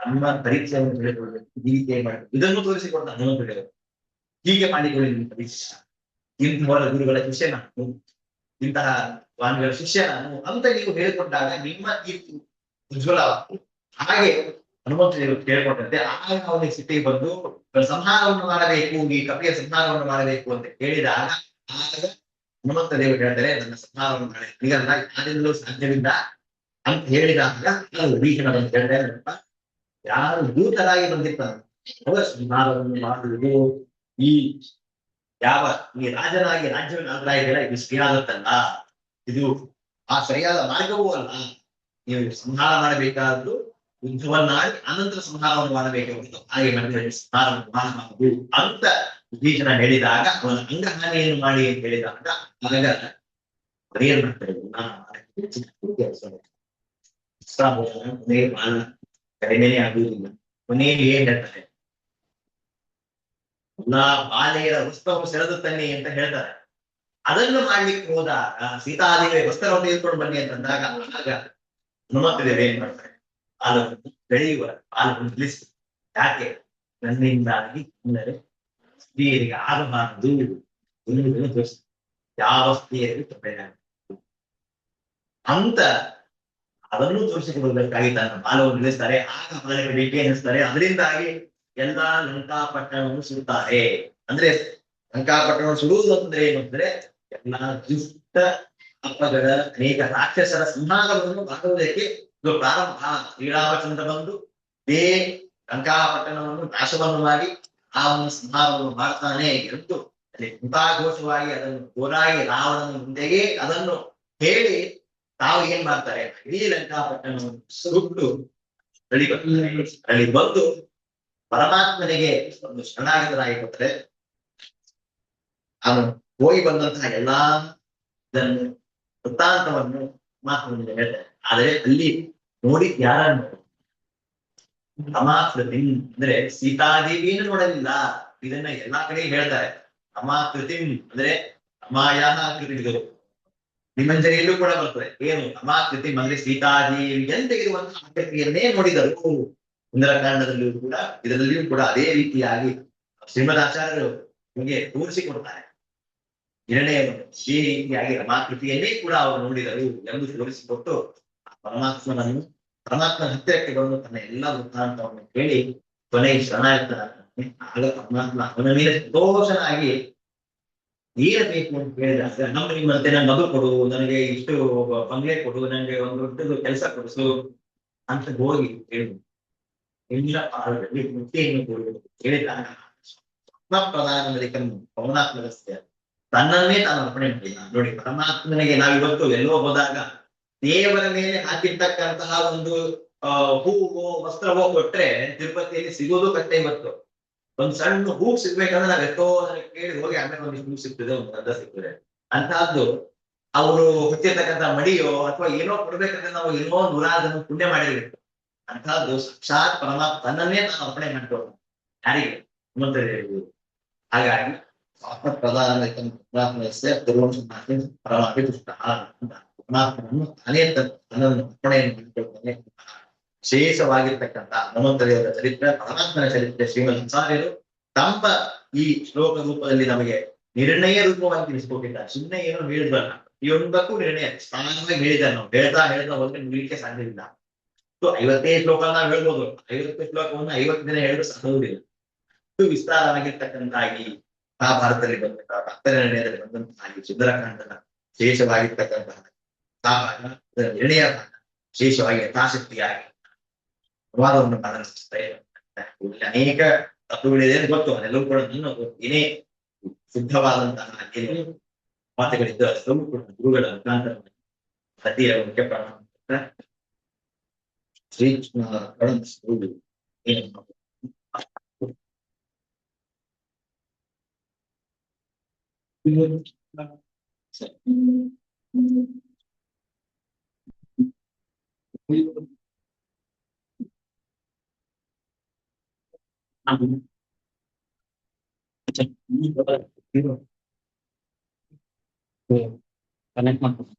ನಮ್ಮ ಪರೀಕ್ಷೆಯನ್ನು ಹೇಳಿಕೊಳ್ಬೇಕು, ಹೀಗೆ ಮಾಡಬೇಕು, ಇದನ್ನು ತೋರಿಸಿಕೊಡ್ತಾನೆ ಹನುಮಂತ ದೇವರು. ಹೀಗೆ ಮಾಡಿಕೊಳ್ಳಿ ನಿಮ್ಮ ಪರೀಕ್ಷೆ, ಇಂತಹ ಗುರುಗಳ ಶಿಷ್ಯ ನಾನು, ಇಂತಹ ಸ್ವಾಮಿಗಳ ಶಿಷ್ಯ ನಾನು ಅಂತ ನೀವು ಹೇಳಿಕೊಟ್ಟಾಗ ನಿಮ್ಮ ಕೀರ್ತಿ ಉಜ್ವಲವಾಗ್ತದೆ. ಹಾಗೆ ಹನುಮಂತ ದೇವರು ಕೇಳ್ಕೊಂಡಂತೆ ಆಗ ಅವನಿಗೆ ಸಿಟ್ಟಿಗೆ ಬಂದು ಸಂಹಾರವನ್ನು ಮಾಡಬೇಕು, ಈ ಕಪಿಯ ಸಂಹಾರವನ್ನು ಮಾಡಬೇಕು ಅಂತ ಹೇಳಿದಾಗ ಆಗ ಹನುಮಂತ ದೇವರು ಹೇಳ್ತಾರೆ ನನ್ನ ಸಂಹಾರವನ್ನು ಮಾಡಿ ಈಗಲ್ಲ ಯಾರಿಂದಲೂ ಸಾಧ್ಯವಿಲ್ಲ ಅಂತ ಹೇಳಿದಾಗ ಭೀಷಣ ಅಂತ ಹೇಳ್ತಾರೆ, ಯಾರು ದೂತರಾಗಿ ಬಂದಿರ್ತಾರೆ ಅವರ ಸಂಹಾರವನ್ನು ಮಾಡುವುದು ಈ ಯಾವ ಈ ರಾಜನಾಗಿ ರಾಜ್ಯವನ್ನು ಆದ್ರಾಗಿಲ್ಲ, ಇದು ಸರಿಯಾದತ್ತಲ್ಲ, ಇದು ಆ ಸರಿಯಾದ ಮಾರ್ಗವೂ ಅಲ್ಲ. ನೀವು ಸಂಹಾರ ಮಾಡಬೇಕಾದ್ದು ಯುದ್ಧವನ್ನಾಡಿ ಅನಂತರ ಸಂಹಾರವನ್ನು ಮಾಡಬೇಕಾಗಿತ್ತು, ಹಾಗೆ ಮಾಡಿದ್ರೆ ಸಂಹಾರವನ್ನು ಮಾಡಬಾರದು ಅಂತ ವಿಭೀಷಣ ಹೇಳಿದಾಗ ಅವನ ಅಂಗಹಾನಿಯನ್ನು ಮಾಡಿ ಅಂತ ಹೇಳಿದಾಗ ಆಗ ಏನ್ ಮಾಡ್ತಾರೆ, ಕಡಿಮೆನೇ ಆಗುವುದಿಲ್ಲ. ಕೊನೆಯಲ್ಲಿ ಏನ್ ಹೇಳ್ತಾರೆ, ಬಾಲೆಯರ ವಸ್ತ್ರವನ್ನು ಸೆಳೆದು ತನ್ನಿ ಅಂತ ಹೇಳ್ತಾರೆ. ಅದನ್ನು ಮಾಡ್ಲಿಕ್ಕೆ ಹೋದಾಗ ಸೀತಾದೇವಿ ವಸ್ತ್ರವನ್ನು ತೆಗೆದುಕೊಂಡು ಬನ್ನಿ ಅಂತಂದಾಗ ಆಗ ಹನುಮಂತ ದೇವರು ಏನ್ ಮಾಡ್ತಾರೆ, ಹಾಲನ್ನು ಬೆಳೆಯುವ ಹಾಲನ್ನು ನಿಲ್ಲಿಸಿ, ಯಾಕೆ ನನ್ನಿಂದಾಗಿ ಅಂದರೆ ಸ್ತ್ರೀಯರಿಗೆ ಆಗಬಾರದು ಎನ್ನುವುದನ್ನು ತೋರಿಸ್ತಾರೆ. ಯಾವ ಸ್ತ್ರೀಯರಿಗೆ ತೊಂದರೆ ಅಂತ ಅದನ್ನು ತೋರಿಸಿಕೊಡಬೇಕಾಗಿ ತನ್ನ ಬಾಲವನ್ನು ನಿಲ್ಲಿಸ್ತಾರೆ. ಆಗ ಬಾಲಕ್ಕೆ ಬೇಕೆ ಅನ್ನಿಸ್ತಾರೆ. ಅದರಿಂದಾಗಿ ಎಲ್ಲಾ ಲಂಕಾಪಟ್ಟಣವನ್ನು ಸುಡುತ್ತಾರೆ. ಅಂದ್ರೆ ಲಂಕಾಪಟ್ಟಣವನ್ನು ಸುಡುವುದು ಅಂದ್ರೆ ಏನು ಅಂದ್ರೆ ಎಲ್ಲಾ ದುಷ್ಟ ಅಪ್ಪಗಳ ಅನೇಕ ರಾಕ್ಷಸರ ಸಂಹಾರವನ್ನು ಮಾಡುವುದಕ್ಕೆ ಇದು ಪ್ರಾರಂಭ. ಶ್ರೀರಾಮಚಂದ್ರ ಬಂದು ಲಂಕಾಪಟ್ಟಣವನ್ನು ನಾಶವನ್ನು ಮಾಡಿ ಆ ಒಂದು ಸಂಹಾರವನ್ನು ಮಾಡ್ತಾನೆ ಎಂದು ಅಲ್ಲಿ ಕೃತಾಘೋಷವಾಗಿ ಅದನ್ನು ಹೋರಾಗಿ ರಾವಣನ ಮುಂದೆಯೇ ಅದನ್ನು ಹೇಳಿ ತಾವು ಏನ್ ಮಾಡ್ತಾರೆ, ಇಡೀ ಲಂಕಾಪಟ್ಟಣವನ್ನು ಸುಟ್ಟು ಅಲ್ಲಿ ಬಂದು ಪರಮಾತ್ಮನಿಗೆ ಒಂದು ಶರಣಾಗತರಾಗಿರುತ್ತಾರೆ. ಅವನು ಹೋಗಿ ಬಂದಂತಹ ಎಲ್ಲಾ ಇದನ್ನು ವೃತ್ತಾಂತವನ್ನು ಪರಮಾತ್ಮನಿಗೆ ಹೇಳ್ತಾರೆ. ಆದರೆ ಅಲ್ಲಿ ನೋಡಿ ಯಾರನ್ನು ರಮಾಕೃತಿ ಅಂದ್ರೆ ಸೀತಾದೇವಿಯನ್ನು ನೋಡಲಿಲ್ಲ. ಇದನ್ನ ಎಲ್ಲಾ ಕಡೆ ಹೇಳ್ತಾರೆ. ರಮಾಕೃತಿ ಅಂದ್ರೆ ರಮಾಯಾನ ಕೃತಿಗಳು ನಿಮಂಜರಿಯಲ್ಲೂ ಕೂಡ ಬರ್ತದೆ. ಏನು ರಮಾಕೃತಿ ಅಂದ್ರೆ ಸೀತಾದೇವಿಯಂತೆ ಇರುವಂತಹ ಆಕೃತಿಯನ್ನೇ ನೋಡಿದರು. ಸುಂದರಕಾಂಡದಲ್ಲಿಯೂ ಕೂಡ ಇದರಲ್ಲಿಯೂ ಕೂಡ ಅದೇ ರೀತಿಯಾಗಿ ಶ್ರೀಮದಾಚಾರ್ಯರು ನಿಮಗೆ ತೋರಿಸಿಕೊಡ್ತಾರೆ. ನಿರ್ಣಯವನ್ನು ಈ ರೀತಿಯಾಗಿ ರಮಾಕೃತಿಯನ್ನೇ ಕೂಡ ಅವರು ನೋಡಿದರು ಎಂದು ತೋರಿಸಿಕೊಟ್ಟು ಪರಮಾತ್ಮನನ್ನು ಪರಮಾತ್ಮನ ಹತ್ತಿರಕ್ಕೆ ಬಂದು ತನ್ನ ಎಲ್ಲಾ ವೃತ್ತಾಂತವನ್ನು ಕೇಳಿ ಕೊನೆಗೆ ಶರಣಾಗ್ತಾನೆ. ಆಗ ಪರಮಾತ್ಮ ಅವನ ಮೇಲೆ ಸಂತೋಷನಾಗಿ ಏನ್ ಬೇಕು ಅಂತ ಕೇಳಿದಾಗ ನಮ್ಮ ನಿಮ್ಮಂತೆ ನನ್ನ ಮಗು ಕೊಡು, ನನಗೆ ಇಷ್ಟು ಬಂಗ್ಲೆ ಕೊಡು, ನನಗೆ ಒಂದು ದೊಡ್ಡದು ಕೆಲಸ ಕೊಡಿಸು ಅಂತ ಹೋಗಿ ಹೇಳಿ ಎಲ್ಲ ಪಾದದಲ್ಲಿ ಮುಕ್ತಿಯನ್ನು ಕೊಡುವುದು ಹೇಳಿದಾಗ ಪ್ರಧಾನದಲ್ಲಿ ಪವನಾತ್ಮಕಸ್ಯ ತನ್ನನ್ನೇ ತಾನು ಅರ್ಪಣೆ ಮಾಡಿಲ್ಲ. ನೋಡಿ, ಪರಮಾತ್ಮನಿಗೆ ನಾವಿವತ್ತು ಎಲ್ಲೋ ಹೋದಾಗ ದೇವರ ಮೇಲೆ ಹಾಕಿರ್ತಕ್ಕಂತಹ ಒಂದು ಹೂವು ವಸ್ತ್ರವೋ ಕೊಟ್ರೆ ತಿರುಪತಿಯಲ್ಲಿ ಸಿಗೋದು ಕಷ್ಟ. ಇವತ್ತು ಒಂದ್ ಸಣ್ಣ ಹೂ ಸಿಗ್ಬೇಕಂದ್ರೆ ನಾವ್ ಎಷ್ಟೋ ಕೇಳಿ ಹೋಗಿ ಆಮೇಲೆ ಒಂದು ಹೂ ಸಿಗ್ತದೆ, ಒಂದು ಗಂಧ ಸಿಗ್ತದೆ. ಅಂತಹದ್ದು ಅವರು ಹುಟ್ಟಿರ್ತಕ್ಕಂಥ ಮಡಿಯೋ ಅಥವಾ ಏನೋ ಕೊಡ್ಬೇಕಂದ್ರೆ ನಾವು ಏನೋ ನೂರಾದನ್ನು ಪುಣ್ಯ ಮಾಡಿರ್ಬೇಕು. ಅಂತಹದ್ದು ಸಾಕ್ಷಾತ್ ಪರಮಾತ್ಮ ತನ್ನನ್ನೇ ನಾನು ಅರ್ಪಣೆ ಮಾಡ್ಕೊಂಡು ಯಾರಿಗೆ ಹನುಮಂತದೇವರು. ಹಾಗಾಗಿ ಪರಮಾತ್ಮನನ್ನು ತಾನೇ ತನ್ನನ್ನು ಅರ್ಪಣೆಯನ್ನು ಮಾಡಿಕೊಳ್ತಾನೆ. ವಿಶೇಷವಾಗಿರ್ತಕ್ಕಂಥ ಹನುಮಂತ ದೇವರ ಚರಿತ್ರೆ, ಪರಮಾತ್ಮನ ಚರಿತ್ರೆ ಶ್ರೀಮದ್ ಆಚಾರ್ಯರು ತಮ್ಮ ಈ ಶ್ಲೋಕ ರೂಪದಲ್ಲಿ ನಮಗೆ ನಿರ್ಣಯ ರೂಪವಾಗಿ ತಿಳಿಸ್ಕೊಟ್ಟಿದ್ದಾರೆ. ಸುಮ್ಮನೆ ಏನೋ ಹೇಳಿದ್ರಲ್ಲ, ಪ್ರತಿಯೊಂದಕ್ಕೂ ನಿರ್ಣಯ ಸ್ಥಾನವಾಗಿ ಹೇಳಿದ್ದಾರೆ. ನಾವು ಹೇಳ್ತಾ ಹೋದ್ರೆ ಮುಗಿಲಿಕ್ಕೆ ಸಾಧ್ಯವಿಲ್ಲ. 55 ಶ್ಲೋಕ ನಾವು ಹೇಳ್ಬೋದು, 50 ಶ್ಲೋಕವನ್ನು 50 ದಿನ ಹೇಳಿದ್ರು ಸಾಧ್ಯವಿಲ್ಲ. ವಿಸ್ತಾರವಾಗಿರ್ತಕ್ಕಂತಾಗಿ ಮಹಾಭಾರತದಲ್ಲಿ ಬಂದಂತಹ ಭಕ್ತರ ನಿರ್ಣಯದಲ್ಲಿ ಬಂದಂತಾಗಿ ಸುಂದರಕಾಂಡನ ವಿಶೇಷವಾಗಿರ್ತಕ್ಕಂತಹ ನಿರ್ಣಯ ವಿಶೇಷವಾಗಿ ಯಥಾಶಕ್ತಿಯಾಗಿ ಅನುವಾದವನ್ನು ಪ್ರಾರಂಭಿಸುತ್ತಾ ಇಲ್ಲಿ ಅನೇಕ ತತ್ವಗಳಿದೆ ಅಂತ ಗೊತ್ತು. ಅದೆಲ್ಲವೂ ಕೂಡ ನನ್ನ ಏನೇ ಶುದ್ಧವಾದಂತಹ ಏನು ಮಾತುಗಳಿದ್ದು ಅದೆಲ್ಲವೂ ಕೂಡ ಗುರುಗಳ ಮುಖಾಂತರ ಸತಿಯ ಮುಖ್ಯ ಪ್ರಾಣ ಶ್ರೀ ಏನು ಕನೆಕ್ಟ್ ಮಾಡ್ತೀನಿ.